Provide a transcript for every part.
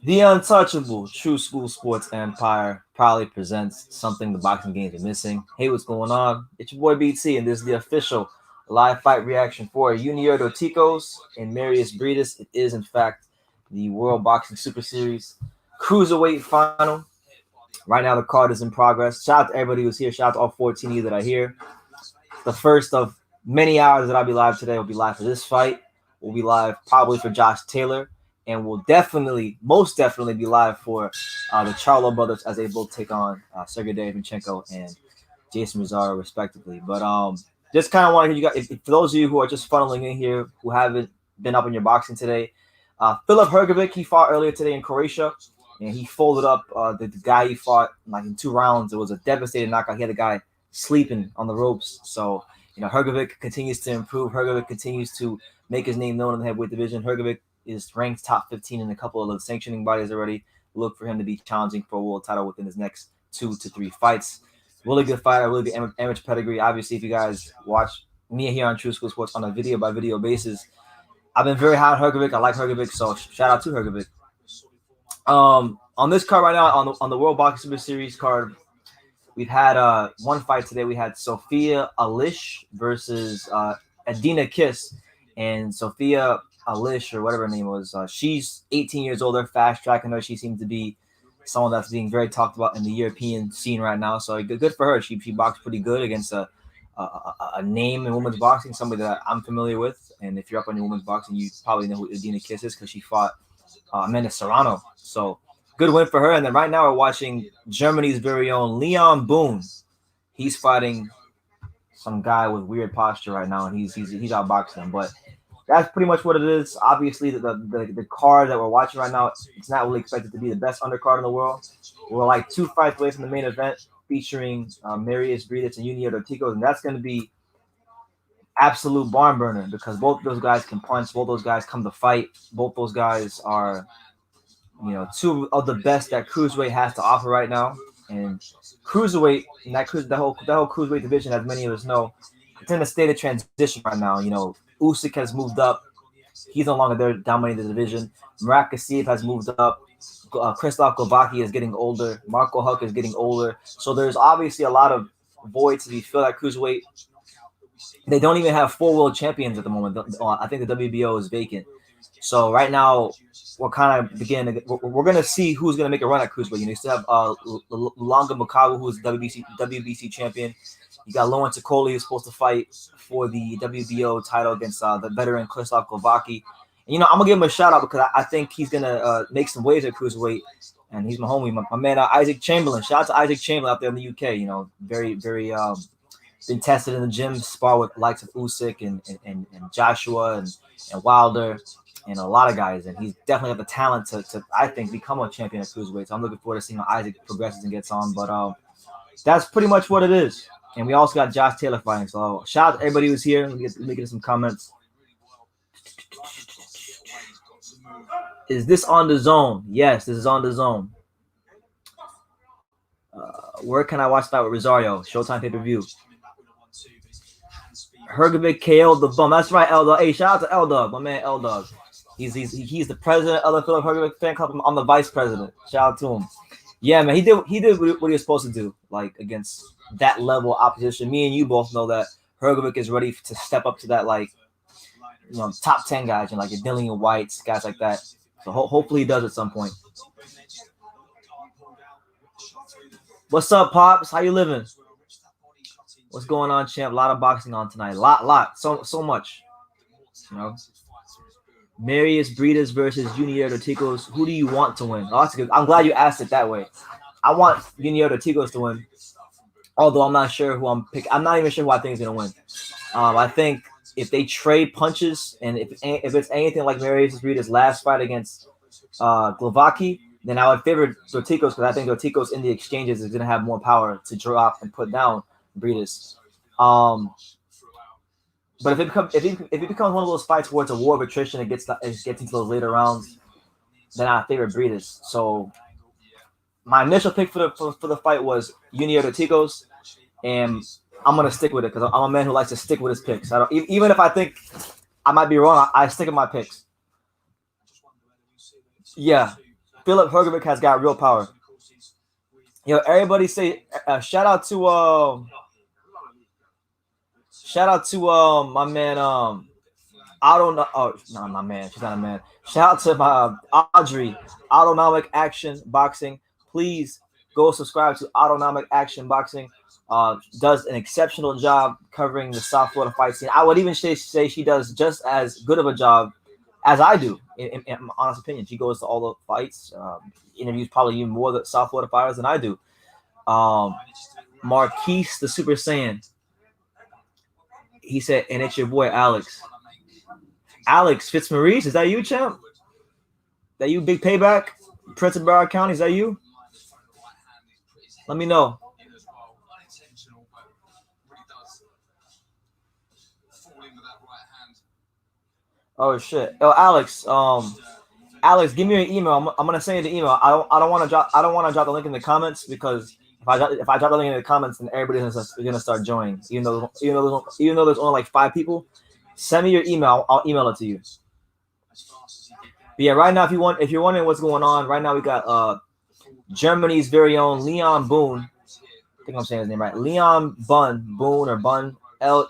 The untouchable True School Sports Empire proudly presents something the boxing games are missing. Hey, what's going on? It's your boy BT, and this is the official live fight reaction for Yunier Dorticos and Mairis Breidis. It is, in fact, the World Boxing Super Series Cruiserweight final. Right now, the card is in progress. Shout out to everybody who's here. Shout out to all 14 of you that are here. The first of many hours that I'll be live today will be live for this fight. We'll be live probably for Josh Taylor, and we'll definitely, most definitely, be live for the Charlo brothers as they both take on Sergey Derevyanchenko and Jason Rosario, respectively. But just kind of want to hear you guys. For those of you who are just funneling in here who haven't been up in your boxing today, Filip Hrgovic, he fought earlier today in Croatia, and he folded up the guy he fought like in 2 rounds. It was a devastating knockout. He had the guy sleeping on the ropes. So, Hrgovic continues to improve. Hrgovic continues to make his name known in the heavyweight division. Hrgovic is ranked top 15 in a couple of the sanctioning bodies already. Look for him to be challenging for a world title within his next 2 to 3 fights. Really good fighter, really good amateur pedigree. Obviously, if you guys watch me here on True School Sports on a video-by-video basis, I've been very high on Hrgovic. I like Hrgovic, so shout out to Hrgovic. On this card right now, on the World Boxing Super Series card, we've had one fight today. We had Sophia Alish versus Adina Kiss. And Sophia Alish, or whatever her name was, she's 18 years old. They're fast-tracking her. She seems to be someone that's being very talked about in the European scene right now. So good for her. She boxed pretty good against a name in women's boxing, somebody that I'm familiar with. And if you're up on your women's boxing, you probably know who Adina Kiss is because she fought Amanda Serrano. So good win for her. And then right now we're watching Germany's very own Leon Boone. He's fighting some guy with weird posture right now, and he's outboxing him. But that's pretty much what it is. Obviously, the card that we're watching right now, it's not really expected to be the best undercard in the world. We're like 2 fights away from the main event featuring Mairis Breidis and Yuniel Dorticos, and that's going to be absolute barn burner because both those guys can punch. Both those guys come to fight. Both those guys are, 2 of the best that Cruiserweight has to offer right now. And Cruiserweight, and the whole Cruiserweight division, as many of us know, it's in a state of transition right now. Usyk has moved up. He's no longer there dominating the division. Murat Gassiev has moved up. Krzysztof Glowacki is getting older. Marco Huck is getting older. So there's obviously a lot of voids to be filled at Cruiserweight. They don't even have 4 world champions at the moment. I think the WBO is vacant. So right now, we're kind of beginning. We're going to see who's going to make a run at Cruiserweight. You still have Lunga Mukawa, who's WBC champion. You got Lauren Tokoli, who's supposed to fight for the WBO title against the veteran Krzysztof Glowacki. And, I'm going to give him a shout-out because I think he's going to make some waves at Cruiserweight. And he's my homie, my man Isaac Chamberlain. Shout out to Isaac Chamberlain out there in the UK. Very, very been tested in the gym, spar with likes of Usyk and Joshua and Wilder and a lot of guys. And he's definitely got the talent to I think, become a champion at Cruiserweight. So I'm looking forward to seeing how Isaac progresses and gets on. But that's pretty much what it is. And we also got Josh Taylor fighting. So shout out to everybody who's here. Let me get some comments. Is this on the zone? Yes, this is on the zone. Where can I watch that with Rosario? Showtime pay-per-view. Hrgovic KO'd the bum. That's right, L-Dog. Hey, shout out to L-Dog, my man L-Dog. He's the president of the Filip Hrgovic fan club. I'm the vice president. Shout out to him. Yeah, man, he did what he was supposed to do, like against that level of opposition. Me and you both know that Hrgovic is ready to step up to that, like, top 10 guys, like your Dillian Whites, guys like that. So hopefully he does at some point. What's up, Pops? How you living? What's going on, champ? A lot of boxing on tonight. Lot. So much. Mairis Breidis versus Yunier Dorticos. Who do you want to win? Oh, that's good. I'm glad you asked it that way. I want Yunier Dorticos to win. Although I'm not sure who I'm picking. I'm not even sure who I think is going to win. I think if they trade punches and if it's anything like Mairis Breidis' last fight against Glowacki, then I would favor Dorticos because I think Dorticos in the exchanges is going to have more power to drop and put down Breidis. But if it becomes one of those fights where it's a war of attrition, it gets into those later rounds, then I favor Breidis. So my initial pick for the fight was Yunier Dorticos, and I'm gonna stick with it because I'm a man who likes to stick with his picks. Even if I think I might be wrong, I stick with my picks. Yeah, Philip Hergovic has got real power. Yo, everybody say shout out to my man I don't know. Oh, no, my man. She's not a man. Shout out to my Audrey, Autonomic Action Boxing. Please go subscribe to Autonomic Action Boxing. Does an exceptional job covering the South Florida fight scene. I would even say she does just as good of a job as I do. In my honest opinion, she goes to all the fights, interviews probably even more the South Florida fighters than I do. Marquise the Super Saiyan. He said, and it's your boy Alex. Alex Fitzmaurice, is that you, champ? That you, Big Payback? Prince of Broward County, is that you? Let me know. Oh shit. Oh, Alex. Alex, give me your email. I'm gonna send you the email. I don't want to drop the link in the comments because if I drop the link in the comments, then everybody's gonna start joining. Even though there's only like 5 people, send me your email. I'll email it to you. But yeah, right now, if you're wondering what's going on, right now we got Germany's very own Leon Boone. I think I'm saying his name right. Leon Boone or Bun, Bunn,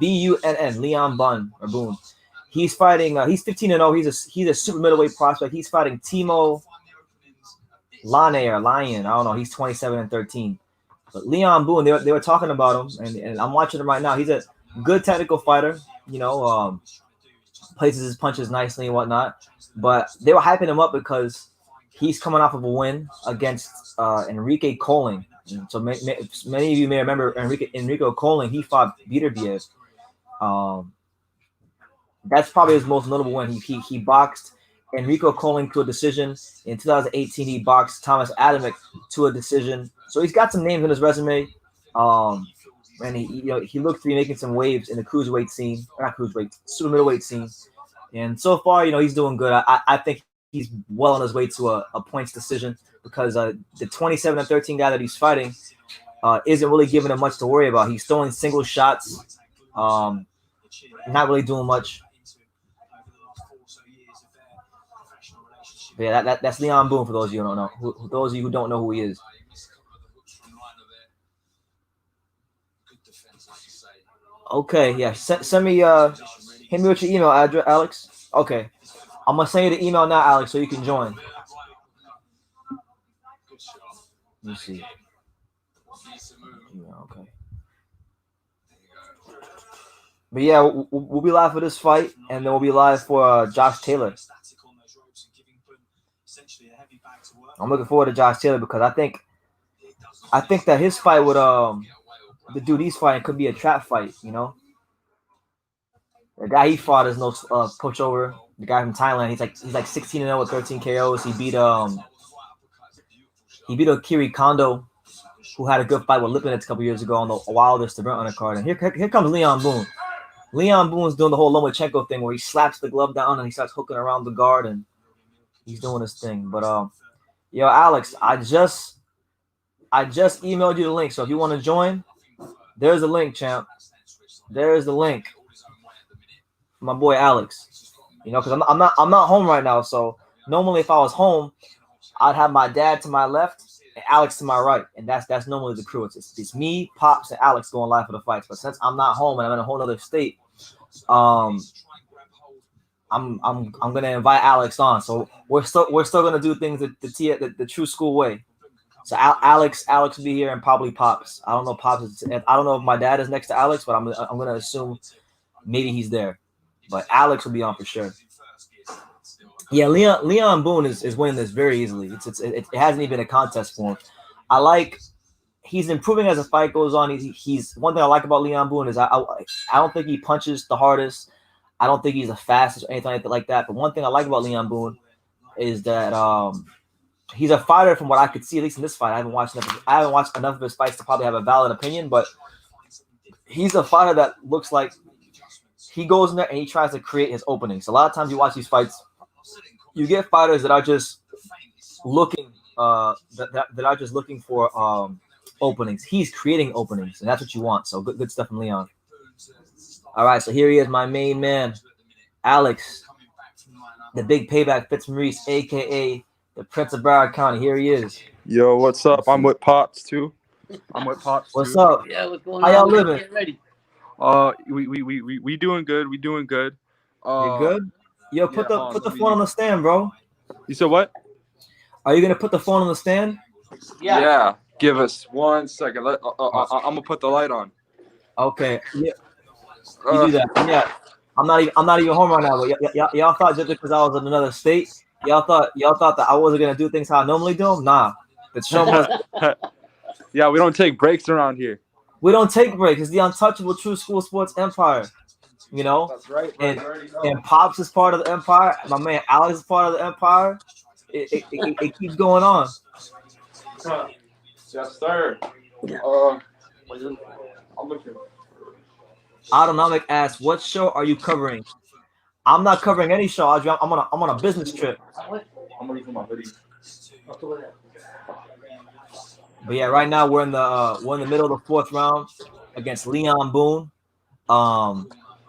Leon Bunn or Boone. He's fighting. He's 15-0. He's a super middleweight prospect. He's fighting Timo Lane or Lion. I don't know. He's 27-13. But Leon Boone, they were talking about him, and I'm watching him right now. He's a good technical fighter. You know, places his punches nicely and whatnot. But they were hyping him up because he's coming off of a win against Enrique Colling. So many of you may remember Enrico Colling. He fought Beterbiev. That's probably his most notable win. He boxed Enrico Colling to a decision. In 2018, he boxed Thomas Adamek to a decision. So he's got some names in his resume. And he looked to be making some waves in the cruiserweight scene, not cruiserweight, super middleweight scene. And so far, he's doing good. I think he's well on his way to a points decision because the 27-13 guy that he's fighting isn't really giving him much to worry about. He's throwing single shots, not really doing much. But yeah, that's Leon Boone for those of you who don't know. Those of you who don't know who he is. Okay, yeah. Send me hit me with your email address, Alex. Okay. I'm gonna send you the email now, Alex, so you can join. Let me see. Yeah, okay. But yeah, we'll be live for this fight, and then we'll be live for Josh Taylor. I'm looking forward to Josh Taylor because I think that his fight with the dude he's fighting could be a trap fight. The guy he fought is no pushover. The guy from Thailand, he's like 16-0 with 13 KOs. He beat Akiri Kondo, who had a good fight with Lipinets a couple years ago on the Wilder Stavern undercard. And here comes Leon Boone. Leon Boone's doing the whole Lomachenko thing where he slaps the glove down and he starts hooking around the guard and he's doing his thing. But yo, Alex, I just emailed you the link. So if you want to join, there's the link, champ. There's the link. My boy Alex. Because I'm not home right now. So normally if I was home, I'd have my dad to my left and Alex to my right, and that's normally the crew. It's me, Pops, and Alex going live for the fights. But since I'm not home and I'm in a whole other state, I'm gonna invite Alex on. So we're still gonna do things the true school way. So Alex will be here and probably Pops. I don't know Pops. I don't know if my dad is next to Alex, but I'm gonna assume maybe he's there. But Alex will be on for sure. Yeah, Leon Boone is winning this very easily. It hasn't even been a contest for him. He's improving as the fight goes on. He's one thing I like about Leon Boone is I don't think he punches the hardest. I don't think he's the fastest or anything like that. But one thing I like about Leon Boone is that he's a fighter from what I could see, at least in this fight. I haven't watched enough of his fights to probably have a valid opinion, but he's a fighter that looks like he goes in there and he tries to create his openings. A lot of times you watch these fights, you get fighters that are just looking that are just looking for openings. He's creating openings, and that's what you want. So good stuff from Leon. All right, so here he is, my main man, Alex. the big payback Fitz Maurice, aka the Prince of Broward County. Here he is. Yo, what's up? I'm with Pops too. I'm with Pops What's too. up? Yeah, what's going How y'all on? living? Get ready. We doing good. We doing good. You good? Yo, Yeah, put the phone on the stand, bro. You said what? Are you gonna put the phone on the stand? Yeah. Give us 1 second. I'm gonna put the light on. Okay. Yeah, you do that. Yeah. I'm not even home right now, but y'all thought just because I was in another state, y'all thought that I wasn't gonna do things how I normally do them. Nah. The show must. Yeah, we don't take breaks around here. We don't take breaks. It's the untouchable True School Sports Empire. You know? That's right. And Pops is part of the empire. My man Alex is part of the empire. It keeps going on. Yes, sir. I'm looking. Autonomic asks, "What show are you covering?" I'm not covering any show, Audrey. I'm on a business trip. I'm looking for my hoodie. But yeah, right now we're in the middle of the fourth round against Leon Boone.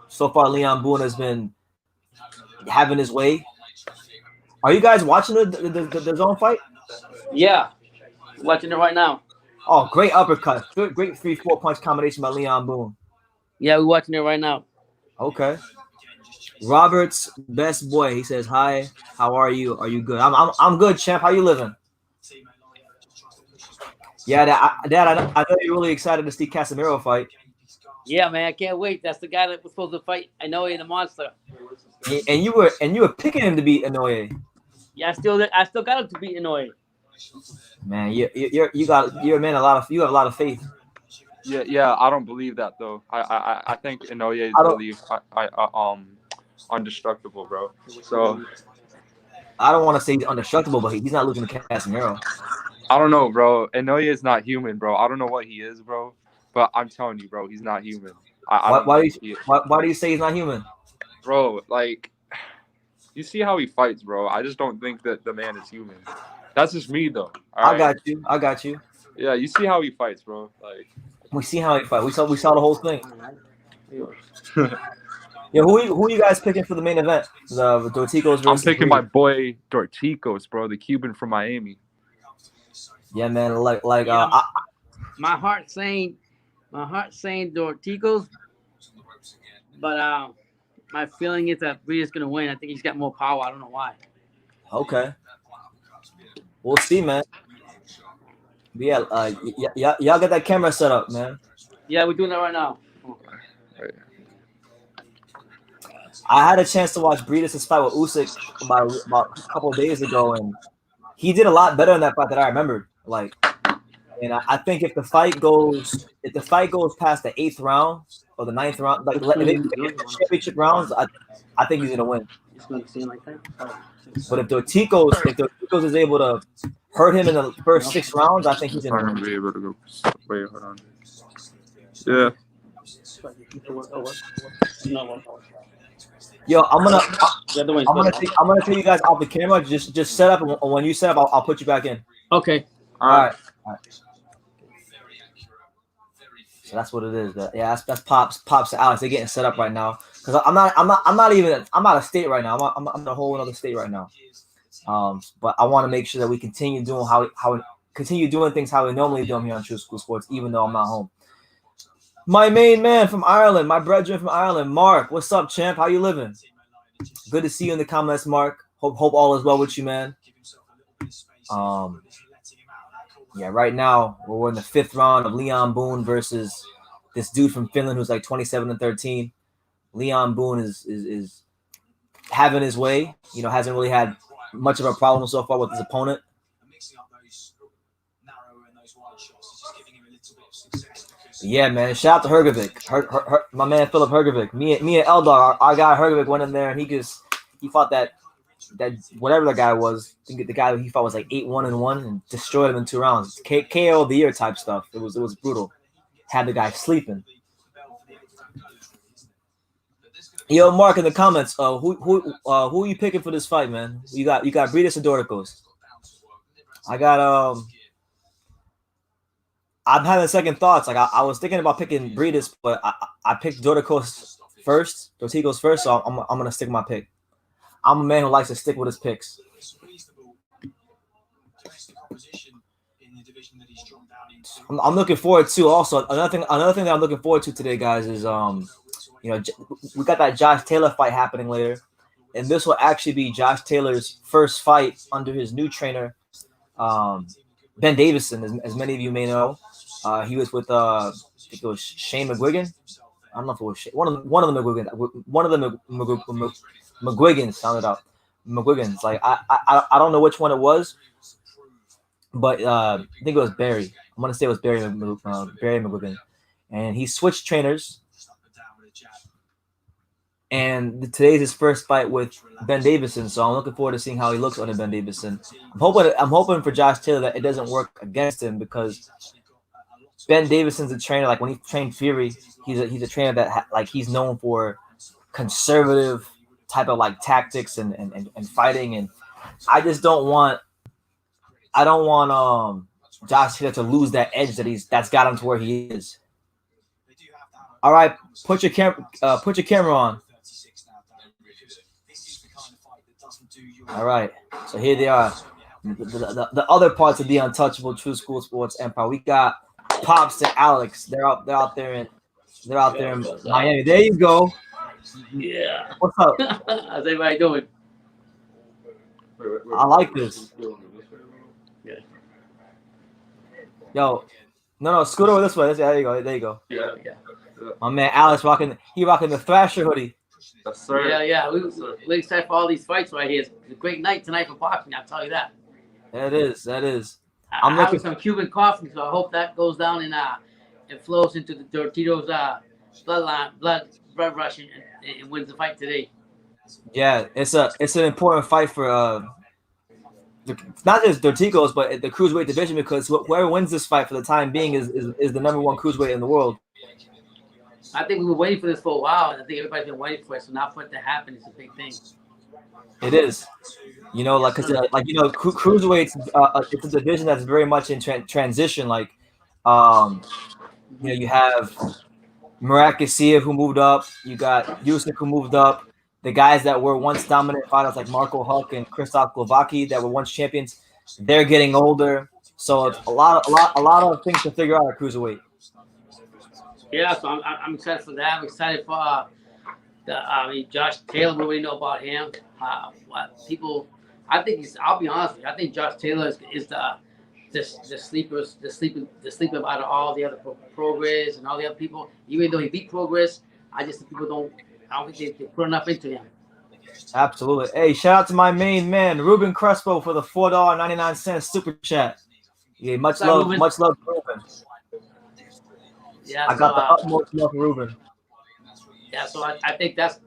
So far Leon Boone has been having his way. Are you guys watching the zone fight? Yeah, watching it right now. Oh, great uppercut. Great 3-4 punch combination by Leon Boone. Yeah, we're watching it right now. Okay. Robert's best boy. He says, "Hi, how are you? Are you good?" I'm good, champ. How you living? Yeah, Dad, I know you're really excited to see Casemiro fight. Yeah, man, I can't wait. That's the guy that was supposed to fight Inoue the Monster. And you were picking him to beat Inoue. Yeah, I still got him to beat Inoue. Man, you have a lot of faith. Yeah. I don't believe that though. I think Inoue is really indestructible, bro. So I don't want to say he's indestructible, but he's not losing to Casemiro. I don't know, bro. Inoue is not human, bro. I don't know what he is, bro. But I'm telling you, bro, he's not human. Why do you say he's not human? Bro, like, you see how he fights, bro. I just don't think that the man is human. That's just me, though. I got you. Yeah, you see how he fights, bro. Like, we see how he fights. We saw the whole thing. Yeah, who are you guys picking for the main event? The Dorticos versus. I'm picking my boy Dorticos, bro, the Cuban from Miami. Yeah, man. My heart saying Dorticos, but my feeling is that Breidis gonna win. I think he's got more power. I don't know why. Okay. We'll see, man. But yeah, y'all get that camera set up, man. Yeah, we're doing that right now. I had a chance to watch Breidis' fight with Usyk about a couple of days ago, and he did a lot better in that fight than I remembered. And I think if the fight goes past the 8th round or the 9th round, like if they get the championship rounds, I think he's gonna win. But if Dorticos is able to hurt him in the first 6 rounds, I think he's gonna win. Be able to go. Wait, hold on. Yeah. Yo, I'm gonna take you guys off the camera. Just set up, and when you set up, I'll put you back in. Okay. All right. So that's what it is. That's Pops and Alex. They're getting set up right now because I'm out of state right now. I'm in a whole other state right now. But I want to make sure that we continue doing things how we normally do them here on True School Sports, even though I'm not home. My main man from Ireland, my brethren from Ireland, Mark. What's up, champ? How you living? Good to see you in the comments, Mark. Hope all is well with you, man. Yeah, right now we're in the 5th round of Leon Boone versus this dude from Finland who's like 27-13. Leon Boone is having his way. You know, hasn't really had much of a problem so far with his opponent. Yeah, man. Shout out to Hrgovic. My man Philip Hrgovic. Me and Eldar, our guy Hrgovic went in there and he fought that whatever the guy was. I think the guy he fought was like 8-1-1 and destroyed him in 2 rounds. KO of the year type stuff. It was brutal. Had the guy sleeping. Yo, Mark, in the comments, who are you picking for this fight, man? You got Breidis and Dorticos. I'm having second thoughts. Like I was thinking about picking Breidis, but I picked Dorticos first, so I'm gonna stick with my pick. I'm a man who likes to stick with his picks. I'm looking forward to also another thing that I'm looking forward to today, guys, is we got that Josh Taylor fight happening later, and this will actually be Josh Taylor's first fight under his new trainer, Ben Davison, as many of you may know. He was with I think it was Shane McGuigan. I don't know if it was one of the McGuigans. Sound it out, McGuigans. Like I don't know which one it was, but I think it was Barry. I'm gonna say it was Barry McGuigan, and he switched trainers. And today's his first fight with Ben Davison, so I'm looking forward to seeing how he looks under Ben Davison. I'm hoping for Josh Taylor that it doesn't work against him, because Ben Davison's a trainer. Like when he trained Fury, he's a trainer that he's known for conservative type of like tactics and fighting, and I don't want Josh Taylor to lose that edge that's got him to where he is. All right, put your camera on. All right, so here they are, the other parts of the untouchable True School Sports empire. We got Pops and Alex. They're out there in Miami. There you go. Yeah. What's up? How's everybody doing? I like this. Yeah. Yo, no, scoot over this way. There you go. Yeah. My man Alex rocking the Thrasher hoodie. Yes, sir. Yeah. We're excited for all these fights right here. It's a great night tonight for boxing. I'll tell you that. That is. I'm having some Cuban coffee, so I hope that goes down and flows into the Dorticos blood rush and wins the fight today. Yeah, it's an important fight for not just Dorticos, but the Cruiserweight division, because whoever wins this fight for the time being is the number one Cruiserweight in the world. I think we were waiting for this for a while, and I think everybody's been waiting for it. So now for it to happen is a big thing. It is, Cruiserweight's it's a division that's very much in transition. You have Miraculous who moved up. You got Usyk who moved up. The guys that were once dominant fighters like Marco Huck and Krzysztof Glowacki that were once champions, they're getting older. So it's a lot of things to figure out at Cruiserweight. Yeah, so I'm excited for that. I'm excited for Josh Taylor. What do we know about him? I think I'll be honest with you. I think Josh Taylor is the sleeper out of all the other Progress and all the other people. Even though he beat Progress, I just think people I don't think they put enough into him. Absolutely. Hey, shout out to my main man, Ruben Crespo, for the $4.99 super chat. Yeah, much love, Ruben. Yeah, I got the utmost love for Ruben. Yeah, so I think that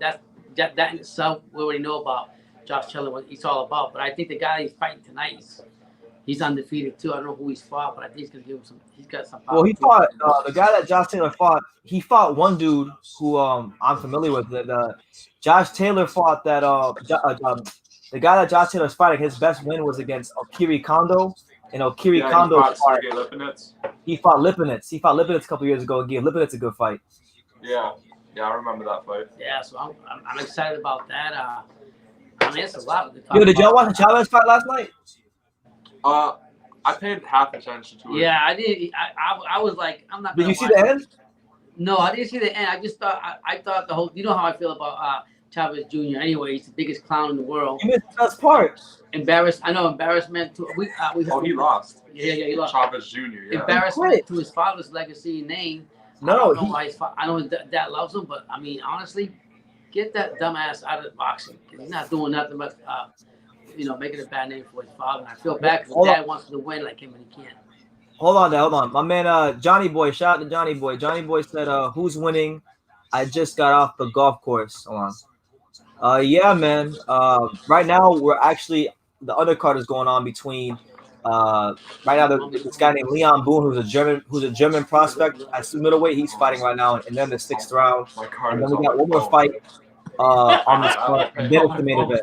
in itself we already know about Josh Taylor, what he's all about. But I think the guy he's fighting tonight, he's undefeated too. I don't know who he's fought, but I think he's gonna give him some. He's got some power. Well, he fought the guy that Josh Taylor fought. He fought one dude who I'm familiar with. Josh Taylor fought that the guy that Josh Taylor's fighting. His best win was against Okiri Kondo. And Okiri Kondo he fought Lipinets. He fought Lipinets a couple years ago and gave Lipinets a good fight. Yeah, I remember that fight. Yeah, so I'm excited about that. I mean, it's a lot. Yo, did y'all watch the Chavez fight last night? I paid half attention to it. Yeah, I did. I was like, I'm not. Did you see the end? No, I didn't see the end. I just thought I thought the whole. You know how I feel about Chavez Jr. Anyway, he's the biggest clown in the world. You missed the best part. Embarrassed. I know embarrassment too. He lost. Yeah, he lost. Chavez Jr. Yeah. Embarrassment to his father's legacy and name. No, I know his dad loves him, but I mean, honestly, get that dumbass out of boxing. He's not doing nothing but making a bad name for his father. And I feel bad because his dad wants to win like him and he can't. Hold on. My man, Johnny Boy. Shout out to Johnny Boy. Johnny Boy said, "Who's winning? I just got off the golf course." Hold on. Yeah, man. Right now we're actually the undercard is going on between. Right now, this guy named Leon Boone, who's a German prospect at middleweight. He's fighting right now, and then the 6th round. And then we got one more fight on this card. And then it's the main event.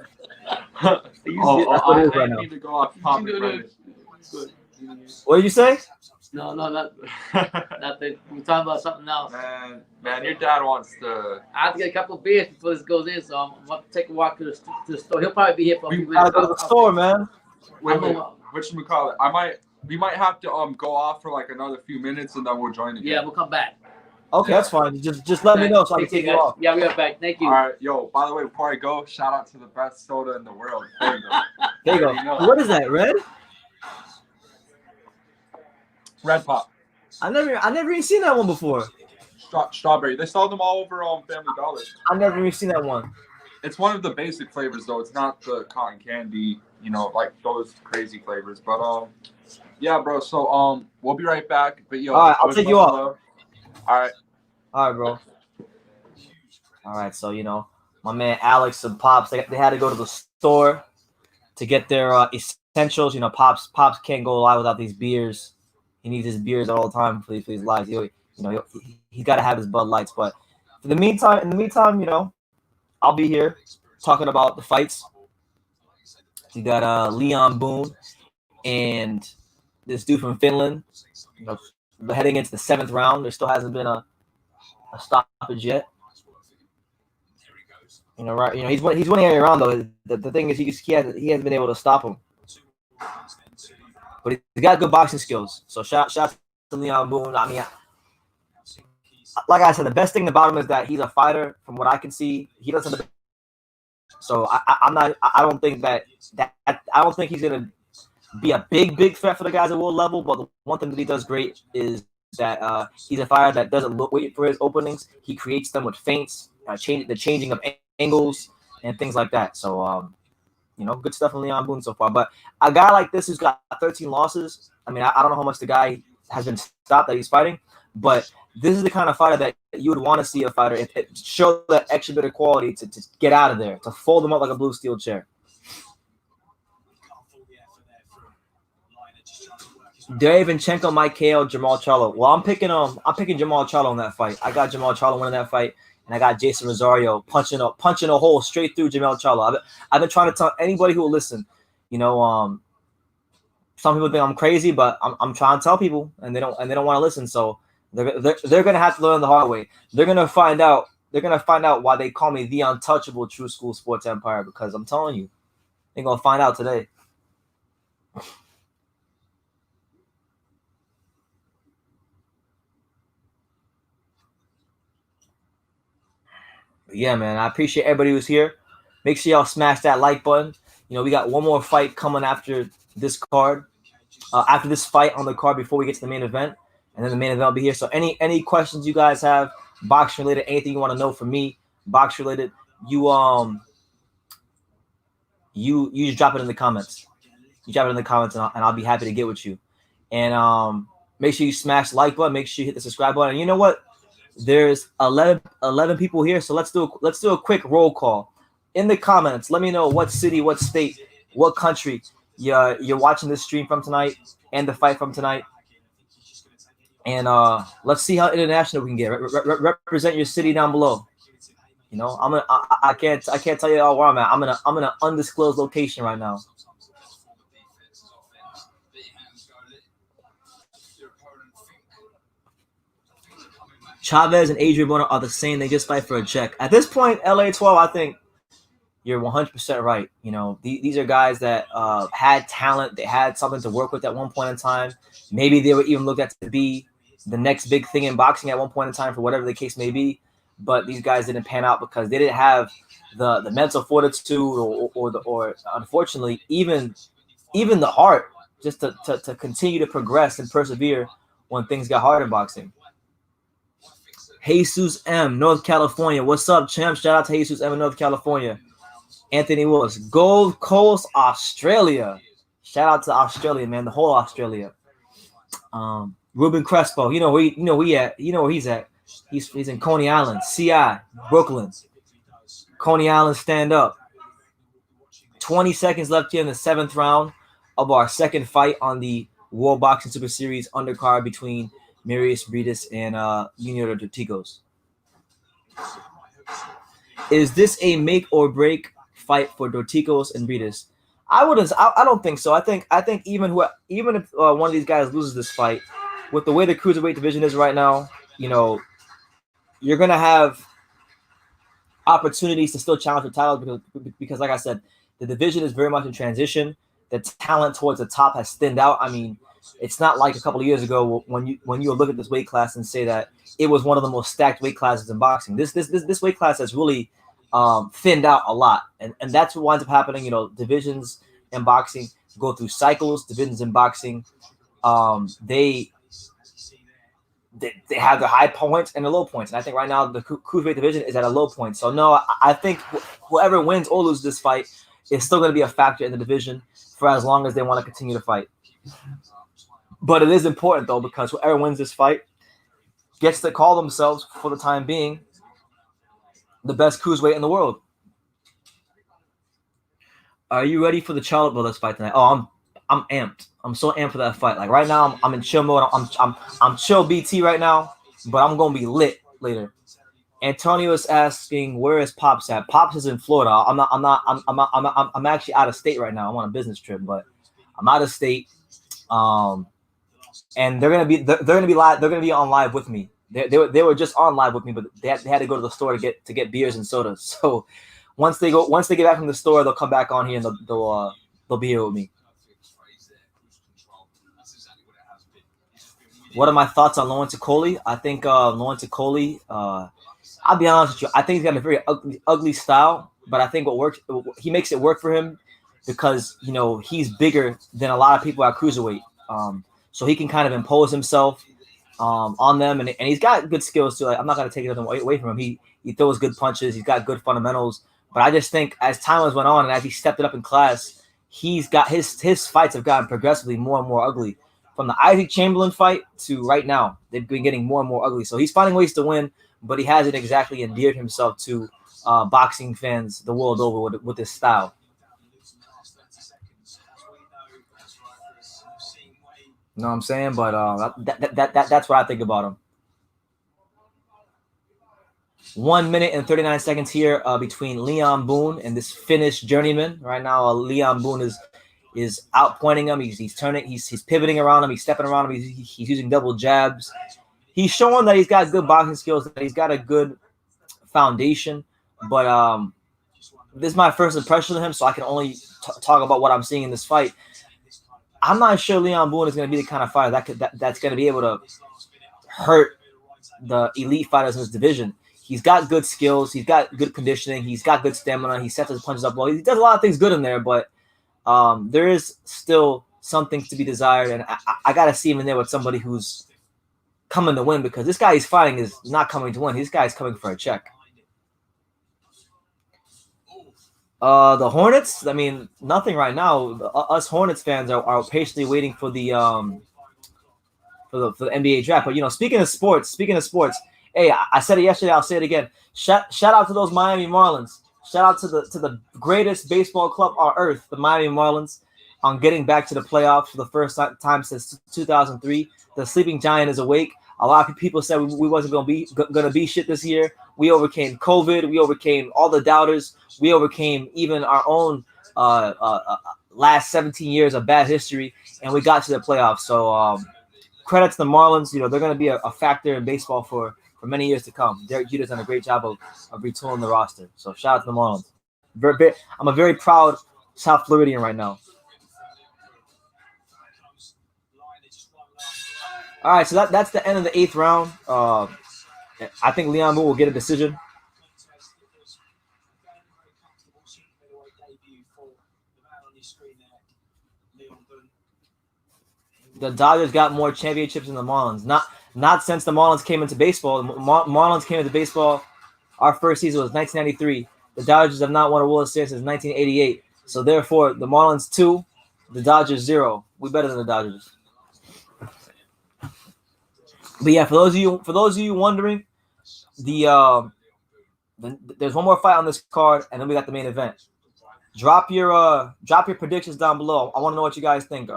That's what it is right now. Need to go off topic. What did you say? No, not nothing. We're talking about something else. Man, your dad wants to. I have to get a couple of beers before this goes in, so I'm about to take a walk to the store. He'll probably be here for a few Gotta minutes. go to the store, man. Wait, which we call it? We might have to go off for like another few minutes and then we'll join again. Yeah, we'll come back. Okay, that's fine. Just let me know so I can take you off. Yeah, we are back. Thank you. All right, yo. By the way, before I go, shout out to the best soda in the world. There you go. There you go. What is that? Red? Red Pop. I never even seen that one before. Strawberry. They sell them all over Family Dollar. I never even seen that one. It's one of the basic flavors though. It's not the cotton candy, like those crazy flavors. But yeah, bro. So we'll be right back. But yo, all right, I'll take you off. All right, bro. All right, so my man Alex and Pops, they had to go to the store to get their essentials. Pops can't go live without these beers. He needs his beers all the time for his lives. He's got to have his Bud Lights. But in the meantime, I'll be here talking about the fights. You got Leon Boone and this dude from Finland. Heading into the 7th round. There still hasn't been a stoppage yet. Right? He's winning every round though. The thing is, he hasn't been able to stop him. But he's got good boxing skills. So shout to Leon Boone. I mean, like I said, the best thing about him is that he's a fighter. From what I can see, he doesn't. So I don't think he's gonna be a big threat for the guys at world level. But the one thing that he does great is that he's a fighter that doesn't wait for his openings. He creates them with feints, changing of angles and things like that. So good stuff from Leon Boone so far. But a guy like this who's got 13 losses, I mean, I don't know how much the guy has been stopped that he's fighting, but this is the kind of fighter that you would want to see a fighter it show that extra bit of quality to get out of there, to fold them up like a blue steel chair. Derevinchenko, Mike KO, Jamal Charlo. Well, I'm picking Jamal Charlo in that fight. I got Jamal Charlo winning that fight. And I got Jason Rosario punching a hole straight through Jamal Charlo. I've been trying to tell anybody who will listen. Some people think I'm crazy, but I'm trying to tell people, and they don't want to listen. So they're gonna have to learn the hard way. They're gonna find out why they call me the untouchable True School Sports Empire, because I'm telling you, they're gonna find out today. Yeah, man, I appreciate everybody who's here. Make sure y'all smash that like button. We got one more fight coming after this card, after this fight on the card before we get to the main event, and then the main event will be here. So any questions you guys have, box related, anything you want to know from me, box related, you just drop it in the comments. You drop it in the comments, and I'll be happy to get with you. And make sure you smash the like button. Make sure you hit the subscribe button. And you know what? There's 11 people here, so let's do a quick roll call. In the comments, let me know what city, what state, what country you're watching this stream from tonight and the fight from tonight. And let's see how international we can get. Represent your city down below. I can't tell you all where I'm at. I'm in an undisclosed location right now. Chavez and Adrian Broner are the same. They just fight for a check. At this point, LA 12, I think you're 100% right. These are guys that had talent. They had something to work with at one point in time. Maybe they were even looked at to be the next big thing in boxing at one point in time, for whatever the case may be. But these guys didn't pan out because they didn't have the mental fortitude or unfortunately even the heart just to continue to progress and persevere when things got hard in boxing. Jesus M, North California. What's up, champ? Shout out to Jesus M in North California. Anthony Willis, Gold Coast, Australia. Shout out to Australia, man. The whole Australia. Ruben Crespo. You know where he's at. He's in Coney Island, CI, Brooklyn. Coney Island, stand up. 20 seconds left here in the 7th round of our second fight on the World Boxing Super Series undercard between Mairis Breidis and Yuniel Dorticos. Is this a make or break fight for Dorticos and Breidis? I don't think so. I think even if one of these guys loses this fight, with the way the cruiserweight division is right now, you're gonna have opportunities to still challenge for titles because, like I said, the division is very much in transition. The talent towards the top has thinned out. I mean, it's not like a couple of years ago when you look at this weight class and say that it was one of the most stacked weight classes in boxing. This weight class has really thinned out a lot, and that's what winds up happening. Divisions in boxing go through cycles. Divisions in boxing, they have the high points and the low points, and I think right now the cruiserweight division is at a low point. So no, I think whoever wins or loses this fight is still going to be a factor in the division for as long as they want to continue to fight. But it is important though, because whoever wins this fight gets to call themselves, for the time being, the best cruiserweight in the world. Are you ready for the Charlotte Brothers fight tonight? Oh, I'm amped. I'm so amped for that fight. Like right now, I'm in chill mode. I'm chill BT right now, but I'm gonna be lit later. Antonio is asking, where is Pops at? Pops is in Florida. I'm actually out of state right now. I'm on a business trip, but I'm out of state. And they're gonna be live. They're gonna be on live with me. They were just on live with me, but they had to go to the store to get beers and sodas. So once they get back from the store, they'll come back on here and they'll be here with me. What are my thoughts on Lawrence Okoli? I think Lawrence Okoli, I'll be honest with you, I think he's got a very ugly style, but I think he makes it work for him because, he's bigger than a lot of people at cruiserweight. So he can kind of impose himself on them, and he's got good skills too. Like, I'm not going to take anything away from him. He throws good punches. He's got good fundamentals. But I just think as time has went on and as he stepped it up in class, he's got his fights have gotten progressively more and more ugly. From the Isaac Chamberlain fight to right now, they've been getting more and more ugly. So he's finding ways to win, but he hasn't exactly endeared himself to boxing fans the world over with his style. You know what I'm saying? But that's what I think about him. 1 minute and 39 seconds here between Leon Boone and this Finnish journeyman. Right now, Leon Boone is outpointing him. He's turning. He's pivoting around him. He's stepping around him. He's using double jabs. He's showing that he's got good boxing skills. That he's got a good foundation. But this is my first impression of him, so I can only talk about what I'm seeing in this fight. I'm not sure Leon Boone is going to be the kind of fighter that's going to be able to hurt the elite fighters in this division. He's got good skills. He's got good conditioning. He's got good stamina. He sets his punches up well. He does a lot of things good in there, but there is still something to be desired, and I got to see him in there with somebody who's coming to win, because this guy he's fighting is not coming to win. This guy's coming for a check. The Hornets, I mean, nothing right now. Us Hornets fans are patiently waiting for the NBA draft. But speaking of sports, hey, I said it yesterday. I'll say it again. Shout out to those Miami Marlins. Shout out to the greatest baseball club on earth, the Miami Marlins, on getting back to the playoffs for the first time since 2003. The sleeping giant is awake. A lot of people said we wasn't gonna be shit this year. We overcame COVID. We overcame all the doubters. We overcame even our own last 17 years of bad history, and we got to the playoffs. So credit to the Marlins. They're going to be a factor in baseball for many years to come. Derek Jeter's done a great job of retooling the roster. So shout out to the Marlins. I'm a very proud South Floridian right now. All right, so that's the end of the 8th round. I think Leon Boone will get a decision. The Dodgers got more championships than the Marlins. Not since the Marlins came into baseball. Marlins came into baseball. Our first season was 1993. The Dodgers have not won a World Series since 1988. So therefore, the Marlins 2, the Dodgers 0. We better than the Dodgers. But yeah, for those of you wondering, there's one more fight on this card, and then we got the main event. Drop your predictions down below. I want to know what you guys think.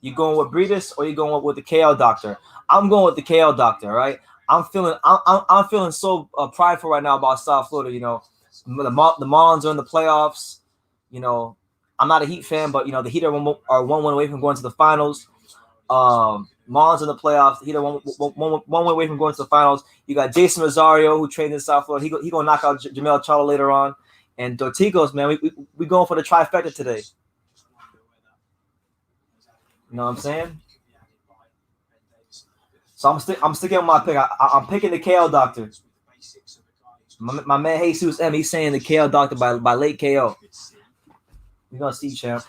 You going with Breidis or you going with the KL Doctor? I'm going with the KL Doctor. Right? I'm feeling so prideful right now about South Florida. The Marlins are in the playoffs. I'm not a Heat fan, but the Heat are one win away from going to the finals. Marlins in the playoffs. He one way away from going to the finals. You got Jason Rosario, who trained in South Florida. He gonna knock out Jamel Charlo later on. And Dorticos, man, we going for the trifecta today. You know what I'm saying? So I'm sticking with my pick. I'm picking the KO Doctor. My man Jesus M, he's saying the KO Doctor by late KO. We're gonna see, champ.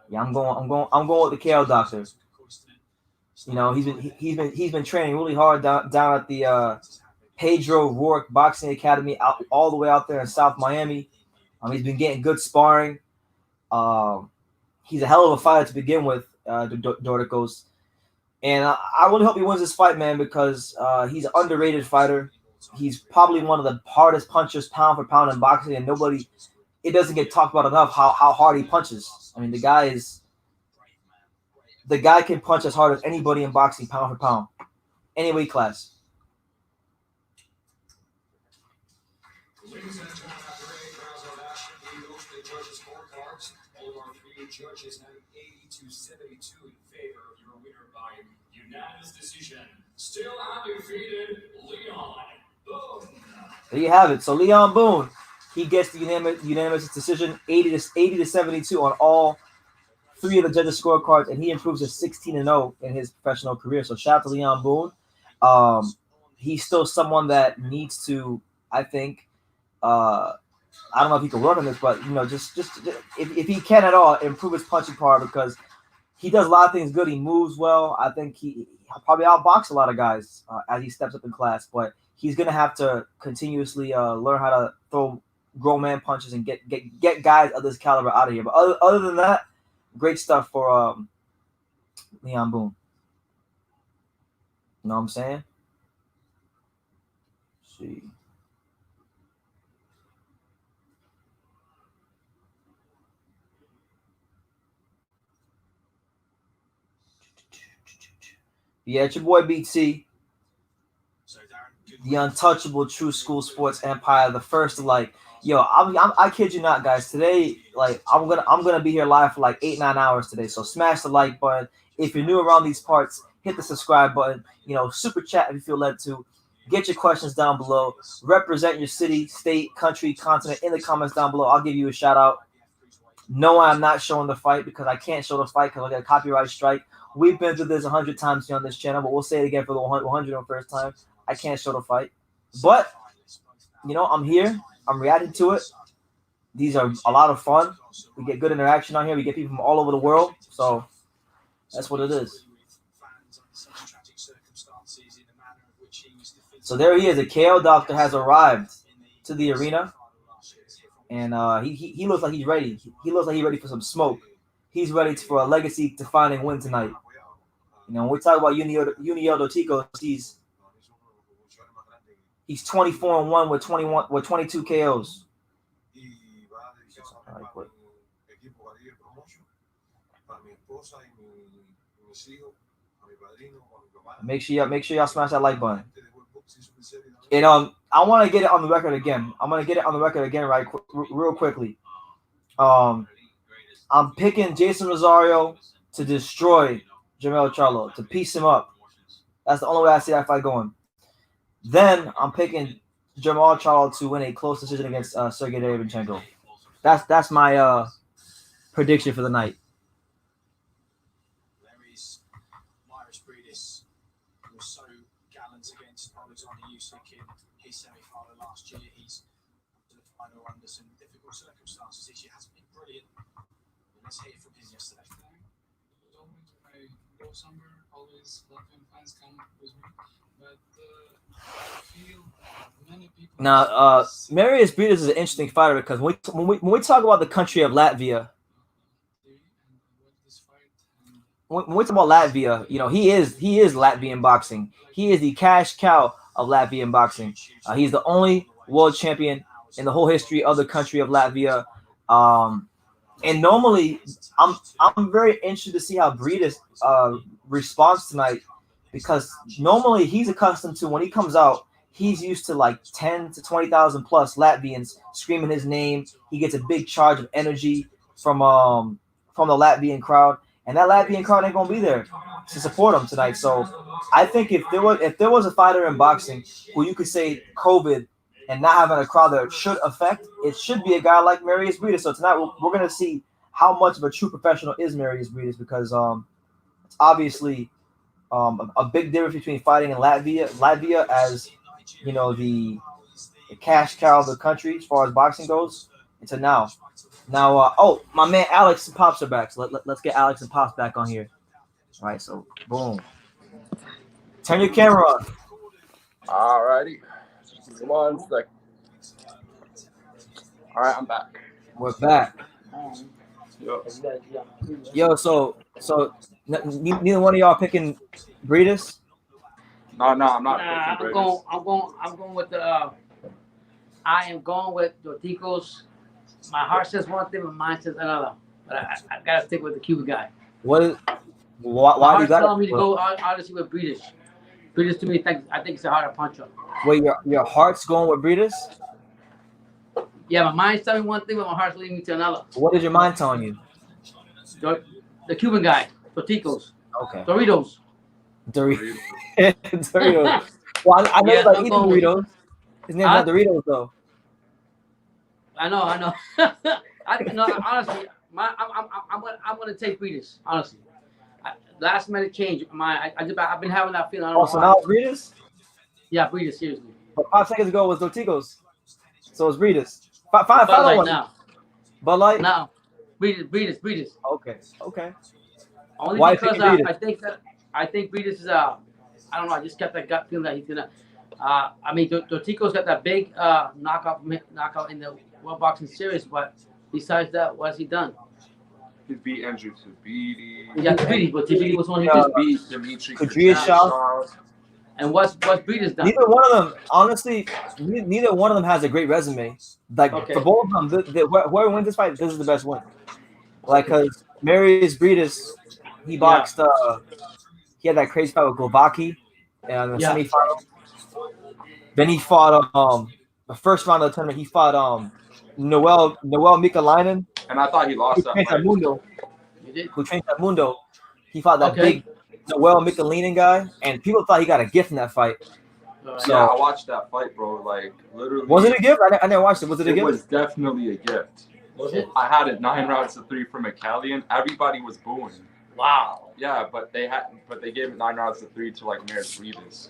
Yeah, I'm going with the KO Doctor. You know, he's been training really hard down at the Pedro Rourke Boxing Academy all the way out there in South Miami. He's been getting good sparring. He's a hell of a fighter to begin with, Dorticos. And I really hope he wins this fight, man, because he's an underrated fighter. He's probably one of the hardest punchers pound for pound in boxing, and it doesn't get talked about enough how hard he punches. I mean, the guy can punch as hard as anybody in boxing, pound for pound, any weight class. Ladies and gentlemen, after 8 rounds of action, we go to the judges' scorecards. All of our 3 judges have 80-72 in favor of your winner by unanimous decision. Still undefeated, Leon Boone. There you have it. So Leon Boone, he gets the unanimous decision, 80-72 on all 3 of the judges' scorecards, and he improves to 16-0 in his professional career. So shout out to Leon Boone. He's still someone that needs to, I think, I don't know if he can work on this, but you know, just if he can at all, improve his punching power, because he does a lot of things good. He moves well. I think he'll probably outbox a lot of guys as he steps up in class, but he's gonna have to continuously learn how to throw grown man punches and get guys of this caliber out of here. But other than that, great stuff for Leon Boone. You know what I'm saying? Let's see. Yeah, it's your boy BT, the untouchable True School Sports Empire, the first to I kid you not, guys. Today, I'm gonna be here live for 8-9 hours today. So smash the like button. If you're new around these parts, hit the subscribe button. You know, super chat if you feel led to. Get your questions down below. Represent your city, state, country, continent in the comments down below. I'll give you a shout out. No, I'm not showing the fight because I can't show the fight because I got a copyright strike. We've been through this 100 times here on this channel, but we'll say it again for the 101st time. I can't show the fight. But, you know, I'm here. I'm reacting to it. These are a lot of fun. We get good interaction on here. We get people from all over the world. So that's what it is. So there he is. The KO Doctor has arrived to the arena. And he looks like he's ready. He looks like he's ready for some smoke. He's ready for a legacy-defining win tonight. You know, when we talk about Yuniel Dorticos, he's 24-1 with 22 KOs. Make sure y'all smash that like button. And I want to get it on the record again. I'm gonna get it on the record again real quickly. I'm picking Jason Rosario to destroy Jamel Charlo, to piece him up. That's the only way I see that fight going. Then I'm picking Jamel Charlo to win a close decision against Sergey Derevyanchenko. That's my prediction for the night. Mairis Breidis was so gallant against Alexander Usyk in his semi-final last year. He's to the final under some difficult circumstances. This year hasn't been brilliant. Let's hear from his yesterday. I go somewhere, always Latvian fans come with me, but I feel many people. Now, Mairis Breidis is an interesting fighter because when we talk about the country of Latvia, when we talk about Latvia, you know, he is Latvian boxing. He is the cash cow of Latvian boxing. He's the only world champion in the whole history of the country of Latvia. And normally, I'm very interested to see how Breidis responds tonight, because normally he's accustomed to, when he comes out, he's used to like 10 to 20,000 plus Latvians screaming his name. He gets a big charge of energy from the Latvian crowd, and that Latvian crowd ain't gonna be there to support him tonight. So I think if there was a fighter in boxing who you could say COVID and not having a crowd that should affect, it should be a guy like Mairis Breidis. So tonight we're gonna see how much of a true professional is Mairis Breidis, because it's obviously a big difference between fighting in Latvia as the cash cow of the country as far as boxing goes, into now. Oh, my man Alex and Pops are back. So let's get Alex and Pops back on here. All right, so boom. Turn your camera on. Alrighty. Come on, sec. All right, I'm back. We're back. Yo. So neither one of y'all picking Breidis? No, I'm not. I'm going with the. I am going with Dorticos. My heart says one thing, my mind says another. But I gotta stick with the Cuban guy. Why do you got telling me to go honestly with Breidis. Breidis to me, I think it's a harder puncher. Wait, your heart's going with Breidis? Yeah, my mind's telling me one thing, but my heart's leading me to another. What is your mind telling you? The Cuban guy, Dorticos. Okay. Doritos. Doritos. Well, I know about eating Doritos. His name's not Doritos though. I know. Honestly, I'm gonna take Breidis. Honestly, last minute change. I've been having that feeling. I don't know so now it's Breidis? Yeah, Breidis. Seriously. But 5 seconds ago was Dorticos, so it's Breidis. Five now. Bud Light. Now, Breidis. Okay. Only Why because I think Breidis is I don't know. I just got that gut feeling that he's gonna. Dorticos got that big knockout in the World Boxing Series, but besides that, what's he done? He beat Andrew Tabiti. Yeah, Tabiti, but Tabiti was one he just beat Dimitri Kudryashov. And what's Breidis done? Neither one of them, honestly, neither one of them has a great resume. Like for both of them, whoever wins this fight, this is the best win. Like, cause Mairis Breidis, he boxed. He had that crazy fight with Govaki in the semifinal. Then he fought the first round of the tournament. He fought Noel Mikalainen. And I thought he lost that fight. Who trained at Mundo. He fought that big Noel Mikalainen guy, and people thought he got a gift in that fight. So I watched that fight, bro. Like literally. Was it a gift? I never watched it. Was it a gift? It was definitely a gift. Was it? I had it 9 rounds to 3 from Italian. Everybody was booing. Wow. Yeah, but they gave it 9 rounds to 3 to like Mairis Breidis.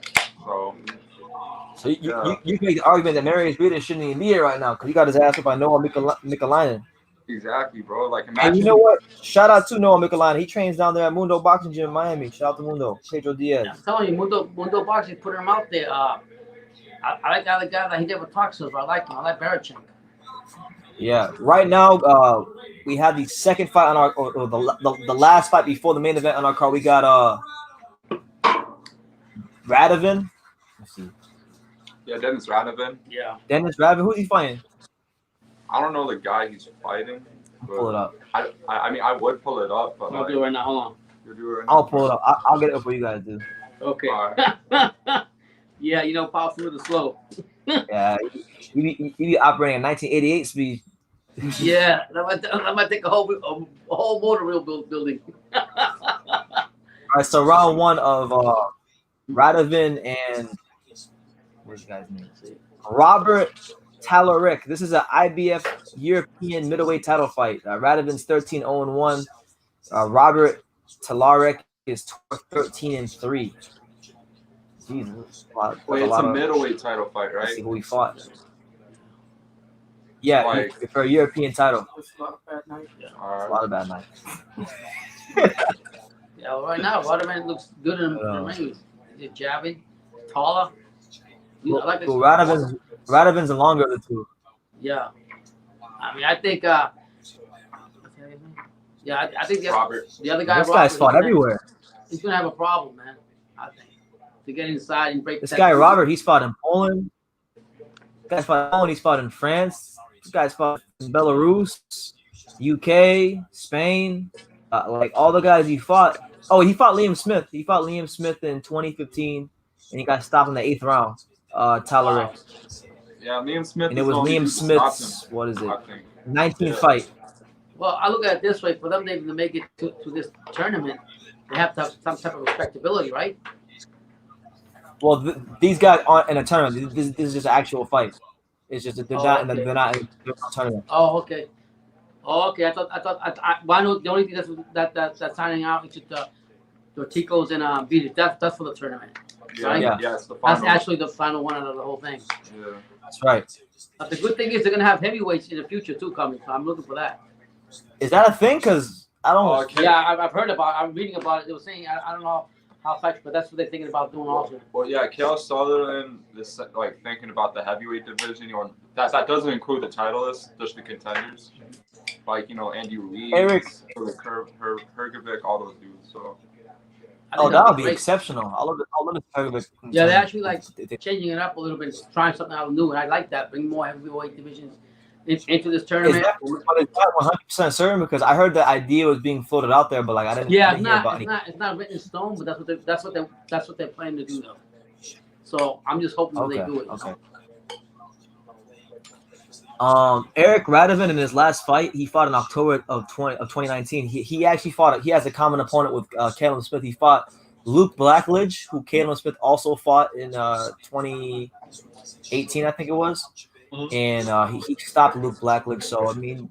So you make the argument that Mairis Breidis shouldn't even be here right now because he got his ass up by Noah Mikalainen. Exactly, bro. Like imagine. And you know what? Shout out to Noah Mikalainen. He trains down there at Mundo Boxing Gym in Miami. Shout out to Mundo. Pedro Diaz. I'm telling you, Mundo Boxing put him out there. I like the other guy that he never talks to, but I like him. I like Barachek. Yeah. Right now, we have the second fight on our or the last fight before the main event on our card. We got Radovan. Let's see. Yeah, Dennis Radovan. Yeah. Dennis Radovan. Who's he fighting? I don't know the guy he's fighting. Pull it up. I mean, I would pull it up, but I'll do it right now. Hold on. You'll do it right now. I'll pull it up. I'll get it up for you guys, dude. Okay. All right. Yeah, power through the slow. Yeah, you be operating at 1988 speed. Yeah, that might take a whole motor wheel building. All right, so round one of Radovan and where's the guy's name? Robert Talaric. This is an IBF European middleweight title fight. Radovan's 13-0-1. Robert Talaric is 13-3. Jesus. Wait, it's a middleweight title fight, right? Let's see who he fought. Yeah, for a European title. It's a lot of bad nights. It's a lot of bad nights. Yeah, well, right now, Waterman looks good in the ring. He's jabbing, taller. I like this. Radovan's the longer of the two. Yeah. I mean, I think. I think the other guy. This guy's fought everywhere. He's gonna have a problem, man. I think to get inside and break. This guy Robert, he's fought in Poland. This guy's fought in Poland. He's fought in France. This guy's fought in Belarus, UK, Spain. Like all the guys he fought. Oh, he fought Liam Smith. He fought Liam Smith in 2015, and he got stopped in the 8th round. Tyler Rick. Yeah, Liam Smith. And it is was the only Liam dude who stopped Smith's, him, what is it, I think. 19th Yeah. fight. Well, I look at it this way: for them to even make it to this tournament, they have to have some type of respectability, right? Well, these guys aren't in a tournament. This is just an actual fight. It's just that they're not okay. they're not in a tournament. Oh, okay. Oh, okay. Well, I know the only thing that's signing out is just the Dorticos and Breidis. That's for the tournament. Yeah, Right? yeah, it's the final. That's actually the final one out of the whole thing. Yeah. That's right. But the good thing is they're gonna have heavyweights in the future too coming. So I'm looking for that. Is that a thing? Because I don't. Okay. Yeah, I've heard about it. I'm reading about it. They were saying I don't know how factual, but that's what they're thinking about doing also. Well, yeah, Kale Sutherland is like thinking about the heavyweight division. You know, that doesn't include the titleists, just the contenders, like Andy Ruiz, Eric. Hergovic, all those dudes. So. I think That would be be great. exceptional. I love it. Yeah, they're actually like changing it up a little bit, trying something out new, and I like that. Bring more heavyweight divisions into this Is tournament. that 100% certain? Because I heard the idea was being floated out there, but like I didn't Yeah, hear about anything. it's not written in stone, but that's what they're planning to do though. So I'm just hoping Okay. they do it. Okay. Eric Radovan in his last fight, he fought in October of 2019. He actually fought. He has a common opponent with Caleb Smith. He fought Luke Blackledge, who Caleb Smith also fought in 2018, I think it was. And he stopped Luke Blackledge. So I mean,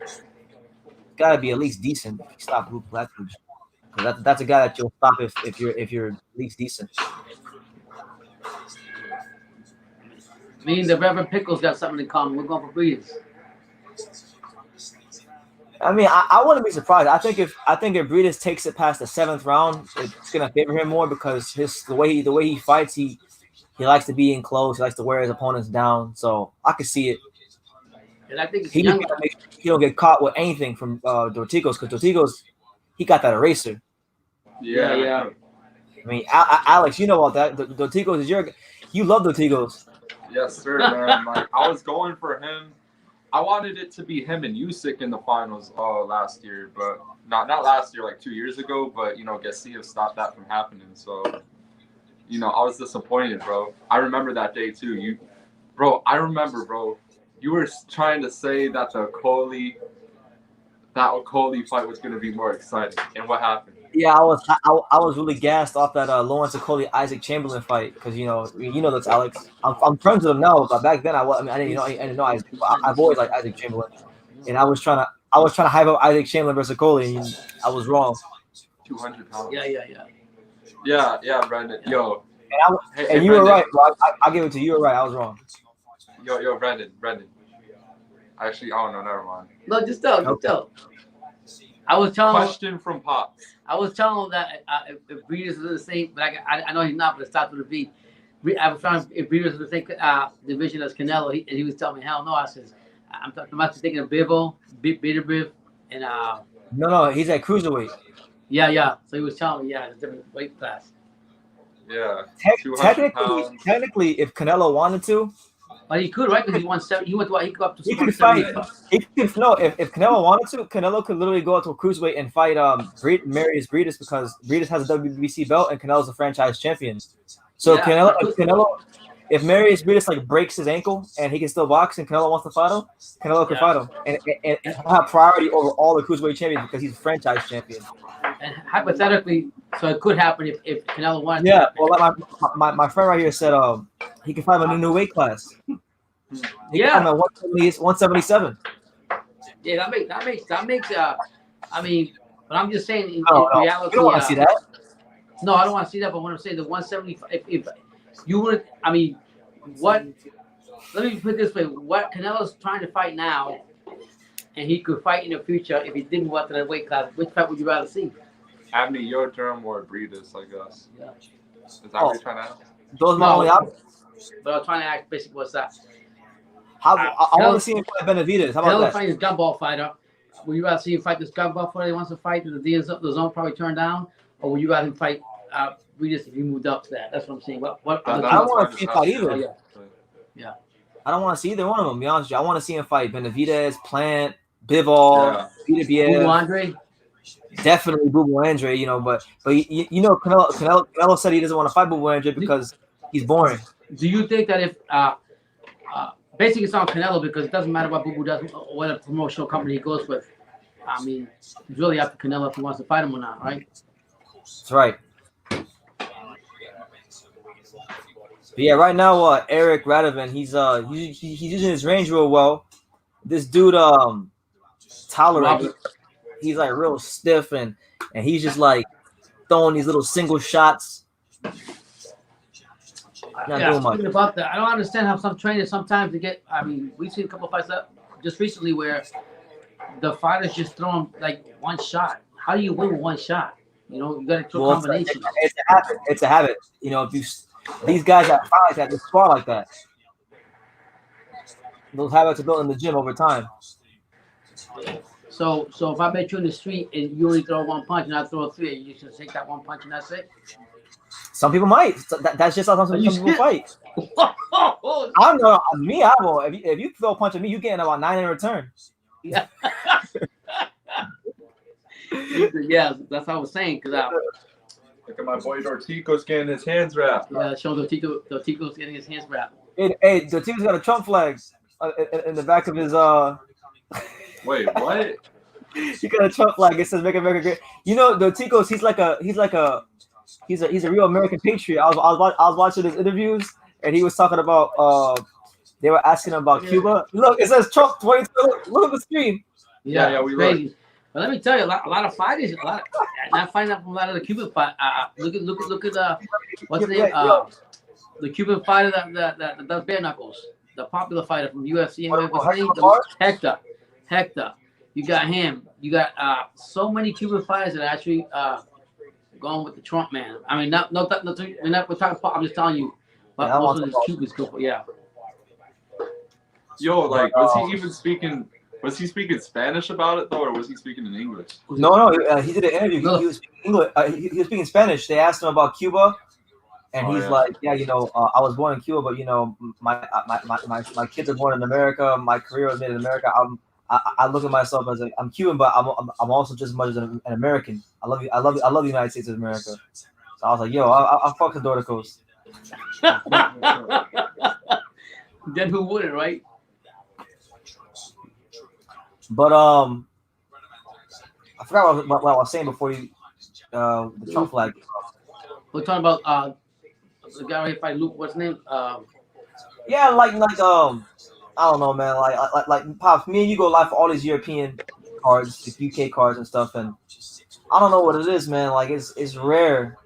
got to be at least decent. He stopped Luke Blackledge. That's a guy that you'll stop if you're at least decent. Me and the Reverend Pickles got something in common. We're going for Breidis. I mean, I wouldn't be surprised. I think if Breidis takes it past the 7th round, it's gonna favor him more because the way he fights, he likes to be in close. He likes to wear his opponents down. So I could see it. And I think it's He young. don't get caught with anything from Dorticos because Dorticos, he got that eraser. Yeah. I mean, Alex, you know about that. Dorticos is you love Dorticos. Yes, sir, man. Like I was going for him. I wanted it to be him and Usyk in the finals last year, but not last year, like 2 years ago. But Garcia stopped that from happening. So, I was disappointed, bro. I remember that day too. You were trying to say that the Coley fight was going to be more exciting, and what happened? Yeah, I was really gassed off that Lawrence Okoli Isaac Chamberlain fight because that's Alex. I'm friends with him now, but back then I didn't know Isaac. I've always liked Isaac Chamberlain, and I was trying to hype up Isaac Chamberlain versus Okoli, and I was wrong. 200 pounds. Yeah, Brandon. Yo. And you were right, bro. I'll give it to you. You were right. I was wrong. Yo, Brandon. Actually, oh no, never mind. No, just tell. I was telling Question from Pops. I was telling him that if Breidis was the same, but I know he's not, but it starts with a V. I was trying if Breidis was the same division as Canelo, and he was telling me, hell no. I says, I'm actually thinking of Bivol, Bitter, and No, he's at cruiserweight. Yeah. So he was telling me, it's a different weight class. Yeah. Technically, if Canelo wanted to, but he could, right? Because he won 7. He went to what? He could go up to. He could fight. If Canelo wanted to, Canelo could literally go out to a cruiserweight and fight Mairis Breidis because Breidis has a WBC belt and Canelo's a franchise champion. So if Mairis Breidis breaks his ankle and he can still box and Canelo wants to fight him, Canelo can fight him and have priority over all the cruiserweight champions because he's a franchise champion. And hypothetically, so it could happen if Canelo wanted. Yeah, well, my friend right here said he can fight him in a new weight class. He can fight him at 177. Yeah, that makes. I mean, but I'm just saying in reality. You don't want to see that. No, I don't want to see that. But when I'm saying the 175, if you would, I mean, what? Let me put it this way: what Canelo's trying to fight now, and he could fight in the future if he didn't go up to that weight class. Which fight would you rather see? Abney, your term or Breidis, I guess. Yeah. Is that what you're trying to ask? Those are my only options. But I'm trying to ask basically what's that? I want to see him fight Benavidez. How about that? Fight his gumball fighter. Would you rather see him fight this gumball fighter he wants to fight that the zone probably turned down? Or would you rather him fight Breidis if he moved up to that? That's what I'm saying. What I don't want to see him fight either. Yeah. I don't want to see either one of them, to be honest with you. I want to see him fight Benavidez, Plant, Bivol, Peter Andre. Definitely Bubu Andre, but Canelo said he doesn't want to fight Bubu Andre because he's boring. Do you think that if basically it's on Canelo because it doesn't matter what Boo Boo does, what a promotional company he goes with. I mean, it's really up to Canelo if he wants to fight him or not, right? That's right. But yeah, right now, Eric Radovan, he's using his range real well. This dude, Tolerant, he's like real stiff and he's just like throwing these little single shots. Not doing much. About that, I don't understand how some trainers sometimes they get. I mean, we've seen a couple of fights up just recently where the fighters just throw him like one shot. How do you win with one shot? You know, you got to throw combinations. It's a habit. It's a habit. You know, if you these guys that fight that they spar like that. Those habits are built in the gym over time. So if I met you in the street and you only throw one punch and I throw three, you should take that one punch and that's it. Some people might. That's just how some people fight. I don't know. Me, I will. If you throw a punch at me, you're getting about 9 in return. Yeah. Yeah, that's what I was saying. Cause look at my boy Dorticos getting his hands wrapped. Yeah, show Dorticos getting his hands wrapped. Hey, Dorticos got a Trump flag in the back of his Wait, what? He got a Trump flag. It says "Make America Great." You know, Dorticos. He's a real American patriot. I was watching his interviews and he was talking about they were asking him about Cuba. Look, it says Trump 22. Look at the screen. Yeah, we crazy. Look. But let me tell you, a lot of fighters, not finding out from a lot of the Cuban fight. Look at what's the name? The Cuban fighter that does bare knuckles, the popular fighter from UFC. Hector. You got him. You got so many Cuban fighters that are actually going with the Trump man. I mean, we're talking. I'm just telling you, but most of the Cubans go for Yo, like, was he even speaking? Was he speaking Spanish about it though, or was he speaking in English? No. He did an interview. He was speaking English. He was speaking Spanish. They asked him about Cuba, and he's like, "Yeah, you know, I was born in Cuba, but you know, my kids are born in America. My career was made in America. I look at myself as I'm Cuban, but I'm also just as much as an American. I love the United States of America." So I was like, "Yo, I fuck the Dorticos." Then who wouldn't, right? But I forgot what I was saying before you the Trump flag. We're talking about the guy right fight Luke. What's his name? Yeah, like I don't know, man. Like Pops, me and you go live for all these European cards, the UK cards and stuff, and I don't know what it is, man. Like it's rare.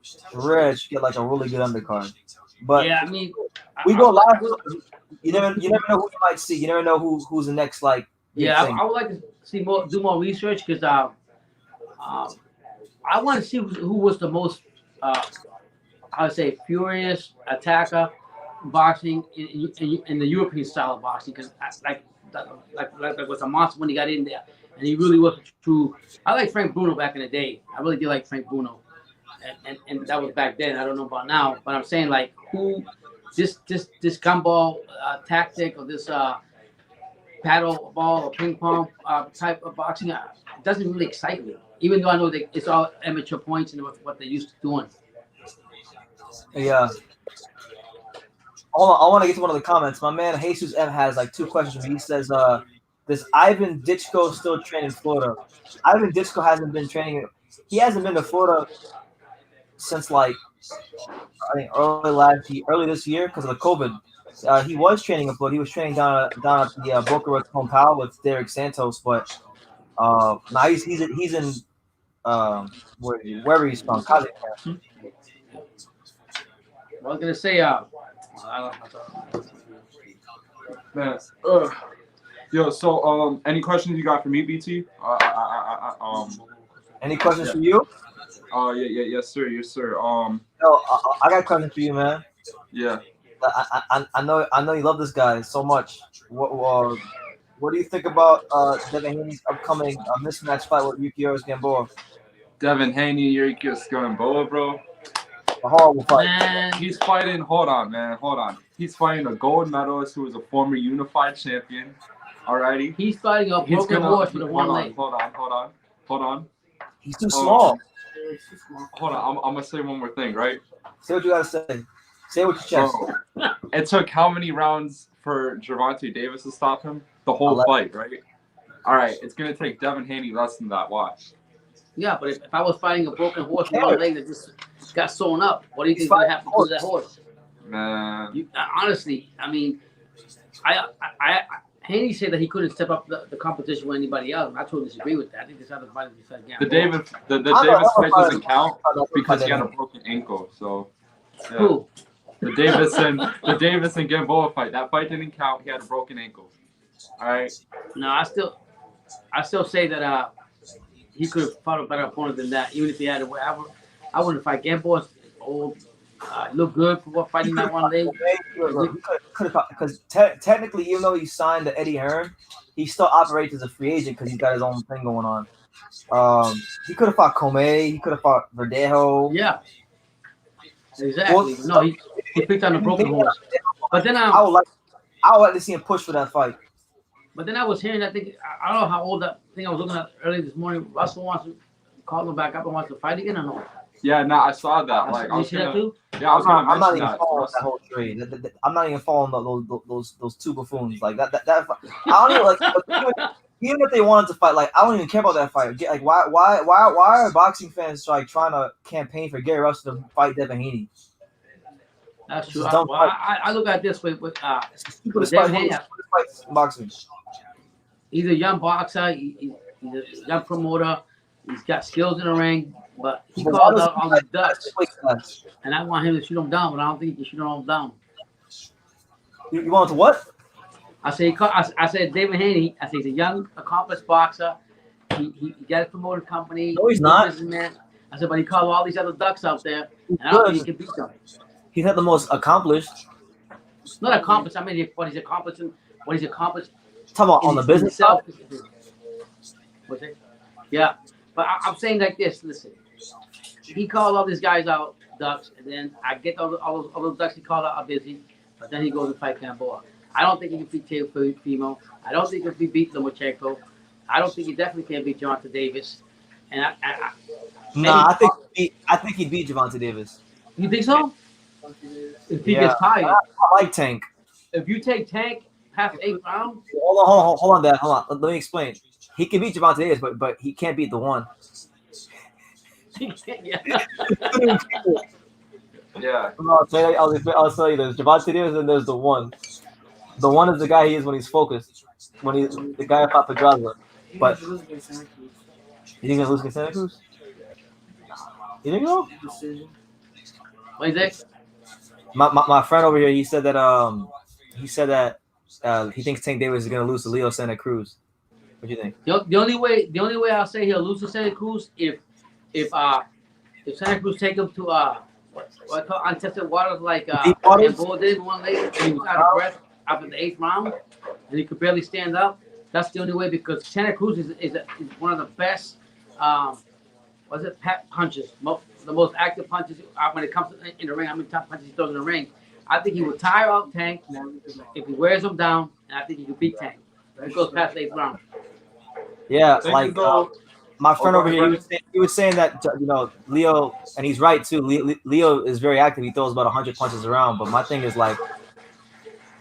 It's rare to get like a really good undercard. But yeah, I mean, we go live. You never know who you might see. You never know who's the next like. Yeah, I would like to do more research because I want to see who was the most I would say furious attacker boxing in the European style of boxing because like was a monster when he got in there and he really was true. I like Frank Bruno back in the day. I really did like Frank Bruno, and that was back then. I don't know about now, but I'm saying like who this gumball tactic or this paddle ball or ping pong type of boxing doesn't really excite me, even though I know that it's all amateur points and what they're used to doing. Yeah. I want to get to one of the comments. My man Jesus M has like 2 questions for me. He says, does Ivan Ditchko still train in Florida? Ivan Ditchko hasn't been training. He hasn't been to Florida since like I think early this year because of the COVID. He was training in Florida. He was training down at the Boca Raton compound with Derek Santos, but now he's in wherever he's from, Kazakhstan. I was gonna say, man, yo. So, any questions you got for me, BT? Any questions for you? Yes, sir. No, I got a question for you, man. Yeah. I know you love this guy so much. What do you think about Devin Haney's upcoming mismatch fight with Yukio Gamboa? Devin Haney, Yukio Gamboa, bro. A horrible fight. Man. He's fighting. Hold on. He's fighting a gold medalist who is a former unified champion. Alrighty. He's fighting a broken horse with a one leg. Hold on. He's too small. Hold on. I'm gonna say one more thing, right? Say what you gotta say. Say what you chest. It took how many rounds for Gervonta Davis to stop him? The whole 11. fight, right? All right, it's gonna take Devin Haney less than that. Watch. Yeah, but if I was fighting a broken horse with one leg that just got sewn up, what do you think is gonna happen to that horse? Man. Honestly, I mean, Haney said that he couldn't step up the competition with anybody else. I totally disagree with that. I think this other fight is again. The Davis fight doesn't count because he had a broken ankle. So yeah. Who? The Davis and Gamboa fight. That fight didn't count. He had a broken ankle. All right. No, I still say that he could have fought a better opponent than that. Even if he had a way, I wouldn't fight Gamboa's old. Look good for what fighting that one day. Because technically, even though he signed to Eddie Hearn, he still operates as a free agent because he's got his own thing going on. He could have fought Comey. He could have fought Verdejo. Yeah, exactly. Well, No, he picked on a broken horse. But then I would like to see him push for that fight. But then I was hearing, I don't know how old that thing I was looking at earlier this morning. Russell wants to call him back up and wants to fight again or no? Yeah, no, I saw that. Like, I was see that too? Yeah, I was gonna I'm not mention even that. following that whole trade. I'm not even following those two buffoons like that. I don't even like. Even if they wanted to fight, like I don't even care about that fight. Like why are boxing fans like trying to campaign for Gary Russell to fight Devin Haney? That's true. I look at it this way with Devin Haney. Boxing. He's a young boxer. He's a young promoter. He's got skills in the ring, but he called out all the ducks. And I want him to shoot him down, but I don't think he can shoot him down. You want to what? I said David Haney. I said he's a young, accomplished boxer. He got a promoter company. No, he's not. I said, but he called all these other ducks out there, and I don't think he can beat them. He's not the most accomplished. Not accomplished. I mean, what he's accomplishing. What he's accomplished. Talking about on the business side. What's it? Yeah, but I'm saying like this. Listen, he called all these guys out ducks, and then I get all those ducks he called out are busy, but then he goes and fight Gamboa. I don't think he can beat Teofimo. I don't think he can beat Lomachenko. I don't think he definitely can beat Gervonta Davis. And I think he'd beat Gervonta Davis. You think so? If he gets tired. I like Tank. If you take Tank past 8 rounds. Hold on, Dad. Hold on. Let me explain. He can beat Gervonta Davis, but he can't beat the one. Yeah. Yeah. I'll tell you there's Gervonta Davis and there's the one. The one is the guy he is when he's focused. When he's the guy fought Pedraza. But you think he's gonna lose against Santa Cruz? You think so? What do you think? My friend over here, he said that he thinks Tank Davis is gonna lose to Leo Santa Cruz. What do you think? The only way I'll say he'll lose to Santa Cruz if Santa Cruz take him to what I call untested waters like Bull did one leg and he was out of breath after the 8th round and he could barely stand up. That's the only way because Santa Cruz is one of the best punches, the most active punches when it comes to in the ring. How many top punches he throws in the ring? I think he will tire out Tank if he wears him down, and I think he can beat Tank. If he goes past the 8th round. Yeah, like my friend over here, he was saying that Leo, and he's right too. Leo is very active. He throws about 100 punches around. But my thing is like,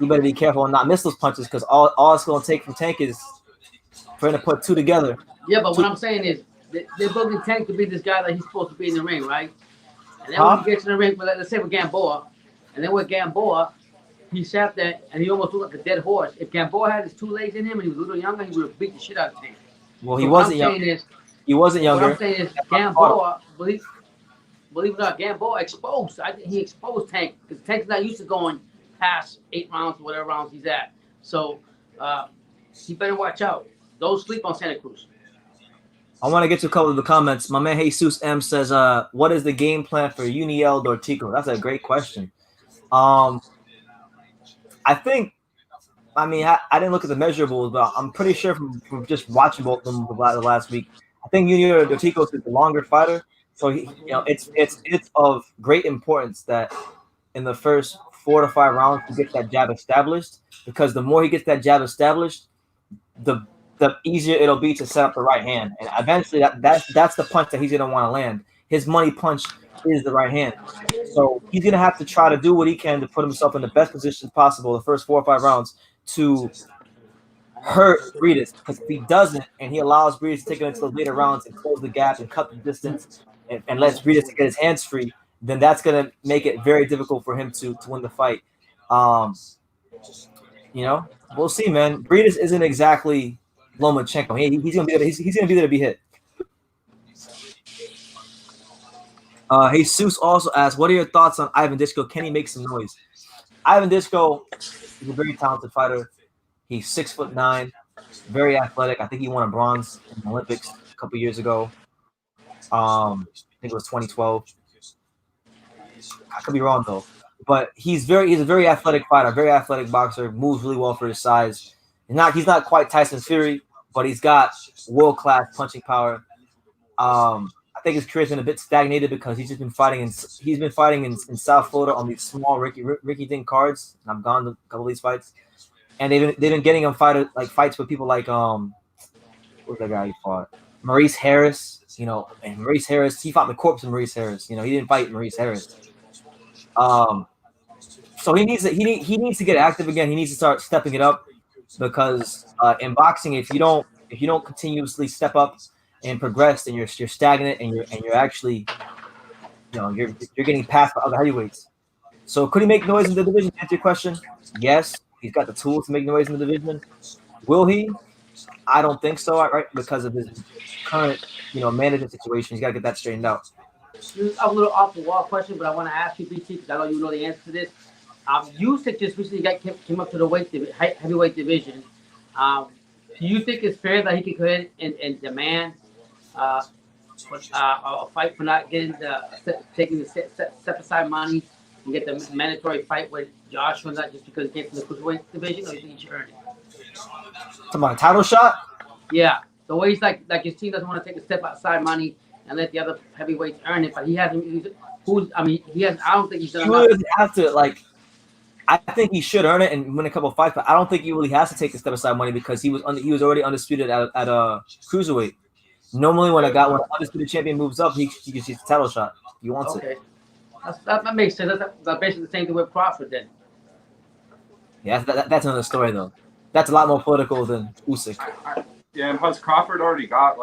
you better be careful and not miss those punches because all it's gonna take from Tank is for him to put two together. Yeah, but what I'm saying is they're building Tank to be this guy that he's supposed to be in the ring, right? And then when he gets in the ring, let's say with Gamboa, and then with Gamboa, he sat there and he almost looked like a dead horse. If Gamboa had his 2 legs in him and he was a little younger, he would have beat the shit out of Tank. Well, he wasn't young. He wasn't younger. What I'm saying is Gamboa, believe it or not, Gamboa exposed. I think he exposed Tank because Tank's not used to going past 8 rounds, whatever rounds he's at. So he better watch out. Don't sleep on Santa Cruz. I want to get to a couple of the comments. My man Jesus M says, what is the game plan for Yuniel Dorticos? That's a great question. I didn't look at the measurables, but I'm pretty sure from just watching both of them the last week, I think Yuniel Dorticos is the longer fighter. So it's of great importance that in the first 4 to 5 rounds to get that jab established, because the more he gets that jab established, the easier it'll be to set up the right hand, and eventually that's the punch that he's gonna want to land. his money punch is the right hand. So he's gonna have to try to do what he can to put himself in the best position possible the first 4 or 5 rounds to hurt Breidis. Because if he doesn't, and he allows Breidis to take it into the later rounds and close the gap and cut the distance, and lets Breidis get his hands free, then that's gonna make it very difficult for him to win the fight. We'll see, man. Breidis isn't exactly Lomachenko. He's gonna be there. He's gonna be there to be hit. Jesus also asked, "What are your thoughts on Ivan Disco? Can he make some noise?" Ivan Disco is a very talented fighter. He's 6'9", very athletic. I think he won a bronze in the Olympics a couple years ago. I think it was 2012. I could be wrong though, but he's a very athletic fighter, very athletic boxer. Moves really well for his size. He's not quite Tyson Fury, but he's got world-class punching power. I think his career's been a bit stagnated because he's been fighting in South Florida on these small Ricky Ding cards. And I've gone to a couple of these fights, and they've been getting him fights with people like what was that guy he fought? Mairis Harris. And Mairis Harris, he fought the corpse of Mairis Harris. He didn't fight Mairis Harris. So he needs to get active again. He needs to start stepping it up because in boxing, if you don't continuously step up and progress, then you're stagnant and you're actually you're getting passed by other heavyweights. So could he make noise in the division? To answer your question, yes, he's got the tools to make noise in the division. Will he? I don't think so, right? Because of his current management situation. He's got to get that straightened out. This is a little off the wall question, but I want to ask you, BT, because I know you know the answer to this. Usyk just recently came up to the heavyweight division. Do you think it's fair that he could go ahead and demand a fight for not getting taking the set aside money and get the mandatory fight with Joshua, not just because he came from the Cruiserweight division, or do you think he should earn it? Talking about a title shot? Yeah. The way he's like his team doesn't want to take a step outside money and let the other heavyweights earn it, but he hasn't. I don't think he's done enough. He would have to I think he should earn it and win a couple of fights, but I don't think he really has to take the step aside money because he was already undisputed at Cruiserweight. Normally, when an undisputed champion moves up, he gets a title shot. He wants it. That makes sense. That's basically the same thing with Crawford then. Yeah, that's another story though. That's a lot more political than Usyk. Yeah, and plus Crawford already got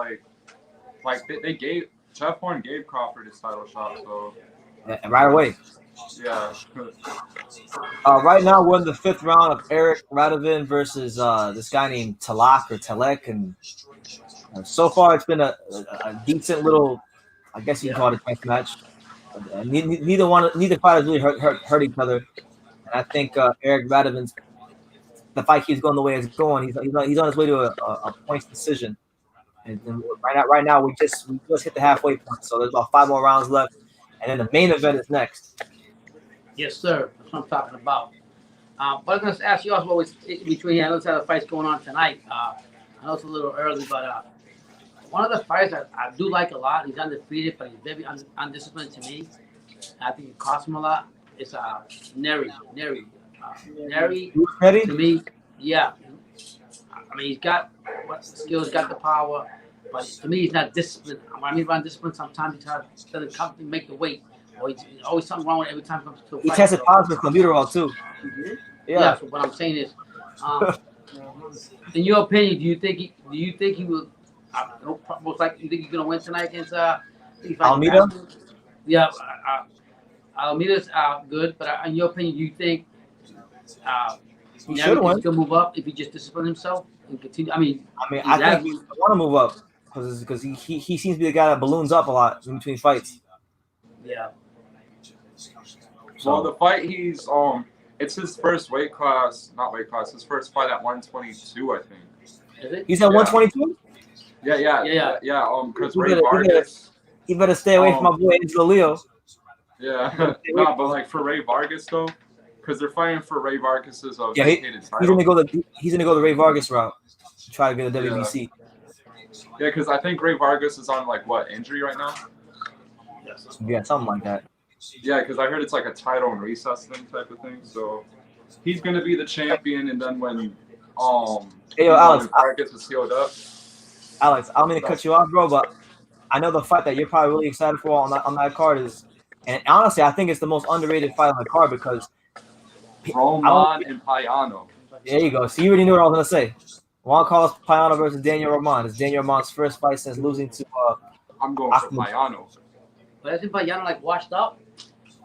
they gave Jeff Horn gave Crawford his title shot, so right away. Yeah. Right now we're in the 5th round of Eric Radovin versus this guy named Talek, and so far it's been a decent little, I guess you can call it a test match. Neither fighters really hurt each other. And I think Eric Radovin's the fight keeps going the way it's going. He's on his way to a points decision. And right now we just hit the halfway point, so there's about 5 more rounds left, and then the main event is next. Yes, sir. That's what I'm talking about. But I'm going to ask you also what was between here. I know there's other fights going on tonight. I know it's a little early, but one of the fights I do like a lot, he's undefeated, but he's very undisciplined to me. I think it costs him a lot. It's Neri. Neri, to me, yeah. I mean, he's got what skills, got the power, but to me, he's not disciplined. When I mean by discipline, sometimes he doesn't come to make the weight. Or he's always something wrong with every time he comes to a fight. He tested positive for Computerol too. Yeah. So what I'm saying is, in your opinion, do you think he will? Most likely, you think he's gonna win tonight against Almeida? Yeah, Almeida's good, but in your opinion, do you think he should win? He's gonna move up if he just disciplined himself and continue? I think he want to move up because he seems to be the guy that balloons up a lot in between fights. Yeah. Well, the fight he's it's his first his first fight at 122, I think. Is it? He's at 122? Yeah. Because Ray Vargas. He better stay away from my boy Angelo Leo. Yeah, no, but for Ray Vargas though, because they're fighting for Ray Vargas's title. He's gonna go the Ray Vargas route. Try to get a WBC. Yeah, because I think Ray Vargas is on injury right now. Yeah, something like that. Yeah, because I heard it's like a title and recess thing type of thing. So he's gonna be the champion, and then when Alex, Vargas is sealed up. Alex, I don't mean to cut you off, bro, but I know the fight that you're probably really excited for on that card is, and honestly, I think it's the most underrated fight on the card because Roman and Payano. there you go. So you already knew what I was gonna say. Juan Carlos Payano versus Daniel Roman. It's Daniel Roman's first fight since losing to. I'm going for Payano. But isn't Payano like washed up?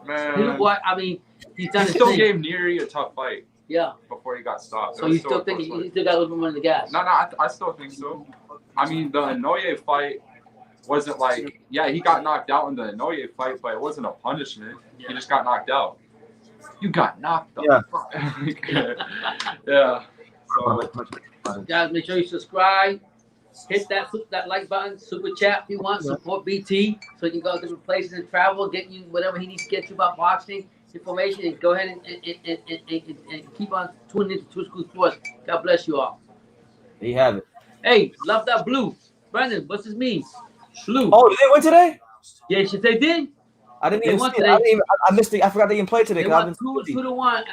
Man, I mean, he's done he his still thing. gave Neri a tough fight. Yeah. Before he got stopped. So you still think he still got a little bit more in the gas? No, I still think so. I mean, the Inoue fight wasn't like, yeah, he got knocked out in the Inoue fight, but it wasn't a punishment. Yeah. He just got knocked out. You got knocked out. Yeah. Yeah. So, guys, make sure you subscribe. Hit that like button, super chat if you want. Support BT so you can go to different places and travel, get you whatever he needs to get you about boxing information, and go ahead and keep on tuning into Two School Sports. God bless you all. There you have it. Hey, love that blue. Brendan, what's his mean? Blue. Oh, did they win today? Yes, they did. I didn't even see it. I missed it. I forgot they even played today. They won 2-1.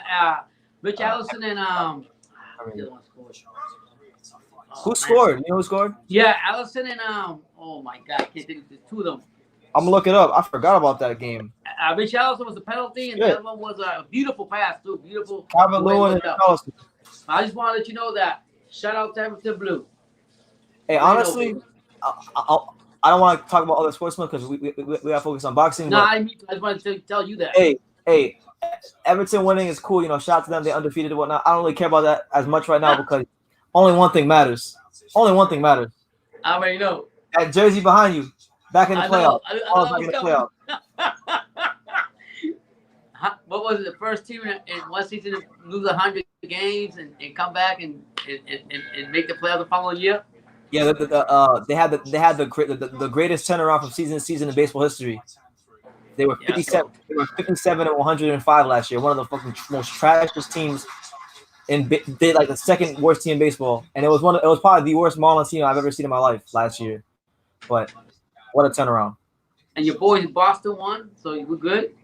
Rich Allison and the other one scored. Who scored? You know who scored? Yeah, Allison and oh my God, I can't think of the two of them. I'm gonna look it up. I forgot about that game. Rich Allison was the penalty, and the other one was a beautiful pass too. Beautiful. Calvin Lewin and Allison. I just want to let you know that. Shout out to Everton Blue. Hey, honestly, I don't want to talk about other sportsmen because we got to focus on boxing. No, I just wanted to tell you that. Hey, Everton winning is cool. You know, shout out to them. They undefeated and whatnot. I don't really care about that as much right now because only one thing matters. Only one thing matters. I already know. That jersey behind you, back in the playoffs. Back in the playoffs. What was it? The first team in one season to lose 100 games and come back and make the playoffs the following year. Yeah, they had the greatest turnaround from season to season in baseball history. They were 57. They were 57 and 105 last year. One of the fucking most trashiest teams they like the second worst team in baseball, and it was probably the worst Marlins team I've ever seen in my life last year. But what a turnaround! And your boys in Boston won, so we're good.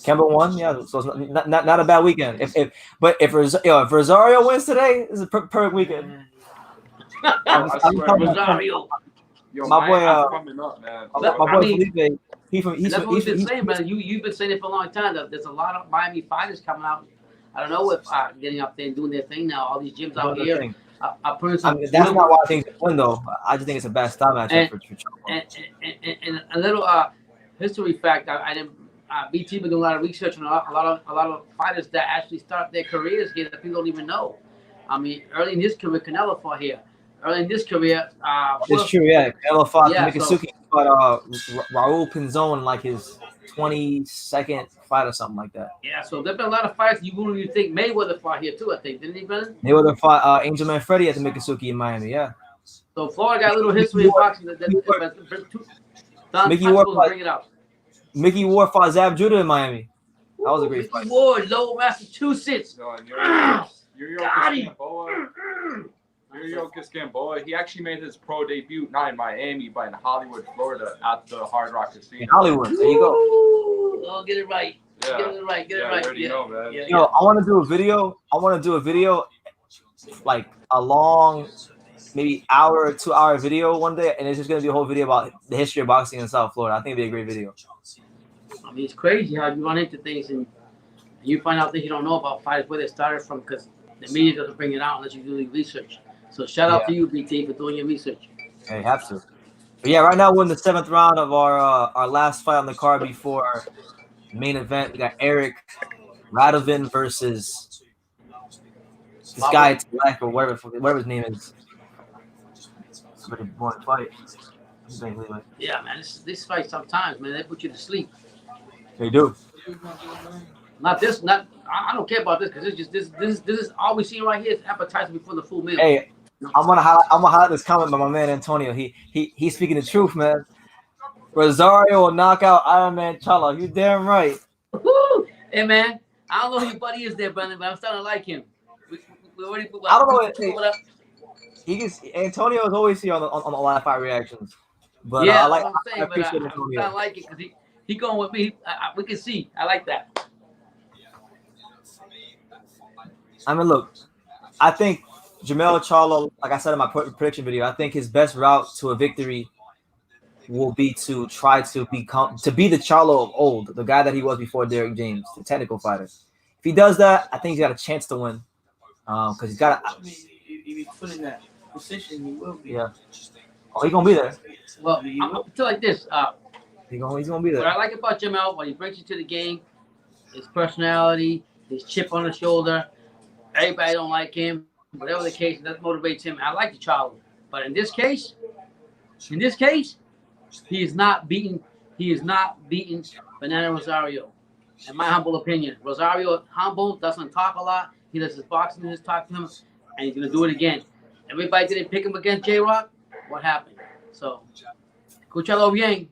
Kemba won, yeah. So it's not a bad weekend. If Rosario wins today, this is a perfect weekend. Rosario. Yo, my boy, coming up, man. My boy Felipe. He's that's what we've been saying, man. You've been saying it for a long time. That there's a lot of Miami fighters coming out. I don't know if getting up there and doing their thing now. All these gyms out here. That's not why I think it's win though. I just think it's a bad style matchup for and a little history fact. I didn't. BT been doing a lot of research on a lot of fighters that actually start their careers here that people don't even know. I mean, early in his career, Canelo fought here. Early in this career, it's true, yeah. Canelo fought Mikasuki, fought Raul Pinzon like his 22nd fight or something like that. Yeah, so there've been a lot of fights. You wouldn't even think Mayweather fought here too. I think didn't he, Brennan? Mayweather fought Angel Manfredi at the Mikasuki in Miami. Yeah. So Florida got a little history in boxing. Mickey Ward fought Zab Judah in Miami. That was a great fight. Mickey Ward, Lowell, Massachusetts. Yuriorkis Gamboa, he actually made his pro debut not in Miami, but in Hollywood, Florida, at the Hard Rock Casino. In Hollywood, there you go. Oh, get it right. Yeah. Get it right. Get it right. You know, man. Yeah. Yo, I want to do a video, like a long, maybe hour or 2 hour video one day, and it's just gonna be a whole video about the history of boxing in South Florida. I think it'd be a great video. I mean, it's crazy how you run into things and you find out things you don't know about fighters, where they started from, because the media doesn't bring it out unless you do the research. So shout out to you, BT, for doing your research. Yeah, you have to. But yeah, right now we're in the 7th round of our last fight on the card before the main event. We got Eric Radovin versus this guy to the left, or whatever his name is. Somebody born fight. Yeah, man, this fight sometimes, man, they put you to sleep. They do. Not this. I don't care about this because it's just this is all we see right here is appetizer before the full meal. Hey, I'm gonna highlight this comment by my man Antonio. He's speaking the truth, man. Rosario will knock out Iron Man Chala. You damn right. Woo! Hey man, I don't know who your buddy is there, Brandon, but I'm starting to like him. We already put, I don't know. Antonio is always here on the live fight reactions. But yeah, I appreciate Antonio. I'm starting to like it because he going with me. We can see. I like that. I mean, look, I think Jermell Charlo, like I said in my prediction video, I think his best route to a victory will be to try to be the Charlo of old, the guy that he was before Derrick James, the technical fighter. If he does that, I think he's got a chance to win. Because he's got. I mean, if he's put in that position, he will be. Yeah. Oh, he's gonna be there. Well, I'll tell you like this. He's gonna be there. What I like about Jamel, what he brings you to the game, his personality, his chip on the shoulder. Everybody don't like him. Whatever the case, that motivates him. I like the Charlo, but in this case, he is not beating Banana Rosario. In my humble opinion, Rosario humble, doesn't talk a lot. He does his boxing, just talk to him, and he's gonna do it again. Everybody didn't pick him against J-Rock. What happened? So, escúchalo bien.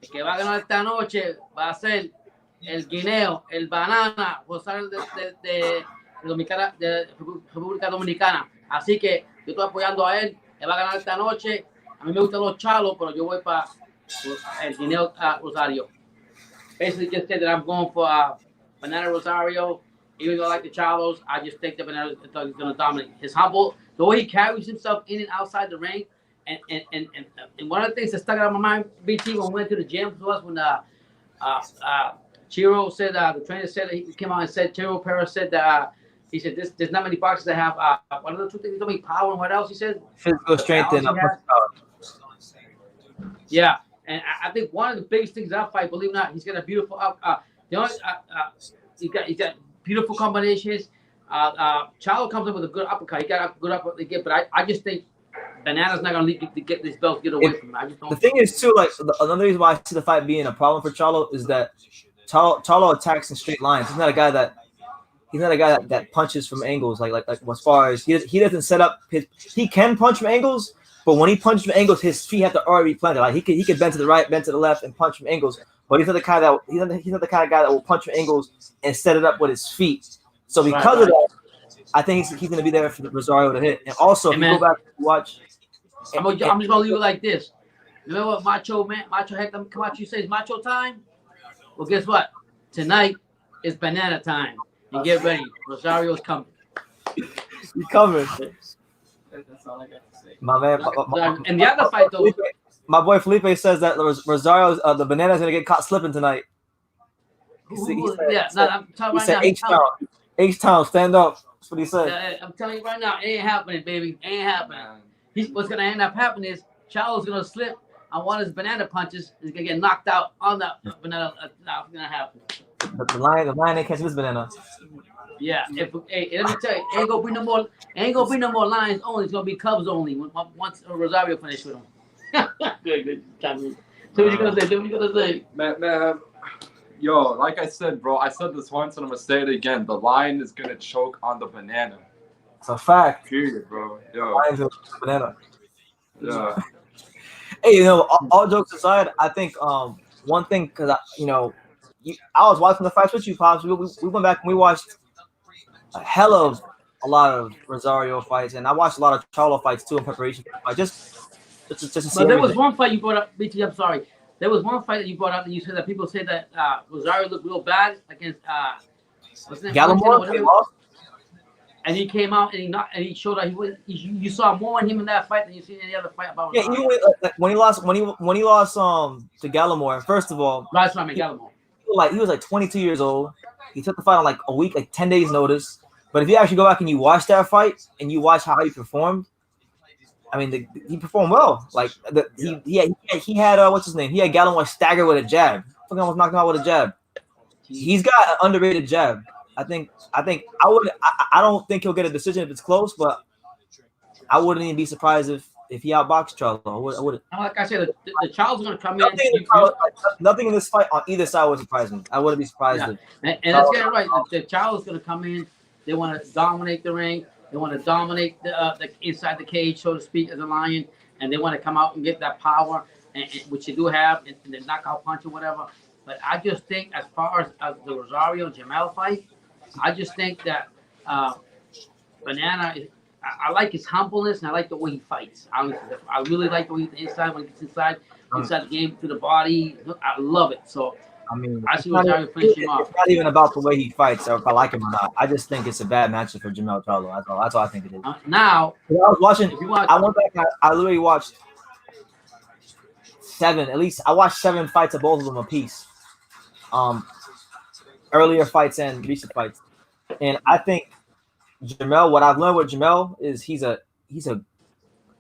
El que va a ganar esta noche va a ser el Guineo, el Banana, Rosario de República Dominicana. Así que yo estoy apoyando a él. Él va a ganar esta noche. A mí me gustan los chalos, pero yo voy para el Yuniel Rosario. Basically, just said that I'm going for Banana Rosario. Even though I like the Chalos, I just think that Banana is going to dominate. His humble, the way he carries himself in and outside the ring, and one of the things that stuck out in my mind, BT, when we went to the gym was when Chiro said, the trainer said, he came out and said, Chiro Perez said that he said there's not many boxers that have one of the two things. He told me power and what else he said? Physical strength and power. Yeah, and I think one of the biggest things that fight, believe it or not, he's got a beautiful he's got beautiful combinations. Charlo comes up with a good uppercut. He got a good uppercut, but I just think Banana's not going to get this belt, get away from him. I just don't. The thing is, too, like, another reason why I see the fight being a problem for Charlo is that Charlo attacks in straight lines. He's not a guy that punches from angles. Like as far as he doesn't set up he can punch from angles, but when he punches from angles, his feet have to already be planted. Like he could bend to the right, bend to the left, and punch from angles. But he's not the kind of guy that will punch from angles and set it up with his feet. So because of that, I think he's going to be there for Rosario to hit. And also, if you go back and watch, I'm just going to leave it like this. Remember what Macho Camacho says, Macho time? Well, guess what? Tonight is Banana time. And get ready. Rosario's coming. He's coming. That's all I got to say. My man. And the other fight, though. My boy Felipe says that Rosario's the Banana's going to get caught slipping tonight. I'm telling you right now. H-Town, stand up. That's what he said. I'm telling you right now, it ain't happening, baby. It ain't happening. What's going to end up happening is Charlo's going to slip on one of his banana punches. He's going to get knocked out on that banana. Nah, it's going to happen. But the lion ain't catching this banana. Yeah. Let me tell you, ain't gonna be no more lions only. It's gonna be cubs only. Once Rosario finished with him. good. So what you gonna say? Man, yo, like I said, bro, I said this once and I'm gonna say it again. The lion is gonna choke on the banana. It's a fact. Period, bro. Yo. Lion's gonna choke on the banana. Yeah. Hey, all jokes aside, I think one thing, because I was watching the fights with you, Pops. We went back and we watched a lot of Rosario fights, and I watched a lot of Charlo fights too in preparation for the fight. Just to see. But there was one fight you brought up, BT. I'm sorry. There was one fight that you brought up, and you said that people said that Rosario looked real bad against what's his name? Gallimore. And he came out and he showed that you saw more in him in that fight than you seen in any other fight about Rosario. Yeah, when he lost to Gallimore. First of all, that's what I mean, Gallimore. He was like 22 years old. He took the fight on like a week, like 10 days notice. But if you actually go back and you watch that fight and you watch how he performed, I mean, he performed well. Like he had what's his name? He had Gallimore stagger with a jab. Fucking almost knocked him out with a jab. He's got an underrated jab. I don't think he'll get a decision if it's close, but I wouldn't even be surprised if he outboxed Charlo. I wouldn't. Like I said, the Charlo's going to come in. Nothing in this fight on either side would surprise me. I wouldn't be surprised. Yeah. And let's get it right. The Charlo's going to come in. They want to dominate the ring. They want to dominate the inside the cage, so to speak, as a lion. And they want to come out and get that power, which they do have, and the knockout punch or whatever. But I just think as far as the Rosario and Jamel fight, I just think that Banana, I like his humbleness and I like the way he fights. I really like the way he's inside when he gets inside the game to the body. I love it. So I mean, I see Rosario finish him off. It's not even about the way he fights or if I like him or not. I just think it's a bad matchup for Jamel Charlo. That's all I think it is. Now, I was watching. I went back. I literally watched 7. At least I watched 7 fights of both of them apiece. Earlier fights and recent fights, and I think Jamel. What I've learned with Jamel is he's a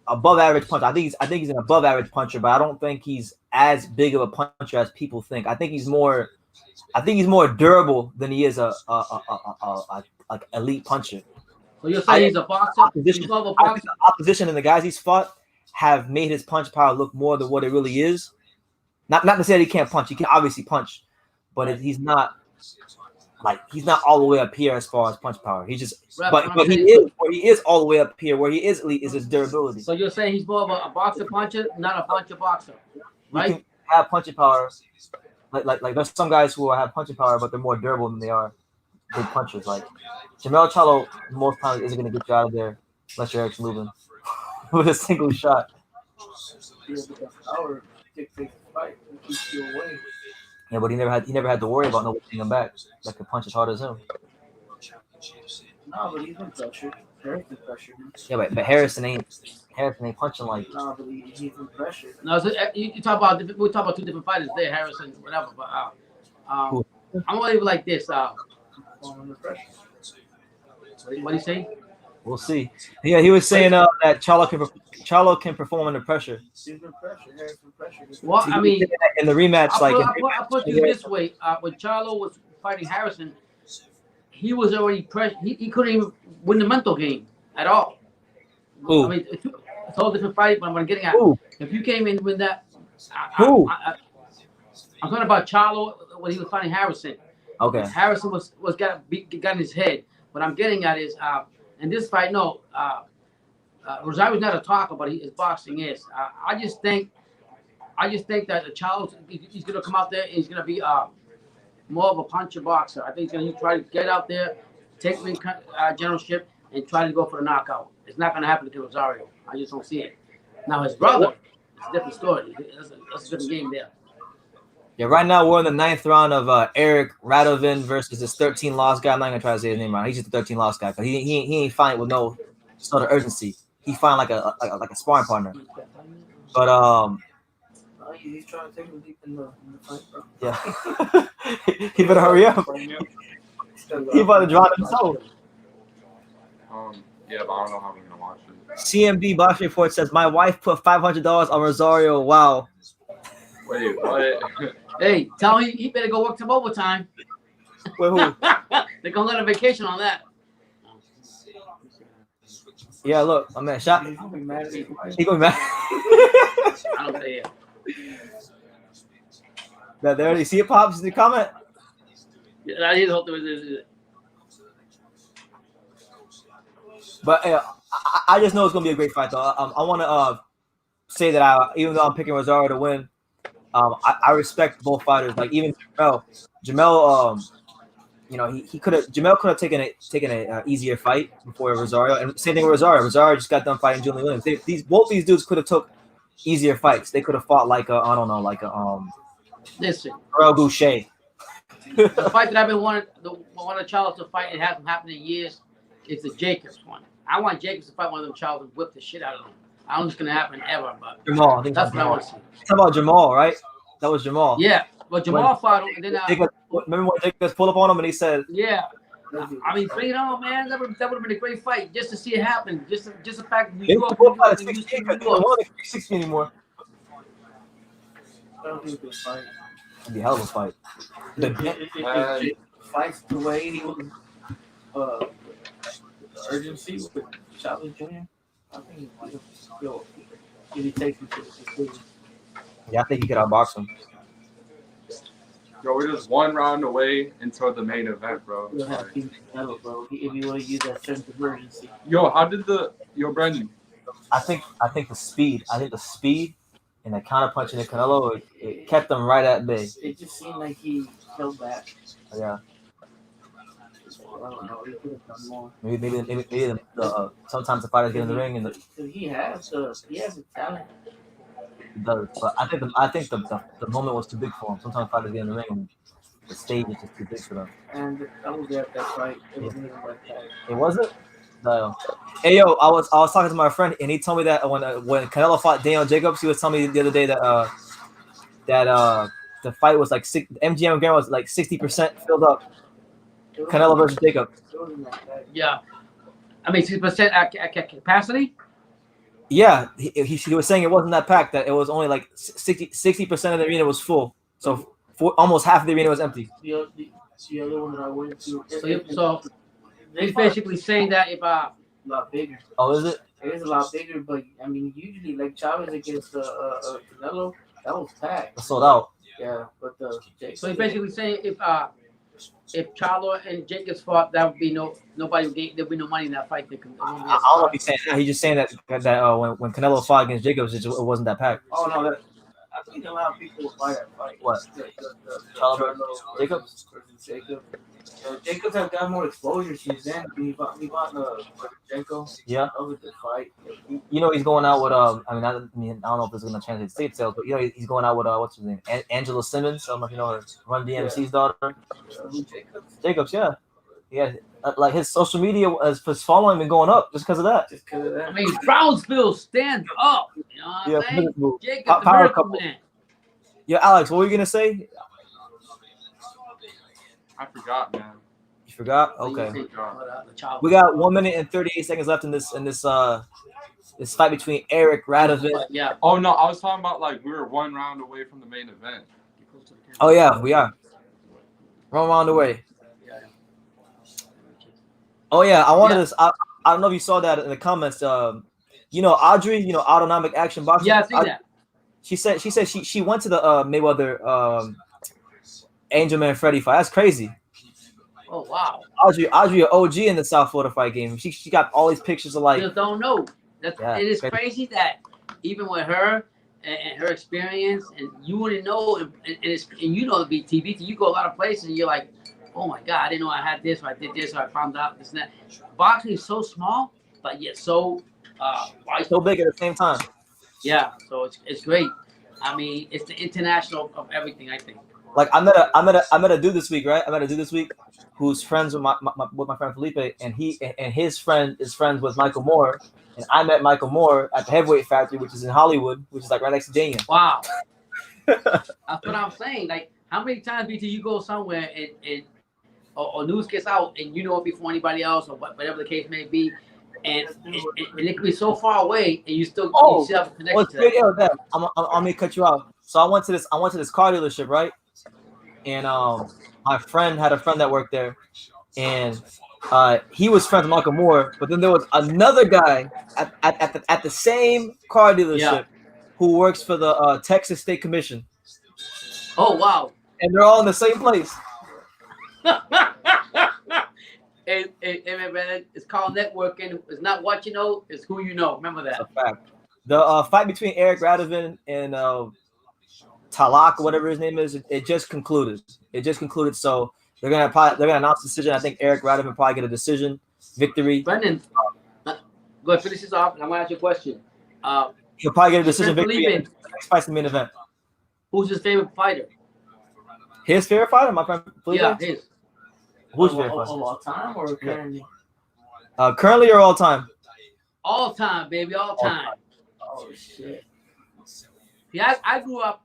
above average puncher. I think he's an above average puncher, but I don't think he's as big of a puncher as people think. I think he's more durable than he is a like elite puncher. So you're saying he's a boxer? Opposition and the guys he's fought have made his punch power look more than what it really is. Not to say that he can't punch. He can obviously punch, but he's not all the way up here as far as punch power. He's just but he is all the way up here. Where he is elite is his durability. So you're saying he's more of a boxer puncher, not a puncher boxer, right? You can have punching power. Like there's some guys who have punching power, but they're more durable than they are big punchers. Like Jamel Charlo, most times isn't going to get you out of there unless you're Eric Lubin with a single shot. Yeah, but he never had to worry about nobody hitting him back that could punch as hard as him. No, but he's been pressured. Harrison pressured him. Yeah, but Harrison ain't punching like. No, but he's been pressured. No, so you talk about we talk about two different fighters there, Harrison, whatever. But I'm gonna leave it like this. What do you say? We'll see. Yeah, he was saying that Charlo can perform under pressure. He's been pressured. Harrison pressured. Well, I mean, in the rematch, I'll put you this way: when Charlo was fighting Harrison, he was already pressured. He couldn't even win the mental game at all. Ooh. I mean, it's a whole different fight. But I'm getting at, if you came in with that, I'm talking about Charlo when he was fighting Harrison. Okay. Harrison was got in his head. What I'm getting at is, in this fight, no, Rosario's not a talker, but his boxing is. I just think that Charlo, he's gonna come out there and he's gonna be more of a puncher boxer. I think he's gonna try to get out there, take the generalship, and try to go for the knockout. It's not gonna happen to Rosario. I just don't see it. Now his brother, it's a different story. That's a different game there. Yeah, right now we're in the 9th round of Eric Radovin versus this 13 loss guy. I'm not gonna try to say his name right. He's just a 13 loss guy because he ain't fighting with no sort of urgency. He fighting like a sparring partner. But He's trying to take him deep in the fight, bro. Yeah, he better hurry up. He about to drown himself. Yeah, but I don't know how we're gonna watch it. CMB Box Report says my wife put $500 on Rosario. Wow. Wait, what? Hey, tell him he better go work some overtime. Wait, who? They're gonna let a vacation on that. Yeah, look, I'm at shot. He's gonna be mad at me. He gonna be mad. I don't say it. Now, there you see it, Pops, in the comment. Yeah, that is what there is. But I just know it's gonna be a great fight, though. I want to say that even though I'm picking Rosario to win, I respect both fighters. Like even Jamel, Jamel could have taken a easier fight before Rosario, and same thing with Rosario. Rosario just got done fighting Julian Williams. Both these dudes could have took easier fights. They could have fought like Listen, Earl Boucher. the fight that I've been wanting Charles to fight, it hasn't happened in years. It's the Jacobs one. I want Jacobs to fight one of them Charles and whip the shit out of them. I don't think it's gonna happen ever, but Jamal, I think that's what I want to see. Talking about Jamal, right? That was Jamal. Yeah, but Jamal fought him, and then remember when Jacobs pulled up on him and he said, yeah. I mean, bring it on, man. That would have been a great fight just to see it happen. Just the fact that you "Both fighters 16 because they don't want to 60 anymore." I don't think this fight. It'd be a hell of a fight. If fights the way he was, the urgency with Charlie Jr., I think he'll take him to the conclusion. Yeah, I think he could outbox him. Yo, we're just one round away until the main event, bro. You'll have to battle, bro. If you want to use that sense of urgency. Yo, Brandon? I think the speed and the counter punching the Canelo, it kept him right at bay. It just seemed like he held back. Yeah. I don't know. He could have done more. Maybe sometimes the fighters get in the ring and he has the talent. he does. But I think the moment was too big for him. Sometimes fighters get in the ring and the stage is just too big for them. And I was at that fight. It wasn't even like that. It wasn't. No. Hey yo, I was talking to my friend and he told me that when Canelo fought Daniel Jacobs, he was telling me the other day that that the fight was like MGM Grand was like 60% filled up. Canelo versus Jacob. Yeah. I mean, 6% at capacity. Yeah, he was saying it wasn't that packed. That it was only like 60% of the arena was full. So almost half of the arena was empty. The other one that I went to. So he's basically saying that if a lot bigger. Oh, is it? It is a lot bigger, but I mean, usually like Chavez against Canelo, that was packed. It sold out. Yeah, but so he's basically saying if Charlo and Jacobs fought, that would be nobody would gain. There'd be no money in that fight. I don't know if he's saying that. He's just saying that when Canelo fought against Jacobs, it wasn't that packed. Oh no, I think a lot of people would buy that fight. What? Charlo Jacobs? Jacobs. Jacobs has got more exposure since then. He fought Janko. Yeah. That was a good fight. You know he's going out with I don't know if this is gonna translate state sales, but you know he's going out with what's his name, Angela Simmons. I don't know if you know her, Run DMC's daughter. Jacobs, yeah. Like his social media, his following been going up just because of that. I mean, Brownsville, stand up. You know what I'm saying? Jacob, the miracle man. Yeah, Alex, what were you gonna say? I forgot, man. You forgot? Okay. We got 1 minute and 38 seconds left in this this fight between Eric Radovan. Yeah. Oh no, I was talking about like we were 1 round away from the main event. Oh yeah, we are. 1 round away. Oh yeah, I wanted this. I don't know if you saw that in the comments. You know Audrey, you know Autonomic Action Boxing. Yeah, I see that. She said she went to the Mayweather Angel Man Freddy fight. That's crazy. Oh wow. Audrey, an OG in the South Florida fight game. She got all these pictures of like. You don't know. It is crazy that even with her and her experience, and you wouldn't know, and you know the BTV. You go a lot of places, and you're like, oh my God, I didn't know I had this, or I did this, or I found out this and that. Boxing is so small, but yet so so big at the same time. Yeah, so it's great. I mean, it's the international of everything, I think. Like I met a dude this week, right? I met a dude this week who's friends with my friend Felipe, and his friend is friends with Michael Moore, and I met Michael Moore at the Heavyweight Factory, which is in Hollywood, which is like right next to Daniel. Wow, that's what I'm saying. Like, how many times BT you go somewhere and or news gets out and you know it before anybody else or whatever the case may be, and it can be so far away and you still have a connection. What's great about that? I'm gonna cut you out. So I went to this car dealership, right? And my friend had a friend that worked there, and he was friends with Michael Moore. But then there was another guy at the same car dealership who works for the Texas State Commission. Oh wow! And they're all in the same place. and it's called networking. It's not what you know; it's who you know. Remember that. That's a fact. The fight between Eric Radovan and Talak, whatever his name is, it just concluded. So they're gonna announce the decision. I think Eric Radovan probably get a decision victory. Brendan, go ahead, finish this off. I'm gonna ask you a question. He'll probably get a decision victory. Next fight's the main event. Who's his favorite fighter? His favorite fighter, my friend. Yeah, his. Who's your favorite fighter? All time or currently? Currently or all time? All time, baby, all time. Oh shit. Yeah, I grew up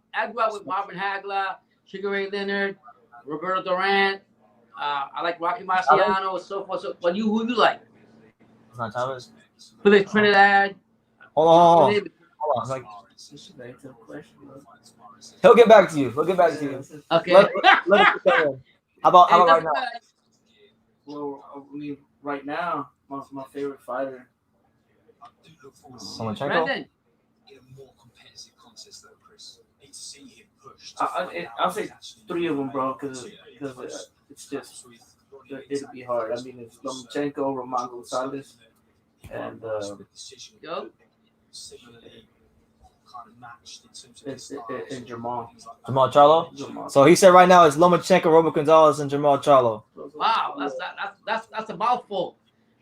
with Marvin Hagler, Sugar Ray Leonard, Roberto Duran. I like Rocky Marciano, so forth. So, who you like? It's not Chavez. Philip Trinidad. Hold on. Like, he'll get back to you. Okay. Let it get in. How about right now? Well, I mean, right now, my favorite fighter. Someone check Brendan. In a more competitive contest, though, Chris, need to see him pushed. I'll say 3 of them, bro, because it's just it'll be hard. I mean, it's Lomachenko, Roman Gonzalez, and and Jamal Charlo. So he said right now it's Lomachenko, Robert Gonzalez, and Jamal Charlo. Wow, that's a mouthful.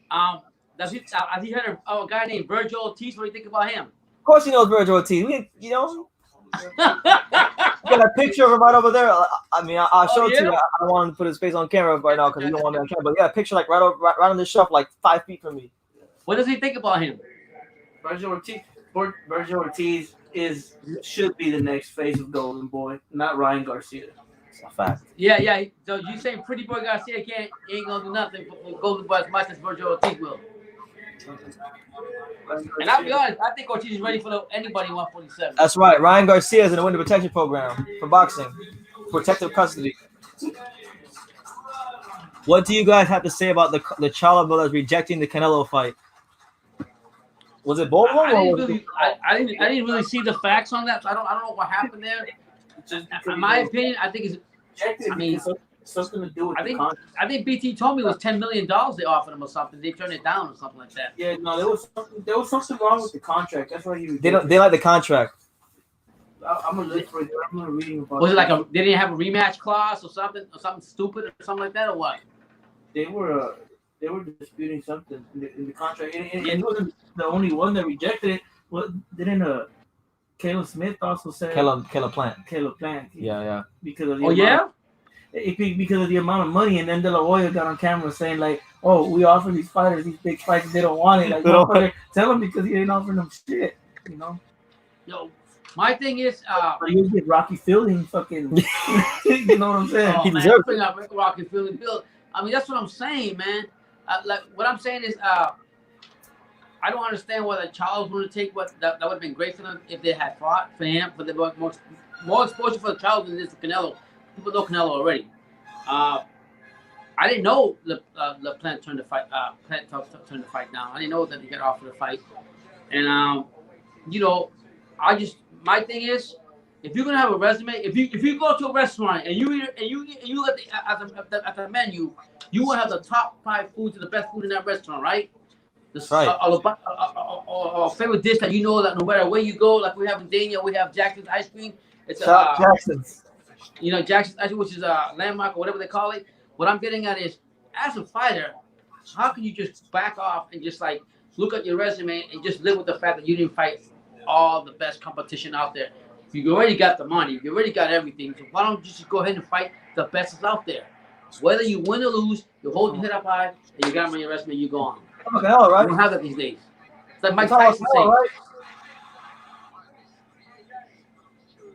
Has he heard of a guy named Virgil Ortiz? What do you think about him? Of course he knows Virgil Ortiz. You know, got a picture of him right over there. I mean, I'll show it to you. I don't want him to put his face on camera right now because we don't want him on camera. But yeah, a picture like right on the shelf, like 5 feet from me. What does he think about him? Virgil Ortiz. should be the next phase of Golden Boy, not Ryan Garcia. It's a fact. Yeah. So you saying Pretty Boy Garcia ain't gonna do nothing for Golden Boy as much as Virgil Ortiz will. And I'll be honest, I think Ortiz is ready for anybody 147. That's right. Ryan Garcia is in the window protection program for boxing, protective custody. What do you guys have to say about the Charlo brothers rejecting the Canelo fight? Was it both of them? I didn't really see the facts on that. So I don't know what happened there. In my opinion, I think it's. Something to do with I think BT told me it was $10 million they offered him or something. They turned it down or something like that. Yeah, no, there was something wrong with the contract. That's why They like the contract. I'm gonna look for it. I'm gonna reading about. Was it like they didn't have a rematch clause or something stupid or something like that or what? They were disputing something in the contract, and he wasn't the only one that rejected it. Well, didn't Caleb Smith also say Caleb Plant. Caleb Plant. Yeah. Because of the because of the amount of money, and then De La Hoya got on camera saying like, "Oh, we offer these fighters these big fights, they don't want it." Like, tell them because he ain't offering them shit, you know. Yo, my thing is, you get Rocky Fielding, fucking, you know what I'm saying? He deserves it. Rocky Fielding, Bill. I mean, that's what I'm saying, man. Like what I'm saying is, I don't understand why the Charles want to take what that would have been great for them if they had fought for him, for the more exposure for the Charles than this to Canelo. People know Canelo already. I didn't know the Plant turned the fight. Plant turned the fight down. I didn't know that he got offered the fight. And you know, my thing is, if you're gonna have a resume, if you go to a restaurant and you look at the menu, you will have the top 5 foods and the best food in that restaurant, right? A favorite dish that you know that no matter where you go, like we have in Dania, we have Jackson's ice cream. It's Jackson's. You know, Jackson's ice cream, which is a landmark or whatever they call it. What I'm getting at is, as a fighter, how can you just back off and just like look at your resume and just live with the fact that you didn't fight all the best competition out there? You already got the money, you already got everything. So why don't you just go ahead and fight the best that's out there? Whether you win or lose, you hold your head up high and you got them on your resume, you go on. Okay, all right. You don't have that these days. It's like Mike Tyson saying. Right.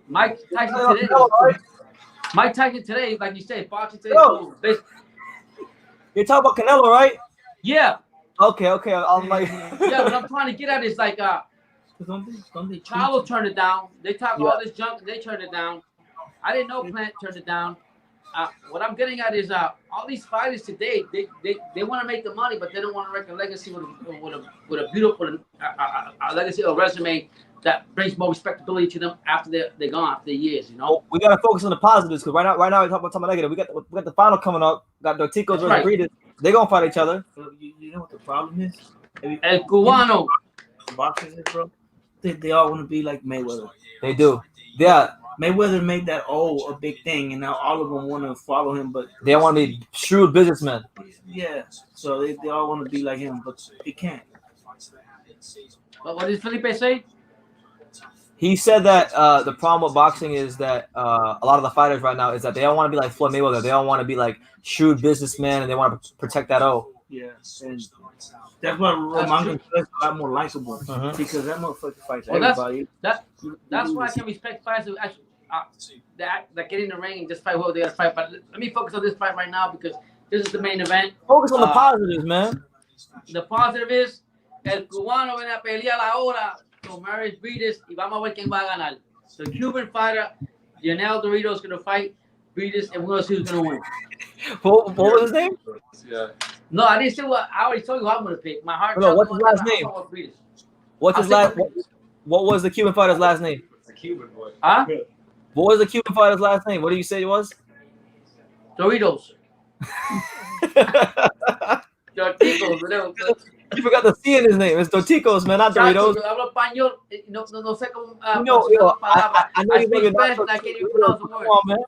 Mike Tyson today, like you said, boxing today. You're talking about Canelo, right? Yeah. Okay. I'm like, yeah, what I'm trying to get at is like, Charlo turned it down. They talk all this junk, and they turned it down. I didn't know Plant turned it down. What I'm getting at is all these fighters today, they want to make the money, but they don't want to wreck a legacy with a beautiful legacy or resume that brings more respectability to them after they're gone, after years, you know. We gotta focus on the positives because right now we're talking about negative. We got the final coming up. Got Dorticos versus Breidis. They're gonna fight each other. You know what the problem is? El Cubano. Boxers, bro. They all want to be like Mayweather. They do. Yeah. Mayweather made that a big thing, and now all of them want to follow him, but they want to be shrewd businessmen. Yeah, so they all want to be like him, but they can't. But what did Felipe say? He said that the problem with boxing is that a lot of the fighters right now is that they don't want to be like Floyd Mayweather. They don't want to be like shrewd businessmen, and they want to protect that O. Yeah, and that's why Romango is a lot more likable because that motherfucker fights everybody. That's why I can respect fighters who actually that get in the ring and just fight whoever they got to fight. But let me focus on this fight right now because this is the main event. Focus on the positives, man. The positive is el cubano viene a pelear ahora con Mairis Breidis y vamos a ver quién va a ganar. The Cuban fighter, Yuniel Dorticos is going to fight Breidis, and we'll see who's going to win. What was his name? Yeah. No, I didn't say what. I already told you who I'm going to pick. My heart. No, what's his last name? What's his last? What was the Cuban fighter's last name? It's a Cuban boy. Huh? What was the Cuban fighter's last name? What did you say it was? Dorticos. Dorticos, whatever. You forgot the C in his name. It's Dorticos, man, not Doritos. Hablo español. No sé cómo. I know you know Spanish, I can't even pronounce the word. Come on, man.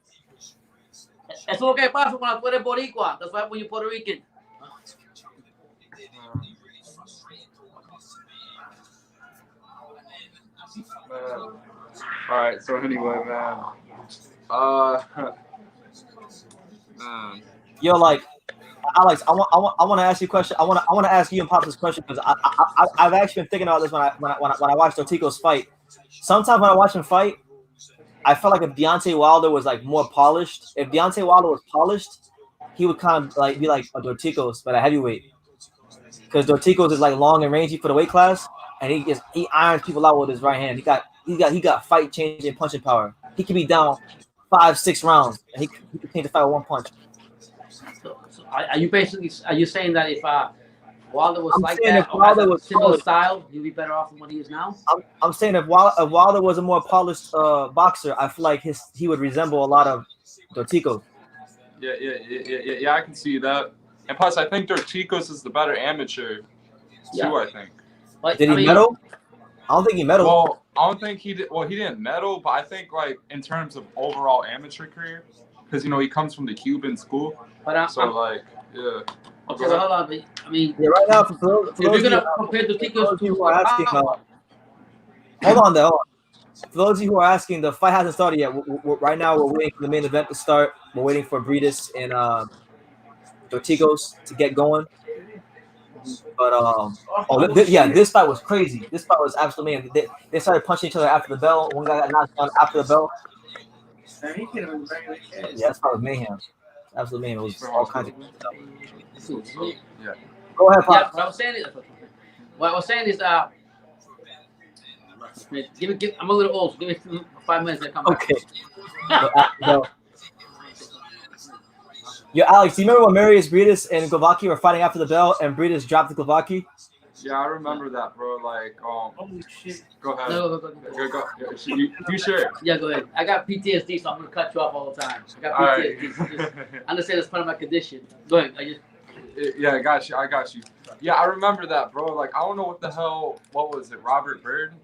Eso es lo que pasa cuando tú eres boricua. That's why when you're Puerto Rican. All right. So anyway, man. Yo, like, Alex, I want to ask you a question. I want to ask you and Pops this question because I've actually been thinking about this when I watched Dorticos fight. sometimes when I watch him fight, I felt like if Deontay Wilder was like more polished, if Deontay Wilder was polished, he would kind of like be like a Dorticos, but a heavyweight. Because Dorticos is like long and rangy for the weight class, and he irons people out with his right hand. He got fight changing punching power. He can be down 5-6 rounds, and he can change the fight with one punch. So are you saying that if Wilder was I'm like saying that, if or has Wilder a was similar polished- style, he'd be better off than what he is now? I'm saying if Wilder was a more polished boxer, I feel like he would resemble a lot of Dorticos. Yeah, I can see that. And plus, I think Dorticos is the better amateur, too, I think. But, Did he medal? I don't think he medaled. Well, I don't think he did. Well, he didn't medal, but I think, like, in terms of overall amateur career, because, he comes from the Cuban school. But yeah. Okay, well, hold on. I mean, Yeah, right now, for if you're going to compare Dorticos to who are asking, hold on there. For those of you who are asking, the fight hasn't started yet. Right now, we're waiting for the main event to start. We're waiting for Breidis and Dorticos to get going. But this fight was crazy. This fight was absolutely amazing. They started punching each other after the bell. One guy got knocked down after the bell. Yeah, this fight was mayhem. Absolute mayhem. It was all kinds of stuff. Yeah. Go ahead, Pop. Yeah, what I was saying is, I'm a little old, so give me 5 minutes and come back. Okay. Yo, Alex, do you remember when Mairis Breidis and Glovaki were fighting after the bell and Breidis dropped the Glovaki? Yeah, I remember that, bro. Like, Holy shit. go ahead. Go. Yeah, you share. Yeah, go ahead. I got PTSD, so I'm gonna cut you off all the time. I got All PTSD. right. So just understand it's part of my condition. Go ahead. Yeah, I got you. Yeah, I remember that, bro. Like, I don't know what the hell. What was it? Robert Byrd?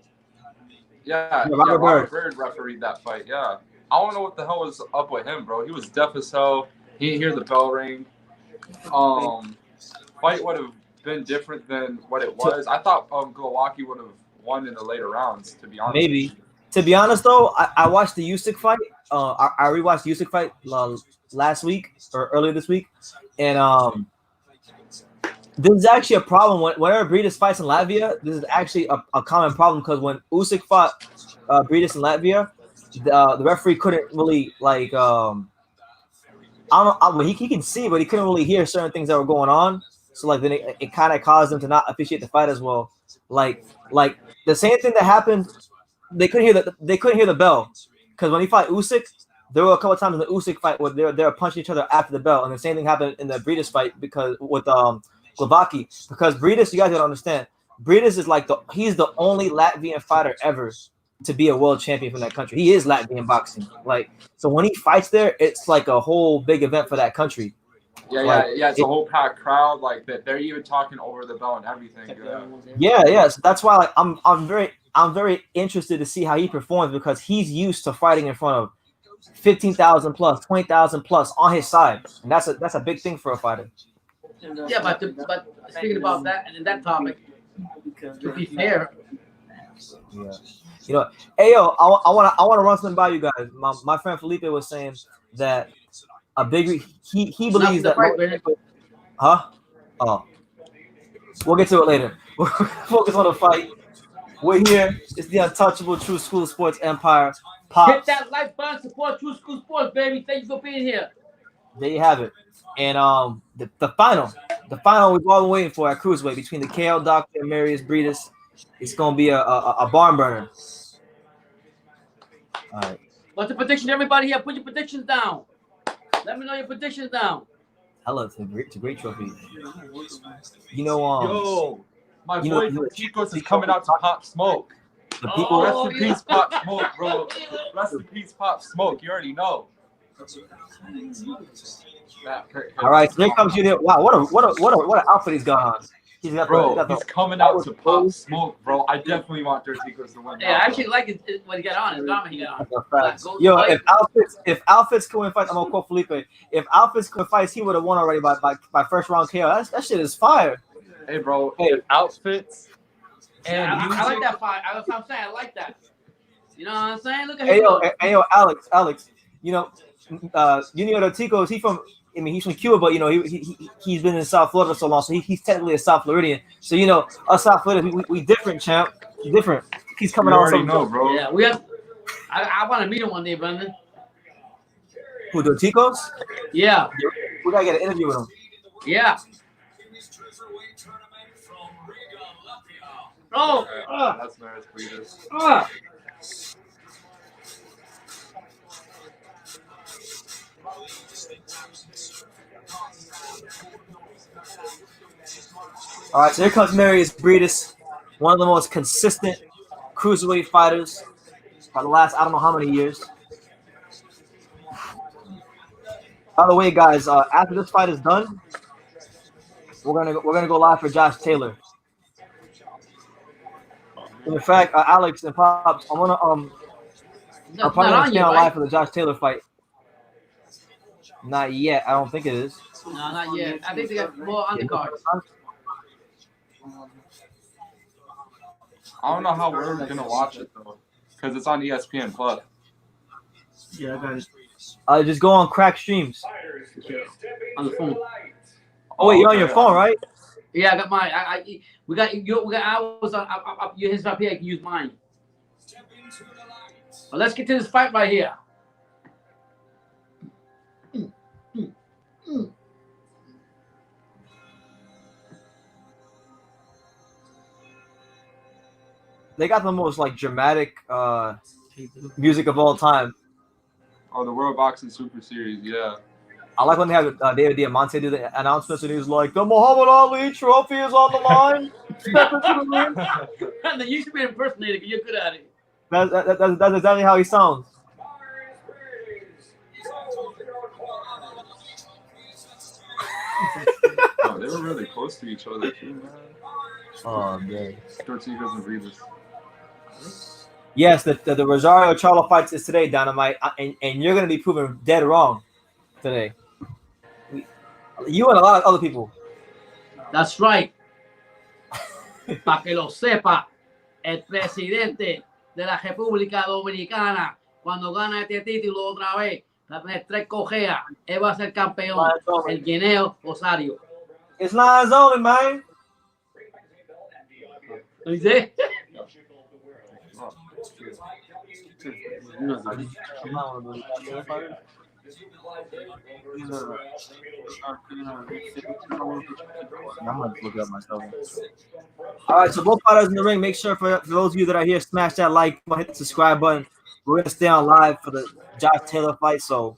Yeah, Robert Byrd refereed that fight. Yeah, I don't know what the hell was up with him, bro. He was deaf as hell. He didn't hear the bell ring. Fight would have been different than what it was. I thought Glowacki would have won in the later rounds, to be honest. Maybe. To be honest, though, I watched the Usyk fight. I rewatched the Usyk fight last week or earlier this week, and this is actually a problem. Whenever Breidis fights in Latvia, this is actually a common problem because when Usyk fought Breidis in Latvia, the referee couldn't really like I don't know. He can see, but he couldn't really hear certain things that were going on. So like then it kind of caused him to not appreciate the fight as well. Like the same thing that happened. They couldn't hear the bell because when he fought Usyk, there were a couple of times in the Usyk fight where they were punching each other after the bell, and the same thing happened in the Breidis fight because with Glovacki. Because Breidis, you guys gotta understand, Breidis is like he's the only Latvian fighter ever to be a world champion from that country. He is Latvian boxing. Like, so when he fights there, it's like a whole big event for that country. Yeah. It's a whole packed crowd. Like that, they're even talking over the bell and everything. Yeah. So that's why, like, I'm very interested to see how he performs because he's used to fighting in front of 15,000 plus, 20,000 plus on his side, and that's a big thing for a fighter. Yeah, but speaking about that and that topic, to be fair. Yeah. You know, hey yo, I want to run something by you guys. My friend Felipe was saying that a big he believes that. Huh? Oh, we'll get to it later. We'll focus on the fight. We're here. It's the untouchable True School Sports Empire. Pops. Hit that like button, support True School Sports, baby. Thank you for being here. There you have it. And the final we've all been waiting for at Cruiserweight between the KL Doctor and Mairis Breidis. It's gonna be a barn burner. All right. What's the prediction? Everybody here, put your predictions down. Let me know your predictions down. Hella, it's a great trophy. You know, my boy Dorticos is coming out to Pop Smoke. The people. Rest in peace, Pop Smoke, bro. Rest in peace, Pop Smoke. You already know. All right, so here comes Yuniel. Wow, what an outfit he's got on. He's coming out to Pop Smoke, bro. I definitely want Dorticos to win. Yeah, I actually like what he got on. His garment he got on. Yo, if outfits could win fights, I'm gonna quote Felipe. If outfits could fight, he would have won already by first round KO. That shit is fire. Hey, bro. Hey, outfits. And I like that fight. That's what I'm saying. I like that. You know what I'm saying? Look at hey, yo, Alex. You know, Yuniel Dorticos. He's from Cuba, but you know he's been in South Florida for so long, so he's technically a South Floridian. So you know, us South Floridians, we different, champ, different. He's You coming out with already something. know, bro. Yeah, we have. I want to meet him one day, Brendan. Who, Dorticos? Yeah, We gotta get an interview with him. yeah. Oh, That's Mairis Breidis. All right, so here comes Mairis Breidis, one of the most consistent cruiserweight fighters for the last I don't know how many years. By the way, guys, after this fight is done, we're gonna go live for Josh Taylor. In fact, Alex and Pops, I'm probably not gonna on stay yet, on right? live for the Josh Taylor fight. Not yet. I don't think it is. No, not yet. I think they got more undercards. I don't know how we're gonna watch it though, because it's on ESPN Plus. Yeah, I got it. Just go on Crack Streams. On the phone. Oh wait, you're on your okay. phone, right? Yeah, I got mine. We got ours on. His up here. I can use mine. But let's get to this fight right here. They got the most like dramatic music of all time. Oh, the World Boxing Super Series, yeah. I like when they have David Diamante do the announcements and he's like, "The Muhammad Ali Trophy is on the line. Step into the ring." And then you should be an impersonator because you're good at it. That's exactly how he sounds. Oh, they were really close to each other too, man. Oh man. Dorticos and Breidis. Yes, the Rosario Charlo fights is today, Dynamite, and you're gonna be proven dead wrong today. You and a lot of other people. That's right. Para que lo sepa, el presidente de la República Dominicana, cuando gana este título otra vez, va a tener 3 cojeas, él va a ser campeón, el Yuniel Rosario. It's lines only, man. ¿Lo dice? I'm gonna look it up myself. All right, so both fighters in the ring. Make sure for those of you that are here, smash that like, hit the subscribe button. We're gonna stay on live for the Josh Taylor fight, so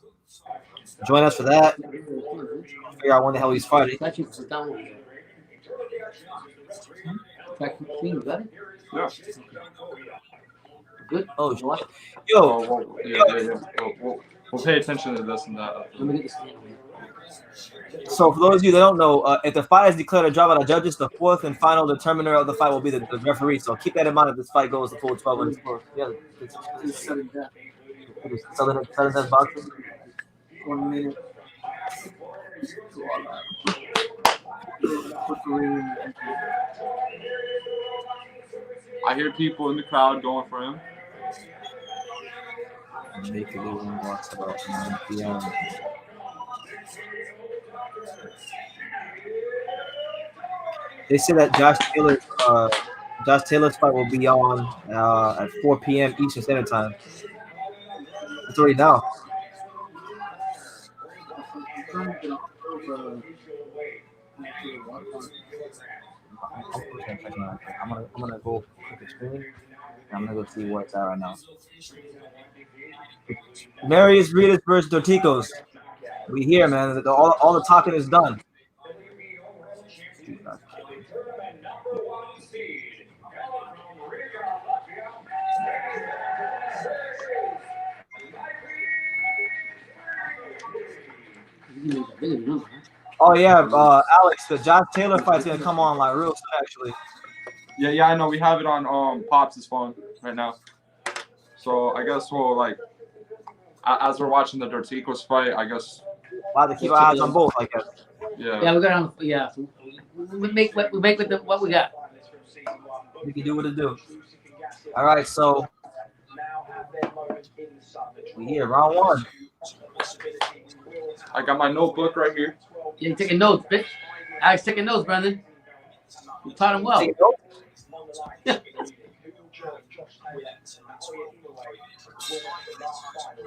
join us for that. Figure out when the hell he's fighting. Yeah. Good. Oh, What? yo, Oh, yeah. We'll pay attention to this and that. Let me get this thing. so for those of you that don't know, if the fight is declared a draw by the judges, the fourth and final determiner of the fight will be the referee. So keep that in mind if this fight goes the full 12 minutes. Yeah, it's sudden death boxing. 1 minute. I hear people in the crowd going for him. Make it even watch about 9 p.m. They say that Josh Taylor's fight will be on at 4 p.m. Eastern Standard Time. It's already now. I'm gonna go click the screen. I'm gonna go see where it's at right now. Mairis Breidis versus Dorticos. We here, man. All the talking is done. Oh yeah, Alex, the Josh Taylor fight's gonna come on like real soon, actually. Yeah, I know. We have it on Pops' phone right now. So I guess we'll like, as we're watching the Dorticos fight, I guess. We'll have to keep our eyes on both, I guess. Yeah. Yeah, we got. Yeah, we make with what we got. We can do what it do. All right, so we here, round 1. I got my notebook right here. Yeah, you taking notes, bitch. Alex taking notes, Brandon. You taught him well. Take a note.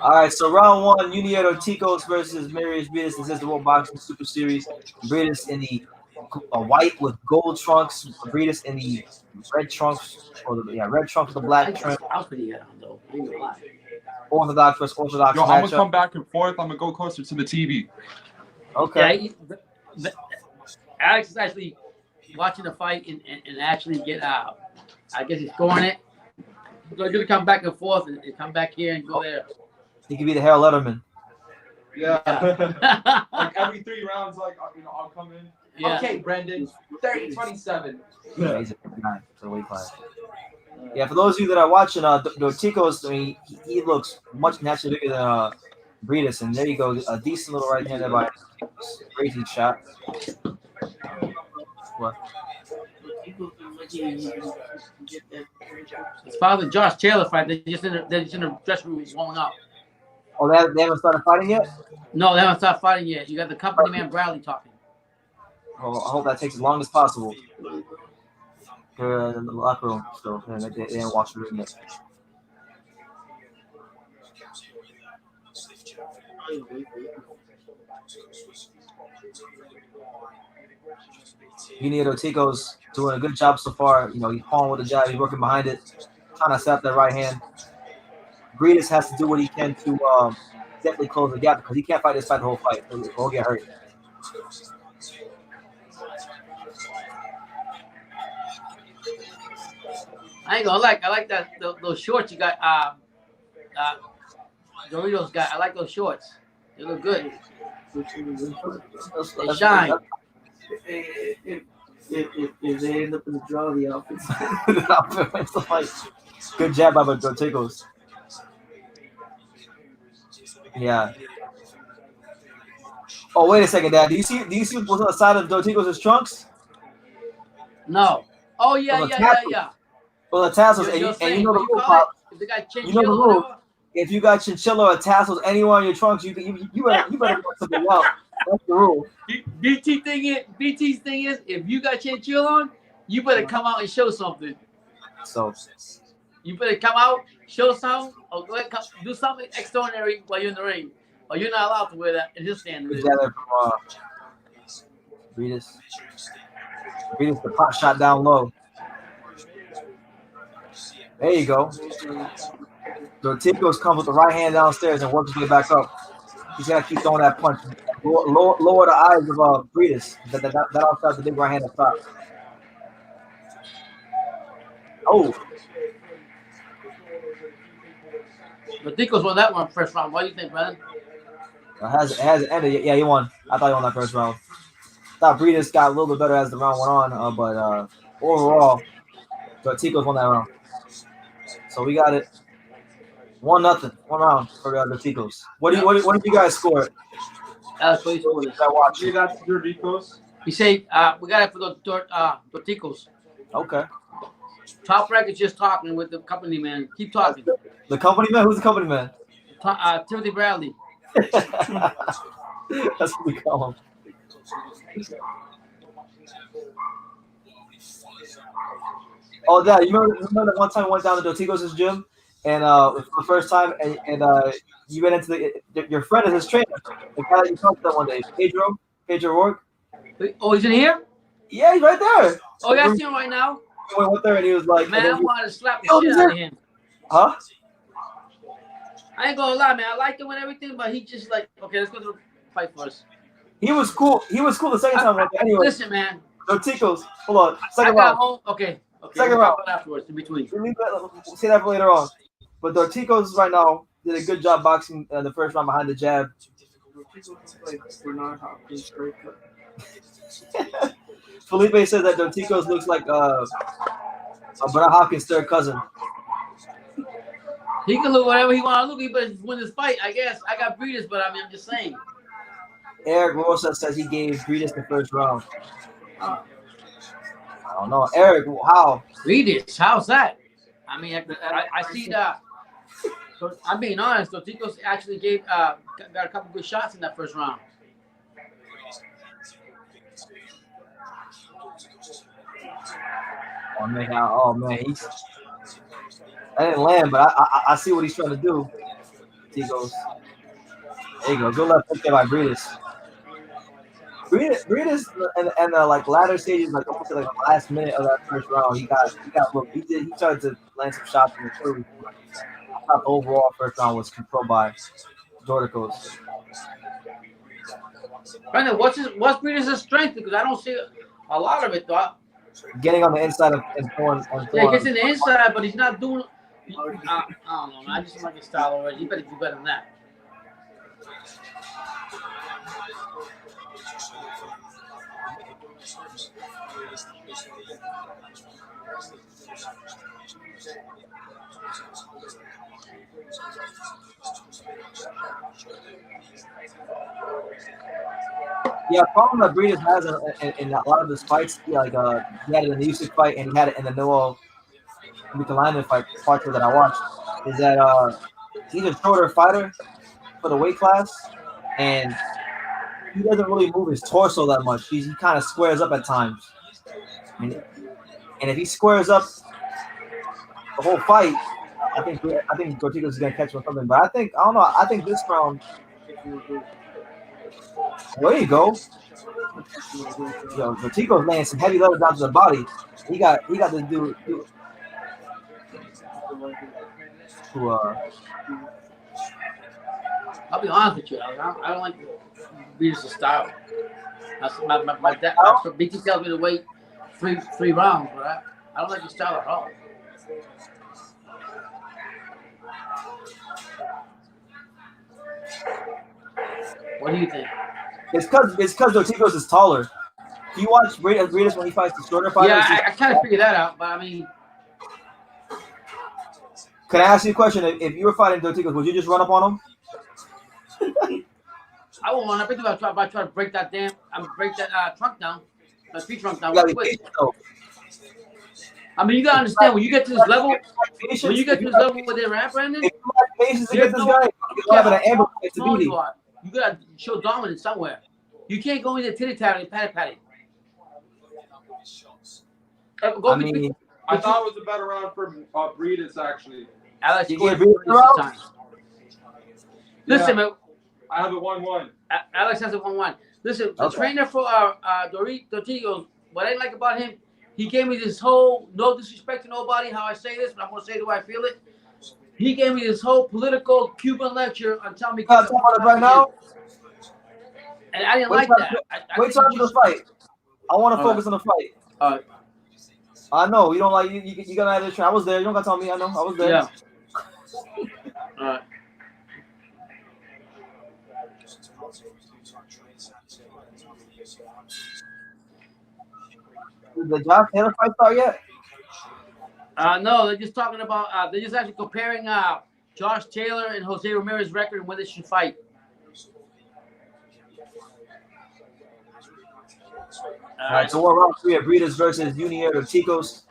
All right, so round one, Yunier Dorticos versus Mairis Breidis. This is the World Boxing Super Series. Breidis in the white with gold trunks. Breidis in the red trunks, red trunks with the black trim. Outfit he had on though. I ain't gonna lie. Orthodox versus Orthodox Yo, I'm matchup. gonna come back and forth. I'm gonna go closer to the TV. Okay. Yeah, Alex is actually watching the fight and actually get out. I guess he's scoring it. So he's gonna come back and forth and come back here and go there. He could be the Harold Letterman. Yeah. Yeah. Like every 3 rounds, like I'll come in. Yeah. Okay, Brendan. 30-27. Yeah, he's a good guy for the weight class. Yeah, for those of you that are watching, Dorticos, I mean, he looks much naturally bigger than Breidis, and there you go, a decent little right hand there by crazy shot. What? It's probably the Josh Taylor fight. They're just in the dressing room warming up. Oh, they haven't started fighting yet? No, they haven't started fighting yet. You got the company man Bradley talking. Well, I hope that takes as long as possible. They're in the locker room still. They didn't watch the room yet. Yunier Dorticos doing a good job so far. You know, he's pulling with the jab. He's working behind it, trying to set up that right hand. Breidis has to do what he can to definitely close the gap because he can't fight this fight the whole fight. He'll get hurt. I ain't gonna I like that those shorts you got. Doritos got. I like those shorts. They look good. They shine. If they end up in the draw, the outfits. Good jab by Dorticos. Yeah. Oh, wait a second, Dad. Do you see what's on the side of Dorticos' trunks? No. Oh yeah. Well, the tassels, and you know the rule, Pop. If they got You know the rule. If you got chinchilla or tassels anywhere on your trunks, you better put something out. That's the rule. BT's thing is, if you got chinchilla on, you better come out and show something. So you better come out, show something, or go ahead, do something extraordinary while you're in the ring. Or you're not allowed to wear that in his stand. Together from Breidis, the pot shot down low. There you go. Dorticos comes with the right hand downstairs and works his way back up. He's got to keep throwing that punch. Lower the eyes of Breidis. That outside the big right hand up top. Oh. Dorticos won that one first round. What do you think, Brandon? It hasn't ended. Yeah, he won. I thought he won that first round. Thought Breidis got a little bit better as the round went on, but overall, Dorticos won that round. So we got it 1-0, 1 round for Dorticos. What did you guys score? That's what you scored. You got Dorticos. You say we got it for the Dorticos. Okay. Top Records just talking with the company man. Keep talking. The company man? Who's the company man? Timothy Bradley. That's what we call him. Oh, Dad, you remember that one time we went down to Dorticos' gym and for the first time, and you went into your friend is his trainer. The guy that you talked to that one day, Pedro Rourke. Oh, he's in here? Yeah, he's right there. Oh, yeah, I see him right now. We went there and he was like, man, I wanted to slap the shit out of him. Huh? I ain't gonna lie, man. I liked him and everything, but he just like, okay, let's go to the fight first. He was cool. He was cool the second time. Anyway, listen, man. Dorticos. Hold on. Second I got round. home. Okay. Second round. Afterwards, in between. We'll say that for later on. But Dorticos right now did a good job boxing the first round behind the jab. Felipe says that Dorticos looks like a Bernard Hopkins' third cousin. He can look whatever he want to look. He better win this fight, I guess. I got Breidis, but I mean, I'm just saying. Eric Rosa says he gave Breidis the first round. I don't know. Eric, how? Breidis, how's that? I mean, I see that. So I'm being honest. Dorticos actually got a couple good shots in that first round. Oh man, I didn't land, but I see what he's trying to do. He goes. There you go. Good left hook there by Breidis. Breidis and the like latter stages, like almost like the last minute of that first round, he started to land some shots in the third. I thought the overall first round was controlled by Dorticos. Brandon, what's Breidis' strength? Because I don't see a lot of it, though. Getting on the inside of and throwing. Yeah, he gets in the inside, but he's not doing. I don't know, man. I just don't like his style already. You better do better than that. Yeah, problem that Breidis has in a lot of his fights, he had it in the Usyk fight and he had it in the Noah Michelin fight, parts that I watched, is that he's a shorter fighter for the weight class, and he doesn't really move his torso that much. He kind of squares up at times, and if he squares up the whole fight, I think Dorticos is gonna catch him or something. But I don't know. I think this round. There you go. Yo, Dorticos laying some heavy loads down to the body. He got to do to I'll be honest with you, Alex. I don't like Breidis' style. That's my dad. BT tells me to wait three rounds, but I don't like his style at all. What do you think? It's because Dorticos is taller. Do you watch Breidis when he fights the shorter fighters? Yeah, I kind of figured that out, but I mean, can I ask you a question? If you were fighting Dorticos, would you just run up on him? I won't run up into him. If I try to break that trunk down, the tree trunk down. I mean, you gotta understand when you get to this level, where they're at, Brandon, you gotta show dominance somewhere. You can't go in there titty tatty and patty. I thought it was a better round for Breidis actually. Alex, you get Breidis time. Listen, man. I have a 1-1. Alex has a 1-1. Listen, the trainer for Dorticos, what I like about him, he gave me this whole, no disrespect to nobody, how I say this, but I'm going to say the way I feel it. He gave me this whole political Cuban lecture on telling me right now. And I didn't like that. Wait till after the fight. I want to focus on the fight. I know you don't like you got out of the train. I was there. You don't got to tell me. I know. I was there. Yeah. All right. Did the Josh Taylor fight start yet? No, they're just talking about. They're just actually comparing Josh Taylor and Jose Ramirez's record and when they should fight. All right, so we're round 3 of Breidis versus Yunier Dorticos.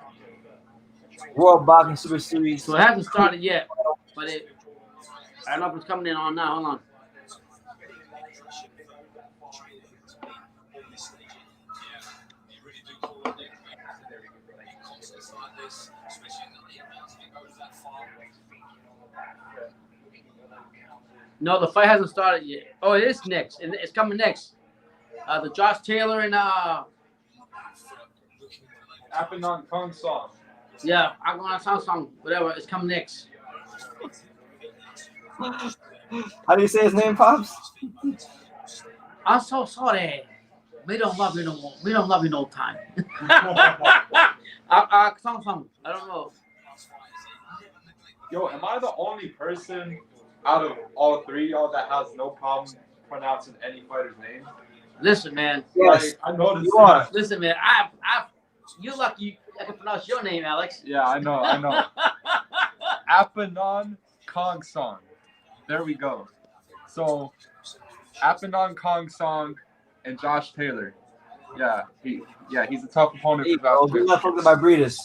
World Boxing Super Series. So it hasn't started yet, but I don't know if it's coming in on now. Hold on. No, the fight hasn't started yet. Oh, it is next. It's coming next. The Josh Taylor and Apinon Kong Song. Yeah, I'm going to Samsung, whatever. It's coming next. How do you say his name, Pops? I'm so sorry. We don't love you no more. We don't love you no time. Samsung. I don't know. Yo, am I the only person out of all three of y'all that has no problem pronouncing any fighter's name? Listen, man. Yes, I noticed. You are. Listen, man. You're lucky I can pronounce your name, Alex. Yeah, I know. Apinon Kong Song. There we go. So, Apinon Kong Song and Josh Taylor. Yeah, he's a tough opponent for Josh Taylor. Focused by Breidis.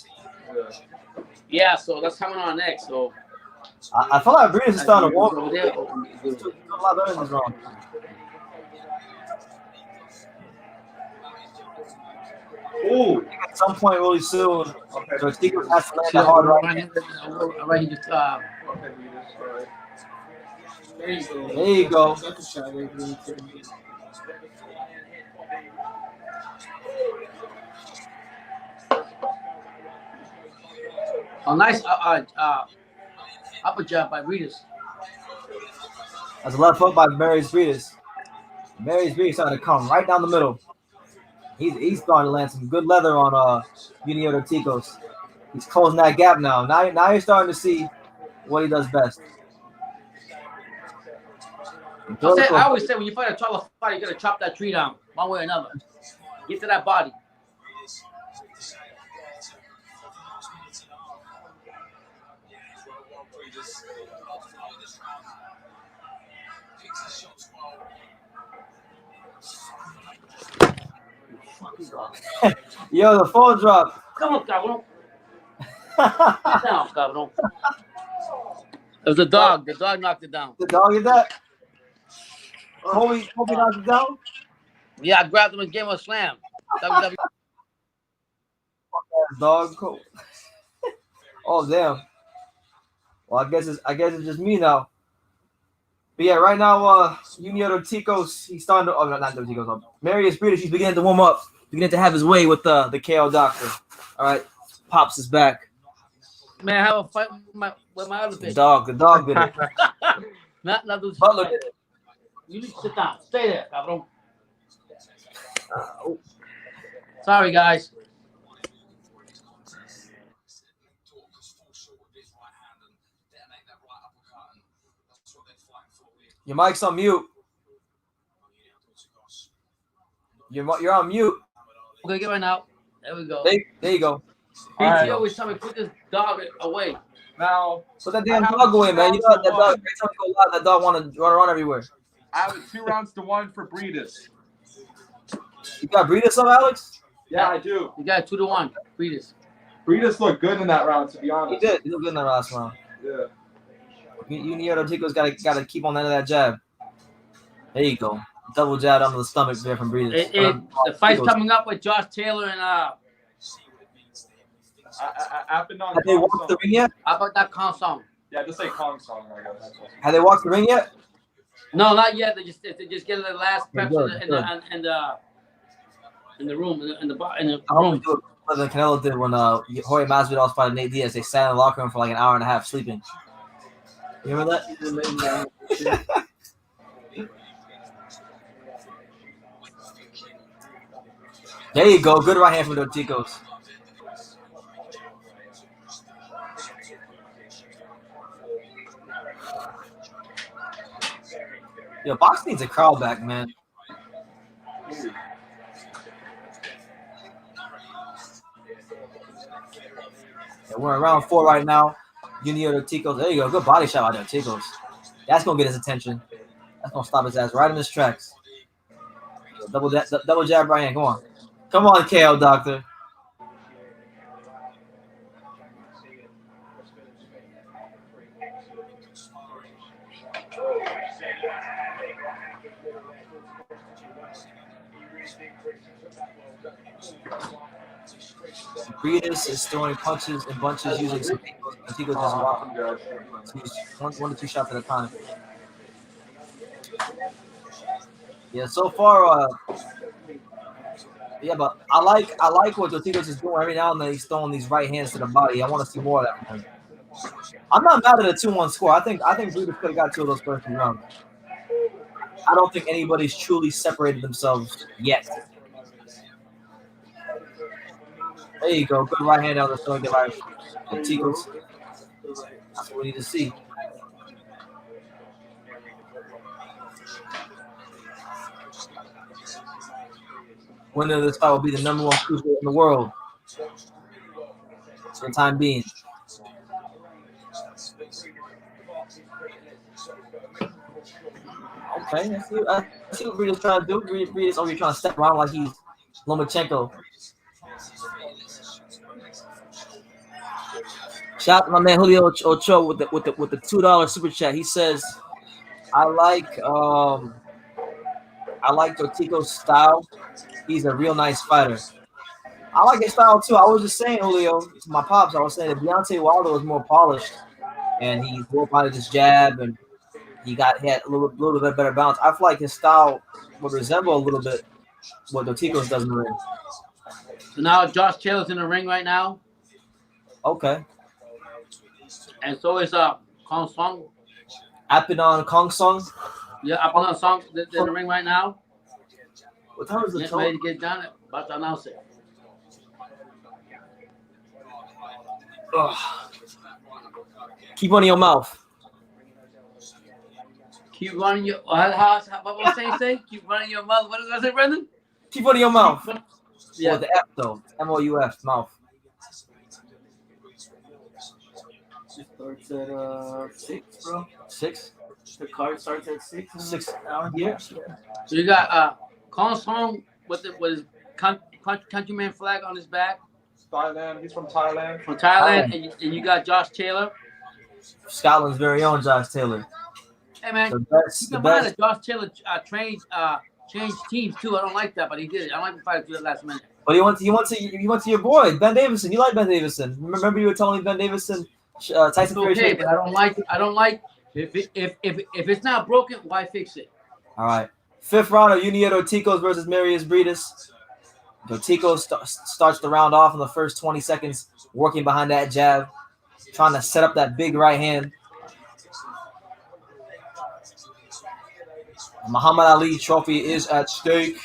Yeah, so that's coming on next. So I feel like Breidis is starting to walk. A lot better in this round. Ooh. At some point really soon, Okay. Dorticos has to land So, a hard right. all right, he just Okay, Breidis. All right. There you go. There you go. That's a shot right there. a nice upper jab by Breidis. That's a left hook by Mairis Breidis. Mairis Breidis starting to come right down the middle. He's starting to land some good leather on Yuniel Dorticos. He's closing that gap now. Now you're starting to see what he does best. I always say when you fight a tall fight, you gotta chop that tree down one way or another. Get to that body. Yo, the phone drop. Come on, cabrón. Sit down, cabrón. It was the dog. The dog knocked it down. The dog is that? Kobe knocked it down? Yeah, I grabbed him and gave him a slam. WWE. Dog. Oh damn. Well, I guess it's just me now. But yeah, right now, Yuniel Dorticos, he's starting to. Oh, not Dorticos. Mairis Breidis, he's beginning to warm up, beginning to have his way with the KO doctor. All right, pops is back. Man, I have a fight with my other bitch. The dog did it. not those. Butler did it. You need to sit down. Stay there, cabrón. Sorry, guys. Your mic's on mute. You're on mute. Okay, get right now. There we go. There you go. BT always tell me put this dog away. Now, Put that damn dog away, man. You know that dog. Every time you go live, that dog want to run around everywhere. I have it 2-1 for Breidis. You got Breidis up, Alex? Yeah, I do. You got 2-1. Breidis. Breidis looked good in that round, to be honest. He did. He looked good in that last round. Yeah. Yuniel Dorticos got to keep on the end of that jab. There you go. Double jab under the stomach there from Breidis. The fight's coming up with Josh Taylor and I happened on Have they walked the ring yet? how about that Kong song? Yeah, just say Kong song, I guess. Have they walked the ring yet? No, not yet. They just get the last Yeah, preps good, in the room in the I hope room. they do it better than Canelo did when Jorge Masvidal was fighting Nate Diaz. They sat in the locker room for like an hour and a half sleeping. You remember that? There you go. Good right hand from Dorticos. Yo, boxing needs a crowd back, man. Yeah, we're in round 4 right now. Yuniel Dorticos. There you go. Good body shot by Dorticos. That's going to get his attention. That's going to stop his ass right in his tracks. Double jab right hand. Come on. Come on, KO doctor. Breidis is throwing punches and bunches using some Dorticos just walking. 1 to 2 shots at a time. Yeah, so far, yeah, but I like what Dorticos is doing. Every now and then he's throwing these right hands to the body. I want to see more of that from him. I'm not mad at a 2-1 score. I think Breidis could have got 2 of those first 2 rounds. I don't think anybody's truly separated themselves yet. There you go. Good right hand down the stomach by Dorticos. That's what we need to see. Winner of this fight will be the #1 cruiserweight in the world for the time being. Okay, I see what Breidis trying to do. Breidis over here trying to step around like he's Lomachenko. Shout out to my man Julio Ochoa with the $2 super chat. He says, I like Dorticos' style. He's a real nice fighter. I like his style too. I was just saying, Julio, to my pops, I was saying that Deontay Wilder was more polished, and he broke out of his jab, and he had a little bit better balance. I feel like his style would resemble a little bit what Dorticos does in the ring. So now Josh Taylor's in the ring right now, Okay. and so is Kong Song. Apidon Kong Song. Yeah, Apidon Song in the ring right now. What time is the Getting ready to get done. About to announce it. Ugh. Keep one in your mouth. Keep running your. What was say? Keep running your mouth. What does it, Brendan? Keep one in your mouth. Yeah. With the F though. MOUF, mouth. It starts at 6, bro. 6? The card starts at 6. 6 hours. Yeah. So you got Kong Song with his countryman flag on his back. Thailand. He's from Thailand. From Thailand, and you got Josh Taylor. Scotland's very own Josh Taylor. Hey man, The best. keep The in mind best. that Josh Taylor changed teams too. I don't like that, but he did it. I don't like the fight to the last minute. But he went to your boy Ben Davison. You like Ben Davison? Remember you were telling me Ben Davison, Tyson It's Fury. okay, but I don't like if it's not broken, why fix it? All right. 5th round of Yuniel Dorticos versus Mairis Breidis. Dorticos starts the round off in the first 20 seconds, working behind that jab, trying to set up that big right hand. Muhammad Ali trophy is at stake.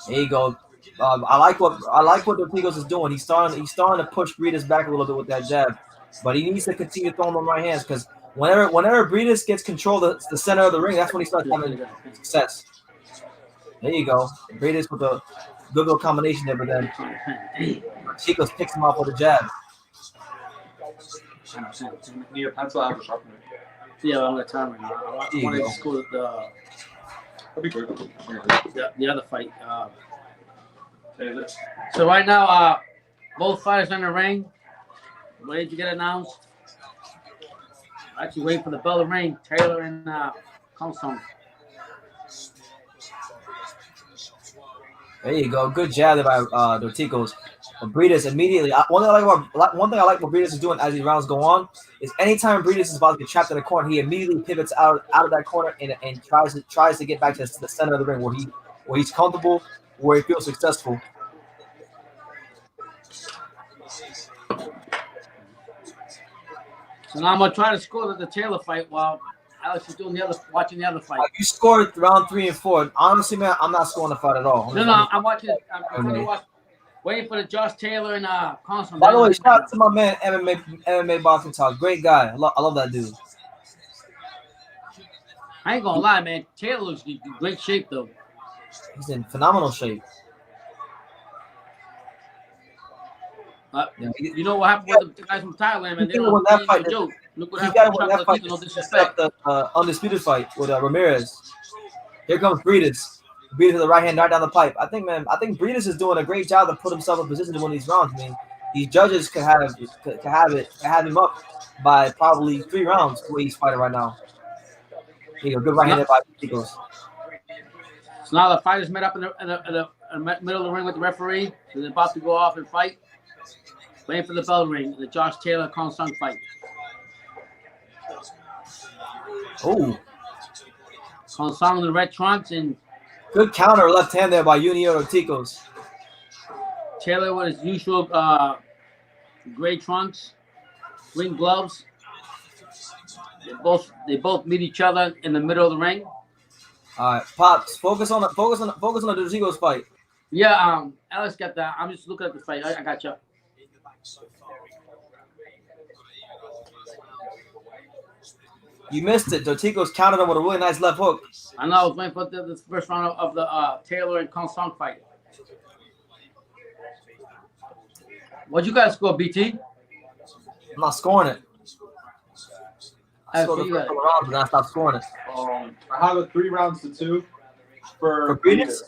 There you go. I like what Dorticos is doing. He's starting to push Breidis back a little bit with that jab, but he needs to continue throwing them right hands because whenever Breidis gets control of the center of the ring, that's when he starts having success. There you go. Breidis with a good little combination there, but then Dorticos picks him up with a jab. Need a pencil. I have a sharpener. Yeah, I'm gonna time right now. I want to just go to That'd be good. the other fight. So right now, both fighters are in the ring, ready to get announced. Actually, waiting for the bell to ring. Taylor and Kong Song. There you go. Good jab there by Dorticos. Breidis immediately. One thing I like what Breidis is doing as these rounds go on is anytime Breidis is about to get trapped in a corner, he immediately pivots out of that corner and tries to get back to the center of the ring where he's comfortable, where he feels successful. So now I'm gonna try to score the Taylor fight while Alex is watching the other fight. You scored round 3 and 4. Honestly, man, I'm not scoring the fight at all. No, I'm watching it. I'm trying to watch. Waiting for the Josh Taylor and Kong Song. By the way, shout out to my man MMA Boxing Talk. Great guy. I love that dude. I ain't gonna lie, man. Taylor looks in great shape though. He's in phenomenal shape. You know what happened with the guys from Thailand, man? They don't no joke. Look what happened with Chuck Keith, no disrespect. The undisputed fight with Ramirez. Here comes Breidis. Breidis with the right hand right down the pipe. I think Breidis is doing a great job to put himself in position to win these rounds. I mean, these judges could have him up by probably 3 rounds the way he's fighting right now. Here you go, good right hand by Dorticos. So now the fighters met up in the middle of the ring with the referee. So they're about to go off and fight. Waiting for the bell ring. The Josh Taylor Kong Song fight. Oh, Kong Song in the red trunks and good counter left hand there by Yuniel Dorticos. Taylor with his usual gray trunks, green gloves. They both meet each other in the middle of the ring. All right, Pops, focus on the Dorticos fight. Yeah, Alex got that. I'm just looking at the fight. I got you. You missed it. Dorticos countered him with a really nice left hook. I know. I was waiting for the first round of the Taylor and Kong Song fight. What'd you guys score, BT? I'm not scoring it. I That's scored what the you first got. couple rounds, and I stopped scoring it. I have a 3 rounds to 2 for Breidis?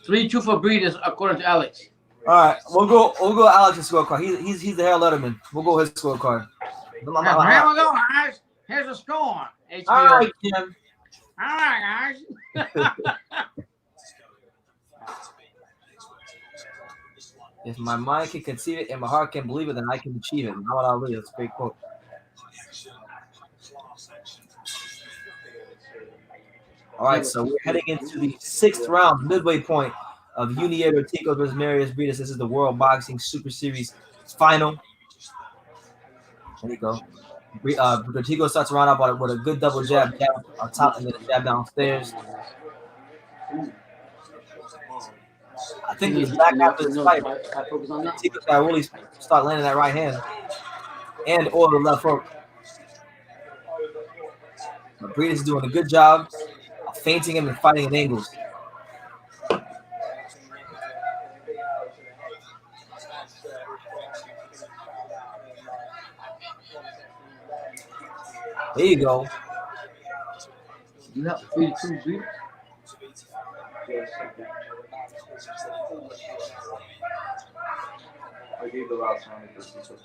3-2 for Breidis, according to Alex. All right, we'll go Alex's scorecard. He's the Harold Letterman. We'll go his scorecard. Here we go, guys. Here's the score. All right, Kim. Hi, guys. If my mind can conceive it and my heart can believe it, then I can achieve it. Muhammad Ali, that's a great quote. All right, so we're heading into the 6th round, midway point of Yunier Dorticos versus Mairis Breidis. This is the World Boxing Super Series final. There you go. Dorticos starts around out with a good double jab on top and then a jab downstairs. I think he's back after this fight. Dorticos got to really start landing that right hand and or the left hook. But Breidis is doing a good job of feinting him and fighting at angles. There you go. You have 32 beats? Yes. I gave the last one to Dorticos.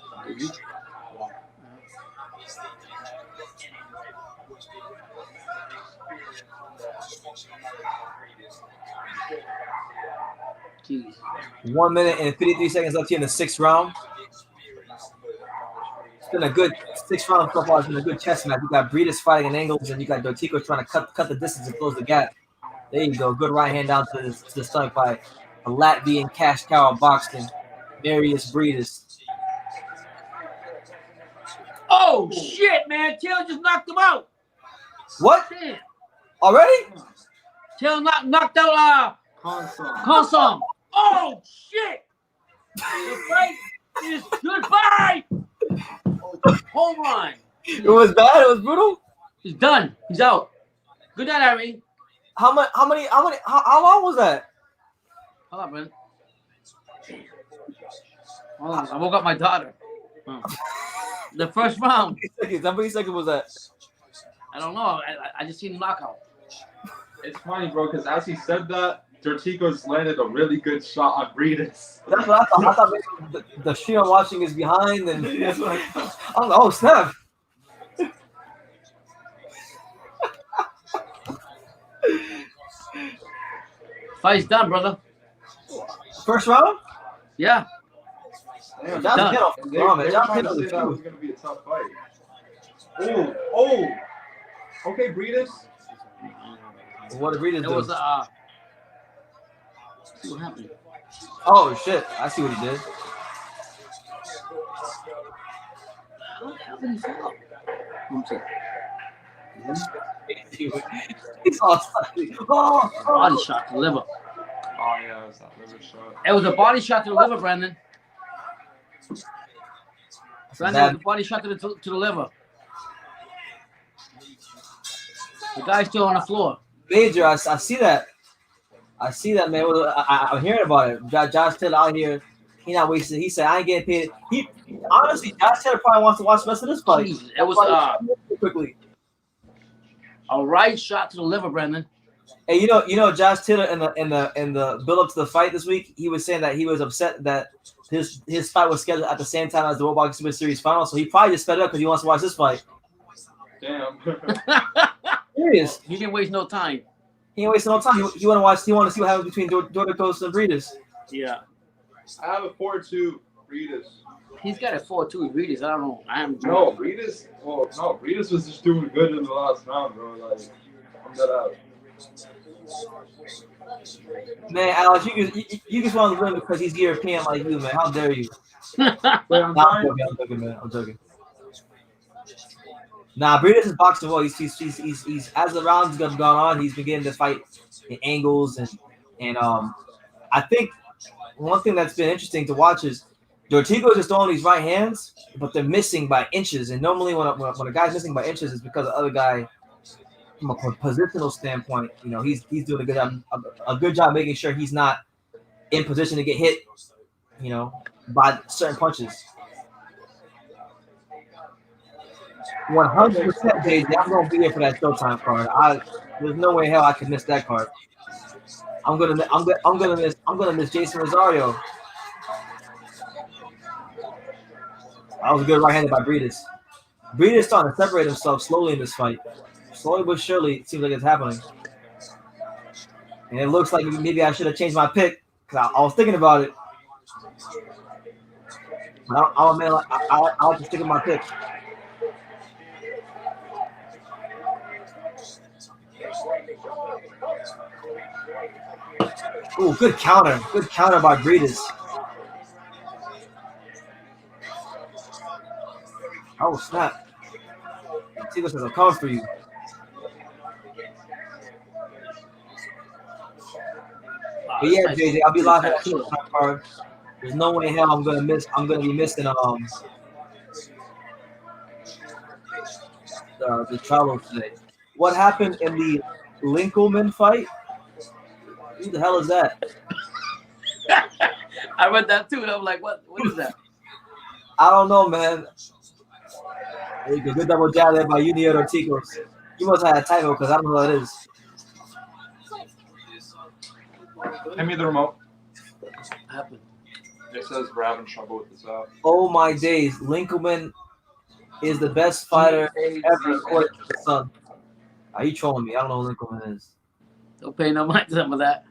Jeez. 1 minute and 53 seconds left here in the 6th round. It's been a good 6 rounds so far. It's been a good chess match. You got Breidis fighting in angles, and you got Dorticos trying to cut the distance and close the gap. There you go. Good right hand down to the stomach by a Latvian cash cow of boxing, Mairis Breidis. Oh, shit, man. Taylor just knocked him out. What? Damn. Already? Taylor knocked out Consum. Oh, shit. The fight is goodbye. Hold on. It was bad. It was brutal. He's done. He's out. Good night, Irene. How long was that? Hold on, man. Hold on. I woke up my daughter. The first round. How many seconds was that? I don't know. I just seen him knockout. It's funny, bro, because as he said that, Dorticos landed a really good shot on Breidis. That's what I thought. I thought maybe the stream I'm watching is behind, and oh snap! Fight's done, brother. First round? Yeah. Damn, Done. They were trying to say that was going to be a tough fight. Oh. Okay, Breidis. What did Breidis It do? was see what happened. Oh shit! I see what he did. How did he fall? I'm sorry. He's all Body shot to the liver. Oh, yeah, it was that liver shot. It was a body shot to the liver, Brandon. Brandon, it was a body shot to the liver. The guy's still on the floor. Major, I see that. I see that, man. I'm hearing about it. Josh Taylor out here. He not wasting. He said, "I ain't getting paid." He honestly, Josh Taylor probably wants to watch the rest of this fight. Jesus, it was quickly. A right shot to the liver, Brandon. Hey, you know, Josh Taylor in the build up to the fight this week, he was saying that he was upset that his fight was scheduled at the same time as the World Boxing Super Series final. So he probably just sped it up because he wants to watch this fight. Damn. Serious. He didn't waste no time. He ain't wasting no time. He want to watch. He want to see what happens between Dorticos and Breidis. Yeah. I have a 4-2 Breidis. He's got a 4-2 Breidis. I don't know. No, Breidis. Well, no, Breidis was just doing good in the last round, bro. Like, I'm that out. Man, Alex, you just want to win because he's European like you, man. How dare you? Wait, I'm joking, man. I'm joking. Nah, Breidis is boxing well. He's as the rounds have gone on, he's been getting this fight in angles and I think one thing that's been interesting to watch is Dorticos is throwing these right hands, but they're missing by inches. And normally when a guy's missing by inches, it's because the other guy, from a positional standpoint, you know, he's doing a good job making sure he's not in position to get hit, you know, by certain punches. 100%, JJ. I'm gonna be here for that Showtime card. There's no way in hell I can miss that card. I'm gonna miss Jason Rosario. That was a good right-handed by Breidis. Breidis starting to separate himself slowly in this fight. Slowly but surely, it seems like it's happening. And it looks like maybe I should have changed my pick because I was thinking about it. But I'll admit, I'll just stick with my pick. Ooh, good counter. Good counter by Breidis. Oh, snap. Dorticos has a call for you. But yeah, JJ, I'll be live at the card. There's no way in hell I'm gonna be missing the travel today. What happened in the Linkelman fight? Who the hell is that? I read that too, and I'm like, what is that? I don't know, man. A good double jab there by Yuniel Dorticos. He must have had a typo because I don't know what it is. Hand me the remote. What happened? It says we're having trouble with this app. Oh my days. Linkelman is the best fighter ever according to the Sun. Are you trolling me? I don't know who Linkelman is. Don't pay no mind to some of that.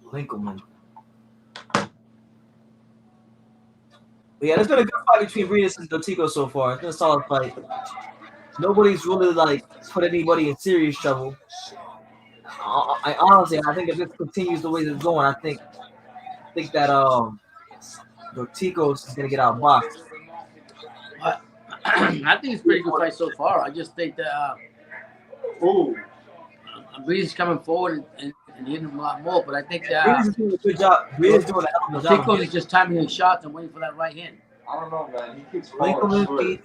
Linkelman. But yeah, there's been a good fight between Breidis and Dorticos so far. It's been a solid fight. Nobody's really like put anybody in serious trouble. I honestly, I think if this continues the way it's going, I think that Dorticos is gonna get outboxed. I think it's a pretty good fight so far. I just think that Breidis is coming forward and hitting him a lot more. But I think that Breidis is doing a good job. Breidis is doing a hell of a job. Dorticos is just timing his shots and waiting for that right hand. I don't know, man. He keeps falling short.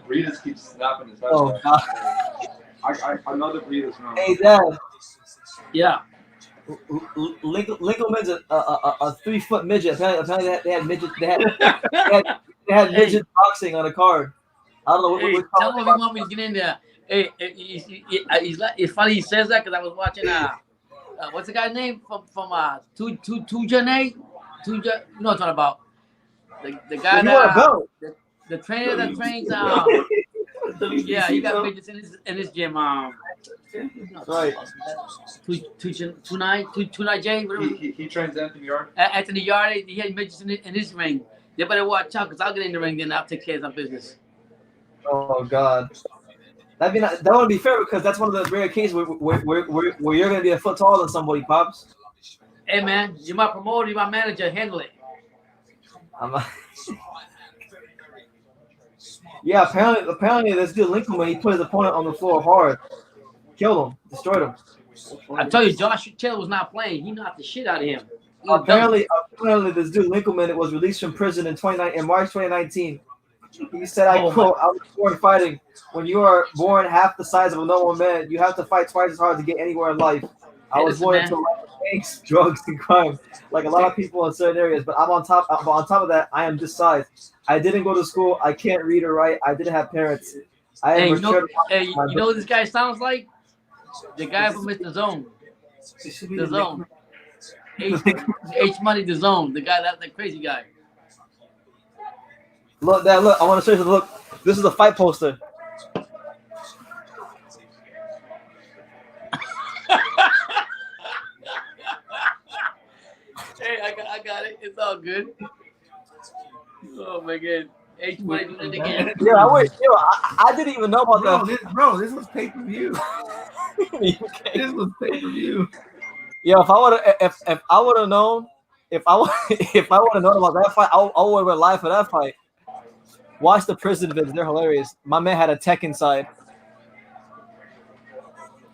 Breidis keeps snapping his head. Oh God! I know the Breidis now. Hey, Dad. Yeah. Linkelman's a 3-foot midget. Apparently they had midget. They had midget boxing on the card. I don't know what. Hey, tell him if you want me to get in there. Hey, it's funny he says that because I was watching what's the guy's name from Tujane? Tuja? You know what I'm talking about? The guy the trainer that trains yeah, he got midgets in his gym. Right. Tunai J. He trains Anthony Yard. Anthony Yard. He had midgets in his ring. They better watch out because I'll get in the ring then I'll take care of some business. Oh God. That wouldn't be fair because that's one of the rare cases where you're gonna be a foot taller than somebody, Pops. Hey man, you're my promoter, you're my manager. Handle it. Yeah, apparently this dude Linkelman, he put his opponent on the floor hard, killed him, destroyed him. I tell you, Josh Taylor was not playing. He knocked the shit out of him. Apparently, this dude Linkelman was released from prison in March 2019. He said, "I quote: I was born fighting. When you are born half the size of a normal man, you have to fight twice as hard to get anywhere in life. I was born into gangs, drugs, and crime, like a lot of people in certain areas. But I'm on top. But on top of that, I am this size. I didn't go to school. I can't read or write. I didn't have parents. You know what this guy sounds like? The guy from Mr. Zone. The Zone. H Money, the Zone. The guy, that crazy guy. Look, Dad, look. I want to show you. Look, this is a fight poster. Hey, I got it. It's all good. Oh my God. H Money doing it again. Yeah, I didn't even know about that. This was pay-per-view. This was pay-per-view. Yeah, if I would have known about that fight, I would have been live for that fight. Watch the prison vids; they're hilarious. My man had a tech inside.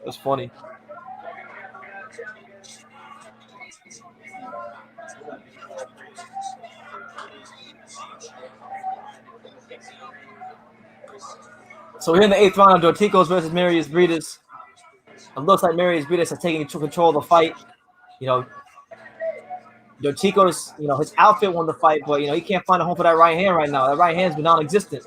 It was funny. So we're in the 8th round of Dorticos versus Mairis Breidis. It looks like Mairis Breidis is taking control of the fight. You know, Dorticos, his outfit won the fight, but, he can't find a home for that right hand right now. That right hand's been non-existent.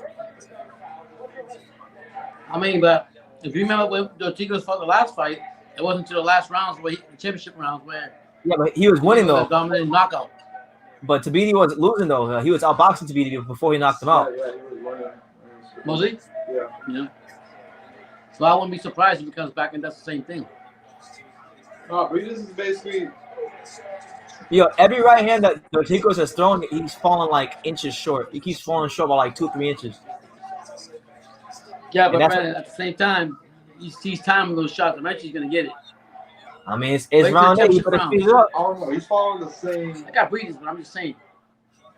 I mean, but if you remember when Dorticos fought the last fight, it wasn't until the last rounds, the championship rounds, where yeah, but he was winning though. Dominating knockout. But Tabiti wasn't losing though. He was outboxing Tabiti before he knocked him out. Yeah, he was winning. Was he? Yeah. Yeah. So I wouldn't be surprised if he comes back and does the same thing. No, Breidis is basically. Yo, every right hand that Dorticos has thrown, he's falling like inches short. He keeps falling short by like 2-3 inches. Yeah, And but that's man, at the same time, he's timing those shots. Eventually, he's gonna get it. I mean, it's Wait for round the 8. You championship better round. speed it up. I don't know. He's following the same. I got Breidis, but I'm just saying.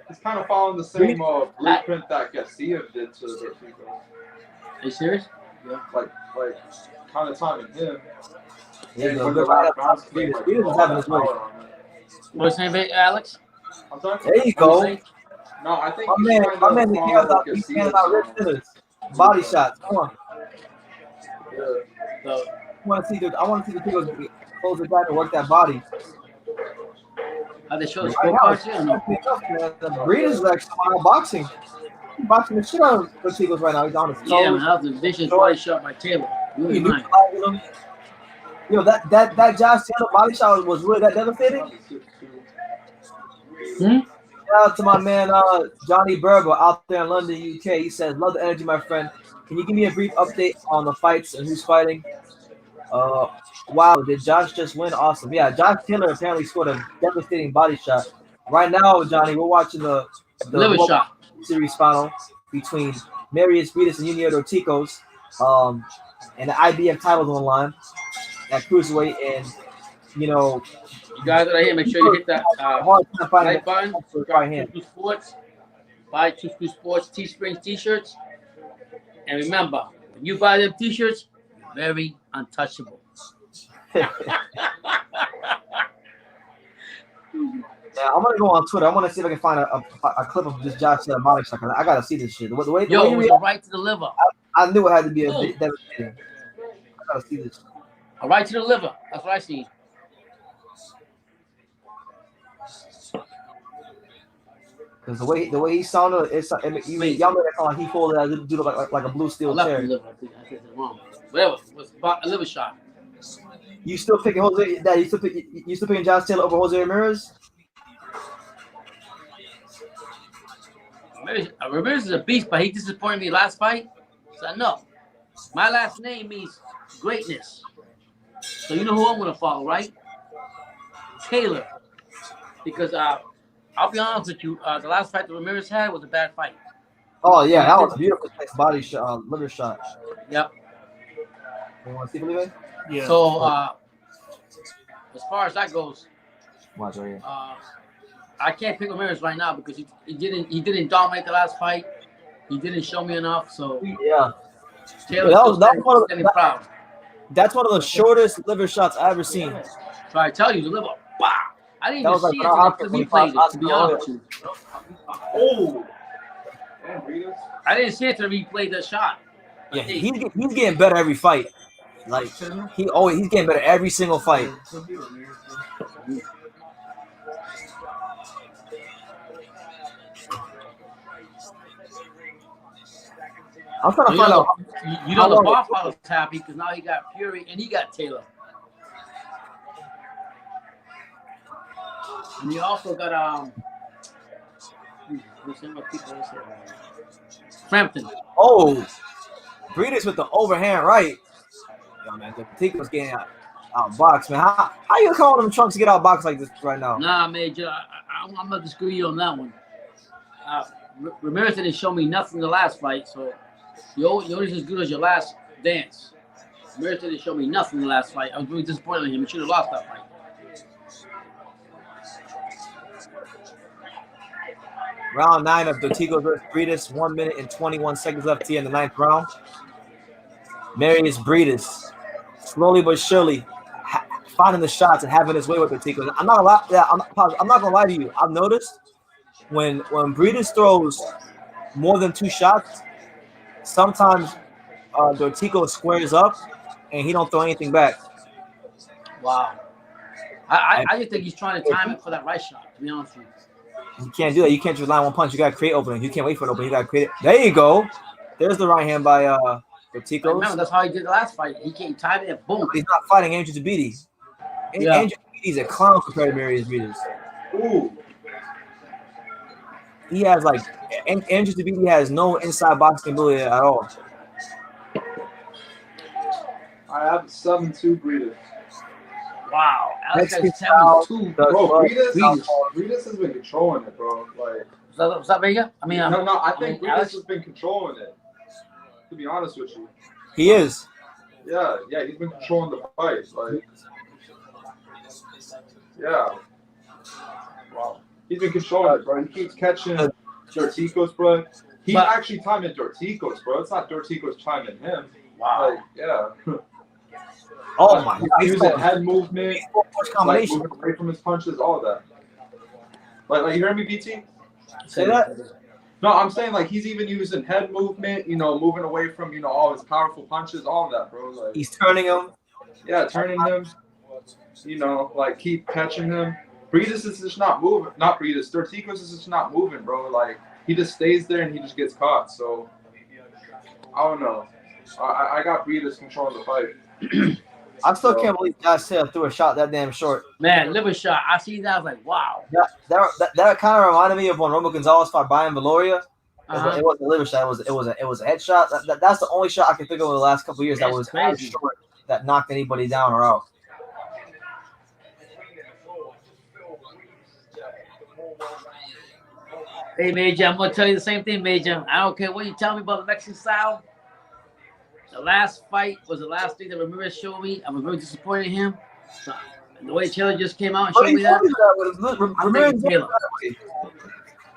He's kind of following the same blueprint that Garcia did to Dorticos. Are you serious? Like kind of timing him. Yeah, And go when good the right last up. bounce came, like, Breidis is all having that his way. power on it. What's his name, Alex? I'm sorry? There you What you go. saying? No, I think My he's man, trying my to man, he follow cares about Garcia's, wrist hitters, body shots. Come on, Yeah. So, I want to see the people close the back and work that body. are they showing Right now, scorecards here or no? the Breeders is actually out boxing. He's boxing the shit out of Dorticos right now. He's on his toes. Yeah, man, that was a vicious body shot by Taylor. You He ain't lying. neutralizing him. Yo, that Josh Taylor body shot was really that devastating. Shout out to my man Johnny Berber out there in London, UK. He says, "Love the energy, my friend. Can you give me a brief update on the fights and who's fighting?" Wow, did Josh just win? Awesome. Yeah, Josh Taylor apparently scored a devastating body shot. Right now, Johnny, we're watching the Liver shot. series final between Mairis Breidis and Yuniel Dorticos. And the IBF titles on the line at Cruiserweight. And, you know, You guys that are here, make sure you hit that hard time finding like button. the right hand. Two Sports. Buy Two Sports Teespring t-shirts. And remember, when you buy them t-shirts, you're very untouchable. Yeah, I'm gonna go on Twitter. I want to see if I can find a clip of this Josh Taylor body shot. I gotta see this shit. The way Yo, it he was a right to the liver. I knew it had to be a bit devastating. I gotta see this. A right to the liver. That's what I see. Because the way he sounded, y'all made it sound like he folded that dude like a blue I steel left the chair. liver. I said it wrong. Whatever. It was a liver shot. You still picking Jose? Dad, you still picking Josh Taylor over Jose Ramirez? Ramirez is a beast, but he disappointed me last fight. So no. My last name means greatness. So you know who I'm gonna follow, right? Taylor. Because I'll be honest with you, the last fight that Ramirez had was a bad fight. Oh yeah, that was a beautiful body shot, liver shot. Yep. You want to see Felipe? Yeah. So as far as that goes, Watch right here. I can't pick Ramirez right now because he didn't dominate the last fight. He didn't show me enough. So Yeah, Taylor's that was standing proud. that's one of the shortest liver shots I've ever seen. So I tell you, the liver. Bah! I didn't That even was see like it until we played it, to be honest with you. Oh. Damn, Breidis. I didn't see it until we played that shot. Yeah, he's getting better every fight. Like he's getting better every single fight. I'm trying to find out. You know the Barfow's happy because now he got Fury and he got Taylor. And he also got Frampton. Oh, Breidis with the overhand right. Yo, man, Dorticos getting out boxed, man. How you calling them trunks to get out boxed like this right now? Nah, Major, I'm not disagree you on that one. Ramirez didn't show me nothing in the last fight, so you're only as good as your last dance. Ramirez didn't show me nothing in the last fight. I was really disappointed in him. He should have lost that fight. Round 9 of Dorticos versus Breidis. 1 minute and 21 seconds left here in the 9th round. Mairis Breidis, slowly but surely, finding the shots and having his way with Dorticos. I'm not gonna lie to you. I've noticed when Breidis throws more than 2 shots, sometimes Dorticos squares up and he don't throw anything back. Wow. I just think he's trying to time it for that right shot, to be honest with you. You can't do that. You can't just rely on one punch. You gotta create opening. You can't wait for an opening. You gotta create it. There you go. There's the right hand by Dorticos. Remember, that's how he did the last fight. He came time it, boom. He's not fighting Andrew Zabidi. Yeah. Andrew Zabidi's a clown compared to Mairis Breidis. Ooh. He has like Andrew Zabidi has no inside boxing ability at all. I have 7-2 Breidis. Wow, Alex Mexican has style, 7-2. the Bro, club, Breidis has been controlling it, bro. Like, What's up, Vega? I mean, no, I think Breidis Alex. has been controlling it. To be honest with you. He is. Yeah, he's been controlling the fight. Like, yeah. Wow. He's been controlling it, bro. He keeps catching Dorticos, bro. He's actually timing Dorticos, bro. It's not Dorticos timing him. Wow. Like, yeah. Oh my God. He's using head movement, like combination. moving away from his punches, all that. Like you hear me, BT? Say that? No, I'm saying like he's even using head movement, you know, moving away from, you know, all his powerful punches, all that, bro. Like, He's turning him. yeah, turning him. You know, like keep catching him. Breidis is just not moving. Not Breidis. Dorticos is just not moving, bro. Like he just stays there and he just gets caught. So I don't know. I got Breidis controlling the fight. I still can't believe Josh Taylor threw a shot that damn short. Man, liver shot. I see that. I was like, wow. That kind of reminded me of when Romo Gonzalez fought Brian Valoria. It wasn't a liver shot. It was a headshot. That's the only shot I can think of in the last couple of years that was as short that knocked anybody down or out. Hey, Major, I'm gonna tell you the same thing, Major. I don't care what you tell me about the Mexican style. The last fight was the last thing that Ramirez showed me. I was very disappointed in him. So, the way Taylor just came out and showed me that. Ramirez Taylor.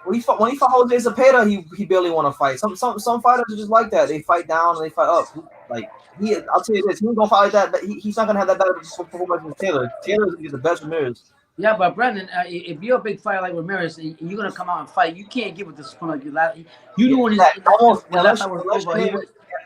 When he fought Jose Zepeda, he barely won a fight. Some fighters are just like that. They fight down and they fight up. Like I'll tell you this, he ain't gonna fight like that. But he's not gonna have that bad performance as Taylor. Taylor is the best Ramirez. Yeah, but Brendan, if you're a big fighter like Ramirez, and you're gonna come out and fight, you can't give it this point like you last. You knew when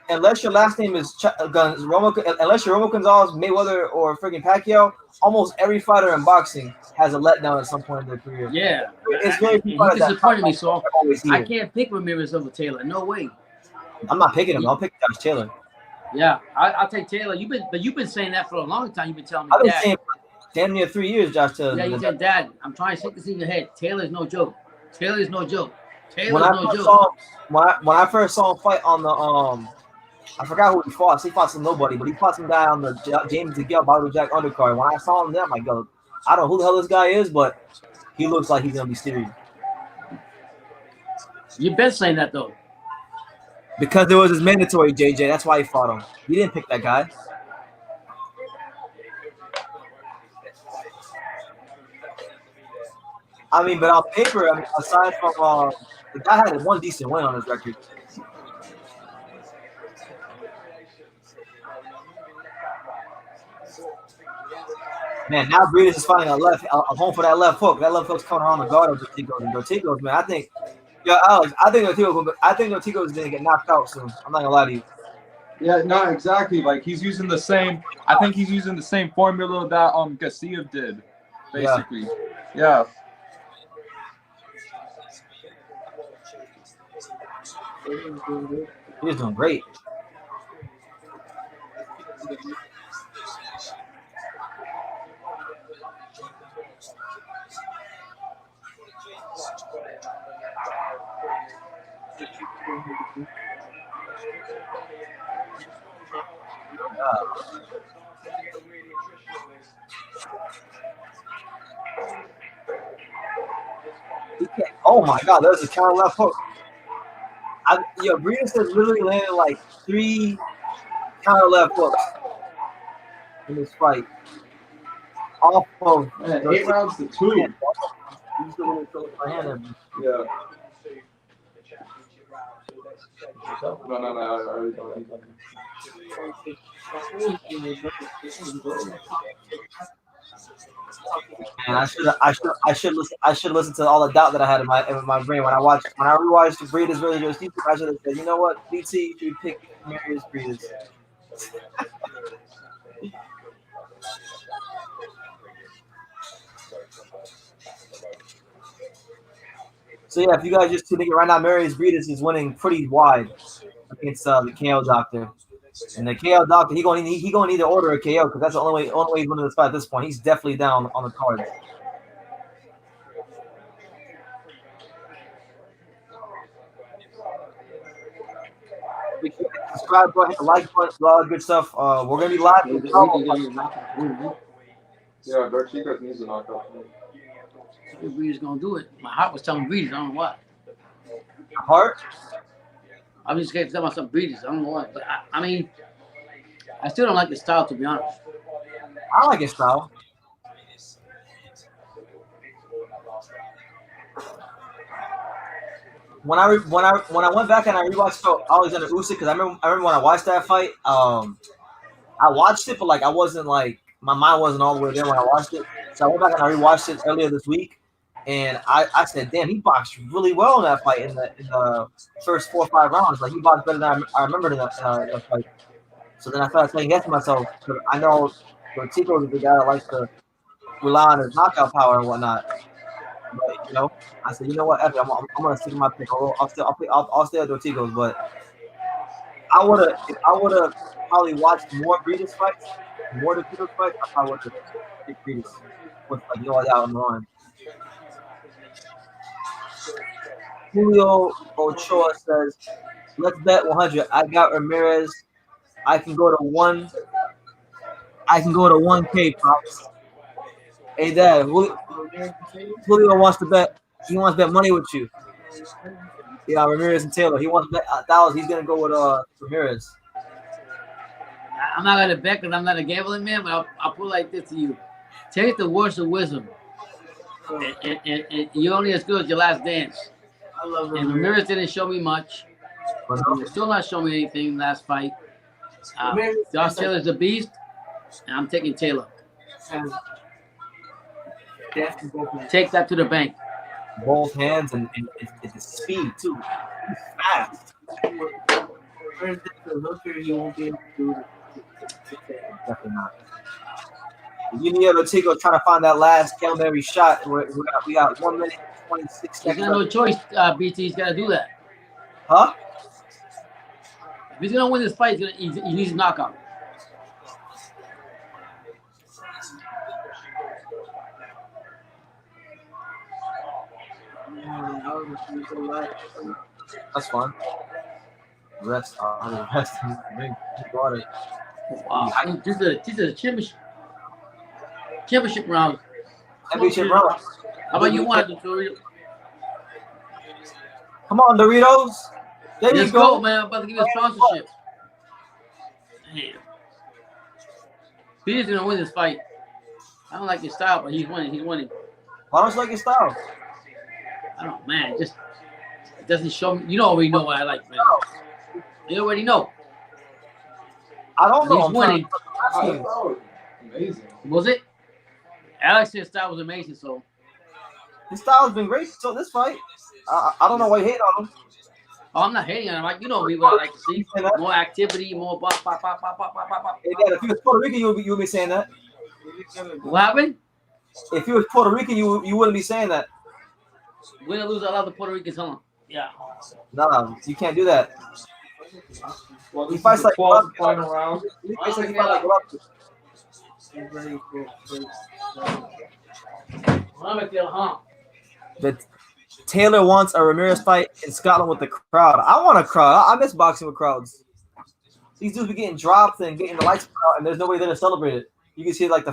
unless your last name is unless you're Romo Gonzalez, Mayweather, or freaking Pacquiao, almost every fighter in boxing has a letdown at some point in their career. Yeah, it's very he disappointed me, so I can't pick Ramirez over Taylor. No way. I'm not picking him. I'll pick Josh Taylor. Yeah, I'll take Taylor. You've been saying that for a long time. You've been telling me I've been that. saying damn near 3 years, Josh Taylor. Yeah, you said, Dad, I'm trying to stick this in your head. Taylor's no joke. Taylor's no joke. When I first saw him fight on the I forgot who he fought. He fought some nobody, but he fought some guy on the James DeGale Battle Jack undercard. When I saw him there, I'm like, yo, I don't know who the hell this guy is, but he looks like he's gonna be serious. You've been saying that though. Because it was his mandatory, JJ. That's why he fought him. He didn't pick that guy. I mean, but on paper, I mean, aside from the guy had one decent win on his record. Man, now Breidis is finding a home for that left hook. That left hook's coming around the guard of Dorticos. And Dorticos, man, I think Dorticos is gonna get knocked out soon. I'm not gonna lie to you. Yeah, no, exactly. Like he's using the same. I think he's using the same formula that Garcia did, basically. Yeah. He's doing great. Oh my God, there's a counter left hook. Breidis has literally landed like 3 counter left hooks in this fight. Off of 8 rounds to 2. Yeah. No. Man, I should listen to all the doubt that I had in my brain when I rewatched Breidis versus Joe. I should have said, you know what, BT, you should pick Mairis Breidis. So yeah, if you guys just tuning in right now, Mairis Breidis is winning pretty wide against the KO Doctor. And the KO Doctor, he gonna need to order a KO because that's the only way he's winning this fight at this point. He's definitely down on the card. subscribe button, hit the like button, all that good stuff. We're gonna be live. He got knocked out. Yeah, Dorticos needs a knockout. Breedis gonna do it. My heart was telling Breedis, I don't know what. Heart. I was just scared to tell myself Breedis, I don't know what. But I mean, I still don't like the style, to be honest. I like his style. When I went back and I rewatched Alexander Usyk, because I remember when I watched that fight. I watched it, but like I wasn't like my mind wasn't all the way there when I watched it. So I went back and I rewatched it earlier this week, and I said, "Damn, he boxed really well in that fight in the first 4 or 5 rounds. Like he boxed better than I remembered in that fight." So then I started saying yes to myself, because I know Dorticos is the guy that likes to rely on his knockout power and whatnot. But I said, you know what, F it, I'm gonna stick with my pick. I'll stay at Dorticos, but I would have probably watched more Breedis fights, more Dorticos fights. I probably would have picked Breedis with like no doubt on the line. Julio Ochoa says, "Let's bet 100. I got Ramirez. I can go to 1K pops." Hey, Dad, Julio wants to bet. He wants to bet money with you. Yeah, Ramirez and Taylor. He wants to bet $1,000. He's gonna go with Ramirez. I'm not gonna bet because I'm not a gambling man, but I'll put it like this to you: take the words of wisdom, and you're only as good as your last dance. I love And Ramirez didn't show me much. He's still not showing me anything last fight. Josh Taylor's a beast, and I'm taking Taylor. Take that to the bank. Both hands and it's the speed too. He's fast. Where's the hooker? He won't be able to do it. Definitely not. Yuniel Dortico trying to find that last Hail Mary shot. We got 1 minute 26 He's seconds. got no choice, BT. He's got to do that. Huh? If he's gonna win this fight, he needs a knockout. That's fine. Rest. Rest. He got it. Wow. This is a championship round. Championship round. How about you want it, Doritos? Come on, Doritos. There Let's you go. go, man. I'm about to give you a sponsorship. Damn. Peter's gonna win this fight. I don't like his style, but he's winning. He's winning. Why don't you like your style? I don't, man. It doesn't show me. You already know what I like, man. You already know. I don't know. He's winning. That was amazing. Was it? Alex's style was amazing. So His style's been great. So this fight, I don't know why you hate on him. I'm not hating on him. Like, you know me, what I like to see. More activity, more pop. Hey, Dad, if you was Puerto Rican, you would be saying that. What happened? If you was Puerto Rican, you wouldn't be saying that. Win or lose, I love the Puerto Ricans. Hold on. Yeah. No, you can't do that. Well, He this fights is the like 12th final round. He fights like Golovkin. But Taylor wants a Ramirez fight in Scotland with the crowd. I want a crowd. I miss boxing with crowds. These dudes be getting dropped and getting the lights put out, and there's nobody there to celebrate it. You can see like the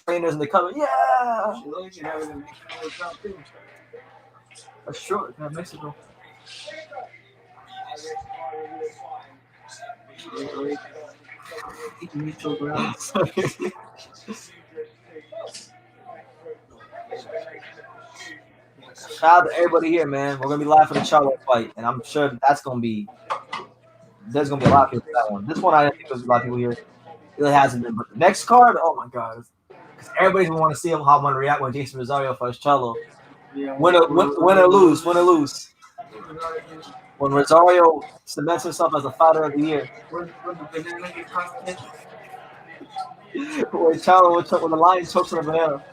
trainers and the cover. Yeah. That's true. It's Mexico. Shout out to everybody here, man. We're gonna be live for the Charlo fight, and I'm sure there's gonna be a lot of people for that one. This one I didn't think there's a lot of people here. It really hasn't been, but the next card, oh my god, because everybody's gonna want to see how I'm gonna react when Jason Rosario fights Charlo. Win or lose. When Rosario cements himself as the fighter of the year. When Charlo when the lion chokes on the banana.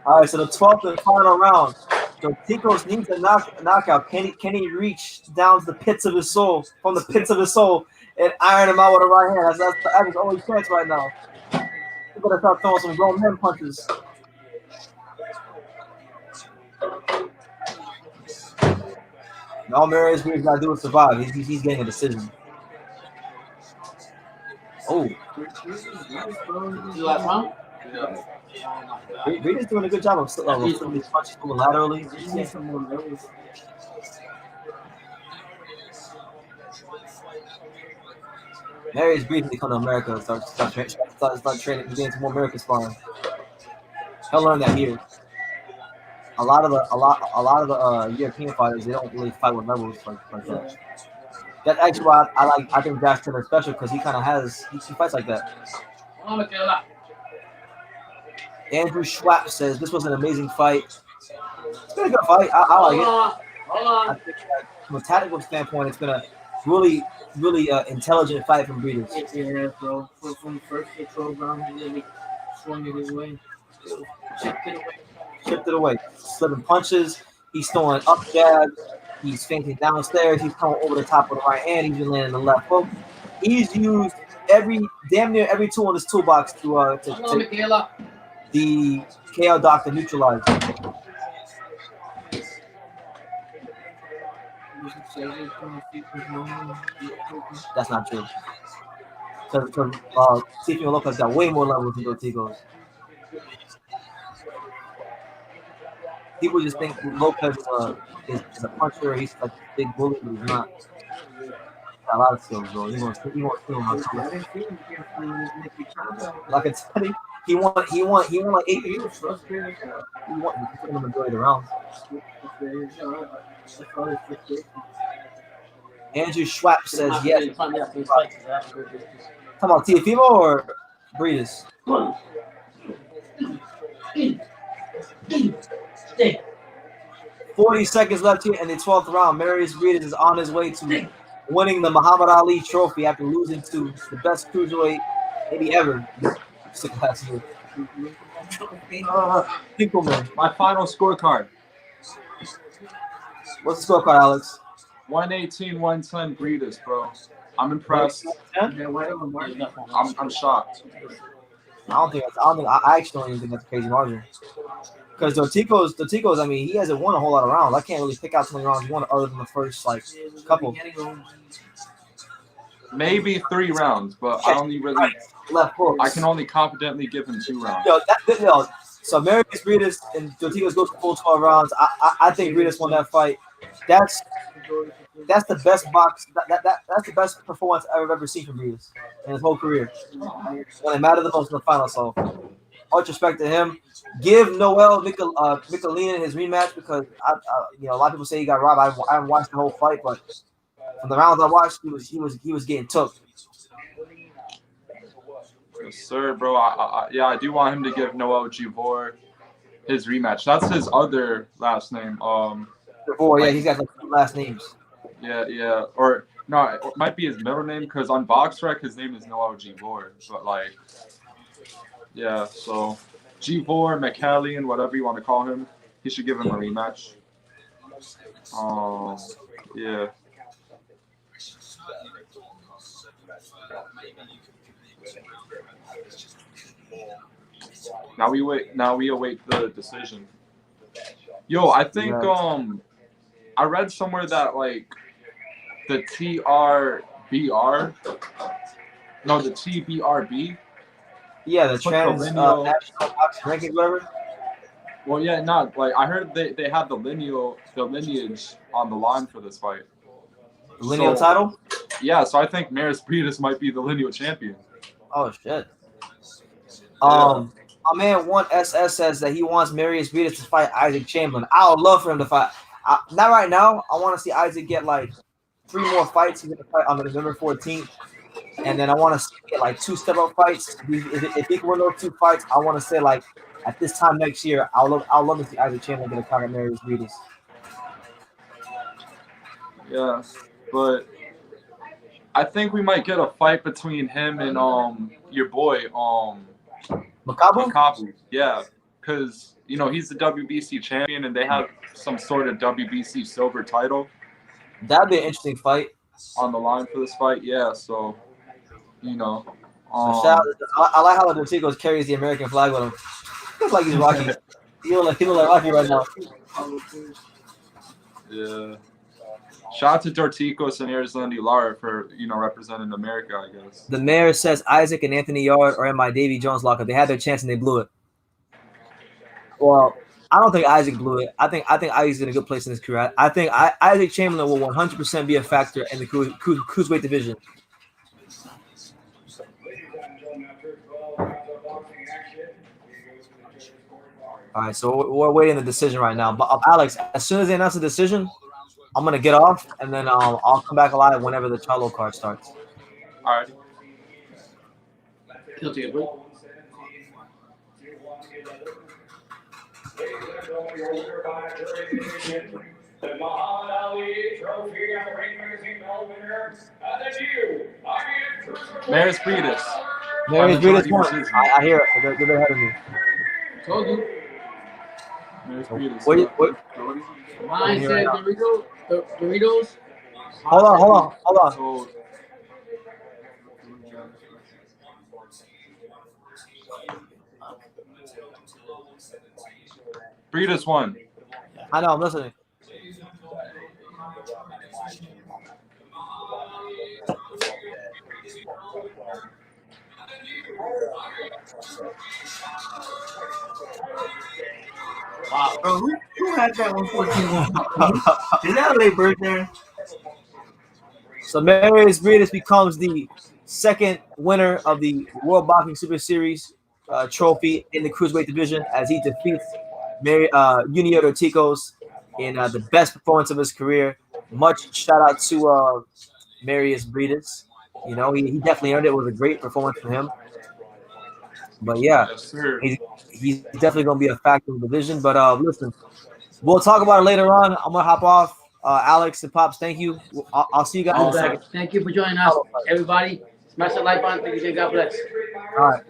All right, so the 12th and final round. Dorticos needs a knockout. Can he reach down to the pits of his soul, from the pits of his soul, and iron him out with a right hand? That's his only chance right now. He better start throwing some grown men punches. All Mairis Breidis got to do is survive. He's getting a decision. Oh, You last round? Yeah. Breidis doing a good job of flipping these punches moving laterally. He needs some more levels. Mairis Breidis to come to America and start training, getting some more American sparring. He'll learn that here. A lot of the European fighters, they don't really fight with levels like that. That's actually why I think Josh Taylor special, because he kind of he fights like that. Andrew Schwab says this was an amazing fight. It's been a good fight. I like it. Hold I think from a tactical standpoint, it's been a really intelligent fight from Breidis. Yeah, bro. From first to 12 round, he really swung it his way. Chipped it away. Slipping punches. He's throwing up jabs. He's fainting downstairs. He's coming over the top of the right hand. He's been landing the left hook. He's used damn near every tool in his toolbox to the KO doctor neutralize. That's not true. Because Tiffany Lopez got way more levels than Dorticos. People just think Lopez is a puncher. He's like a big bully, but he's not. He's got a lot of skills, bro. He wants to steal him. Like I said, he won like 8 years. He won the majority of the rounds. Andrew Schwab says yes. Talking about Tiafimo or Breidis? 40 seconds left here in the 12th round. Mairis Breidis is on his way to winning the Muhammad Ali trophy after losing to the best cruiserweight maybe ever last year. My final scorecard. What's the scorecard, Alex? 118-110 Breidis, bro. I'm impressed. I'm shocked. I actually don't even think that's a crazy margin. Because Dorticos, I mean, he hasn't won a whole lot of rounds. I can't really pick out 20 rounds he won other than the first couple. Maybe 3 rounds, but I only really left hooks. I can only confidently give him 2 rounds. So Mairis Breidis and Dorticos goes for full 12 rounds. I think Breidis won that fight. That's the best box. That's the best performance I've ever seen from Breidis in his whole career. When it mattered the most in the final. So much respect to him. Give Noel Michelin his rematch, because a lot of people say he got robbed. I haven't watched the whole fight, but from the rounds I watched, he was getting took. Yes, sir, bro. I do want him to give Noel Givor his rematch. That's his other last name. Yeah, he's got two last names. Yeah. Or no, it might be his middle name, because on BoxRec his name is Noel Givor. But yeah. So Givor, McCallion, whatever you want to call him, he should give him a rematch. Yeah. Now we await the decision. Yo, I think I read somewhere that the TBRB. Yeah, the trans national box ranking, whatever. Well, yeah, I heard they had the lineage on the line for this fight. The lineal title? Yeah, so I think Mairis Breidis might be the lineal champion. Oh shit. My man 1SS says that he wants Mairis Breidis to fight Isaac Chamberlain. I would love for him to fight. Not right now. I want to see Isaac get 3 more fights. He's gonna fight on November 14th, and then I want to see him get 2 step-up fights. If he can win those 2 fights, I want to say at this time next year, I'll love to see Isaac Chamberlain get a count at Mairis Breidis. Yeah, but I think we might get a fight between him and your boy Makabu. Yeah, because he's the WBC champion and they have some sort of WBC silver title. That'd be an interesting fight on the line for this fight. Yeah, so I like how the Dorticos carries the American flag with him. It's like he's Rocky. He look like Rocky right now. Yeah. Shout out to Dorticos and Arizona Lara for representing America, I guess. The mayor says Isaac and Anthony Yard are in my Davy Jones lockup. They had their chance and they blew it. Well, I don't think Isaac blew it. I think Isaac's in a good place in his career. I think Isaac Chamberlain will 100% be a factor in the cruiserweight division. All right, so we're waiting the decision right now. But Alex, as soon as they announce the decision, I'm gonna get off and then I'll come back alive whenever the Charlo card starts. All right. He'll take a break. The Muhammad Ali Trophy and the Ring Magazine Medal winner, and the new Mairis Breidis. Mairis Breidis won. I hear it. They're ahead of me. Told you. Mairis Breidis. What? Mine said Doritos. Hold on. So, Breidis won. I know. I'm listening. Wow, bro, who had that 114? Is that a late bird there? So Mairis Breidis becomes the second winner of the World Boxing Super Series trophy in the cruiserweight division as he defeats Yuniel Dorticos in the best performance of his career. Much shout out to Mairis Breidis. You know, he definitely earned it. It was a great performance from him. But yeah, Yes, sir. he's definitely going to be a factor in the division. But listen, we'll talk about it later on. I'm going to hop off. Alex and Pops, thank you. I'll see you guys in a second. Thank you for joining us, everybody. Smash the like button. Thank you. God bless. All right.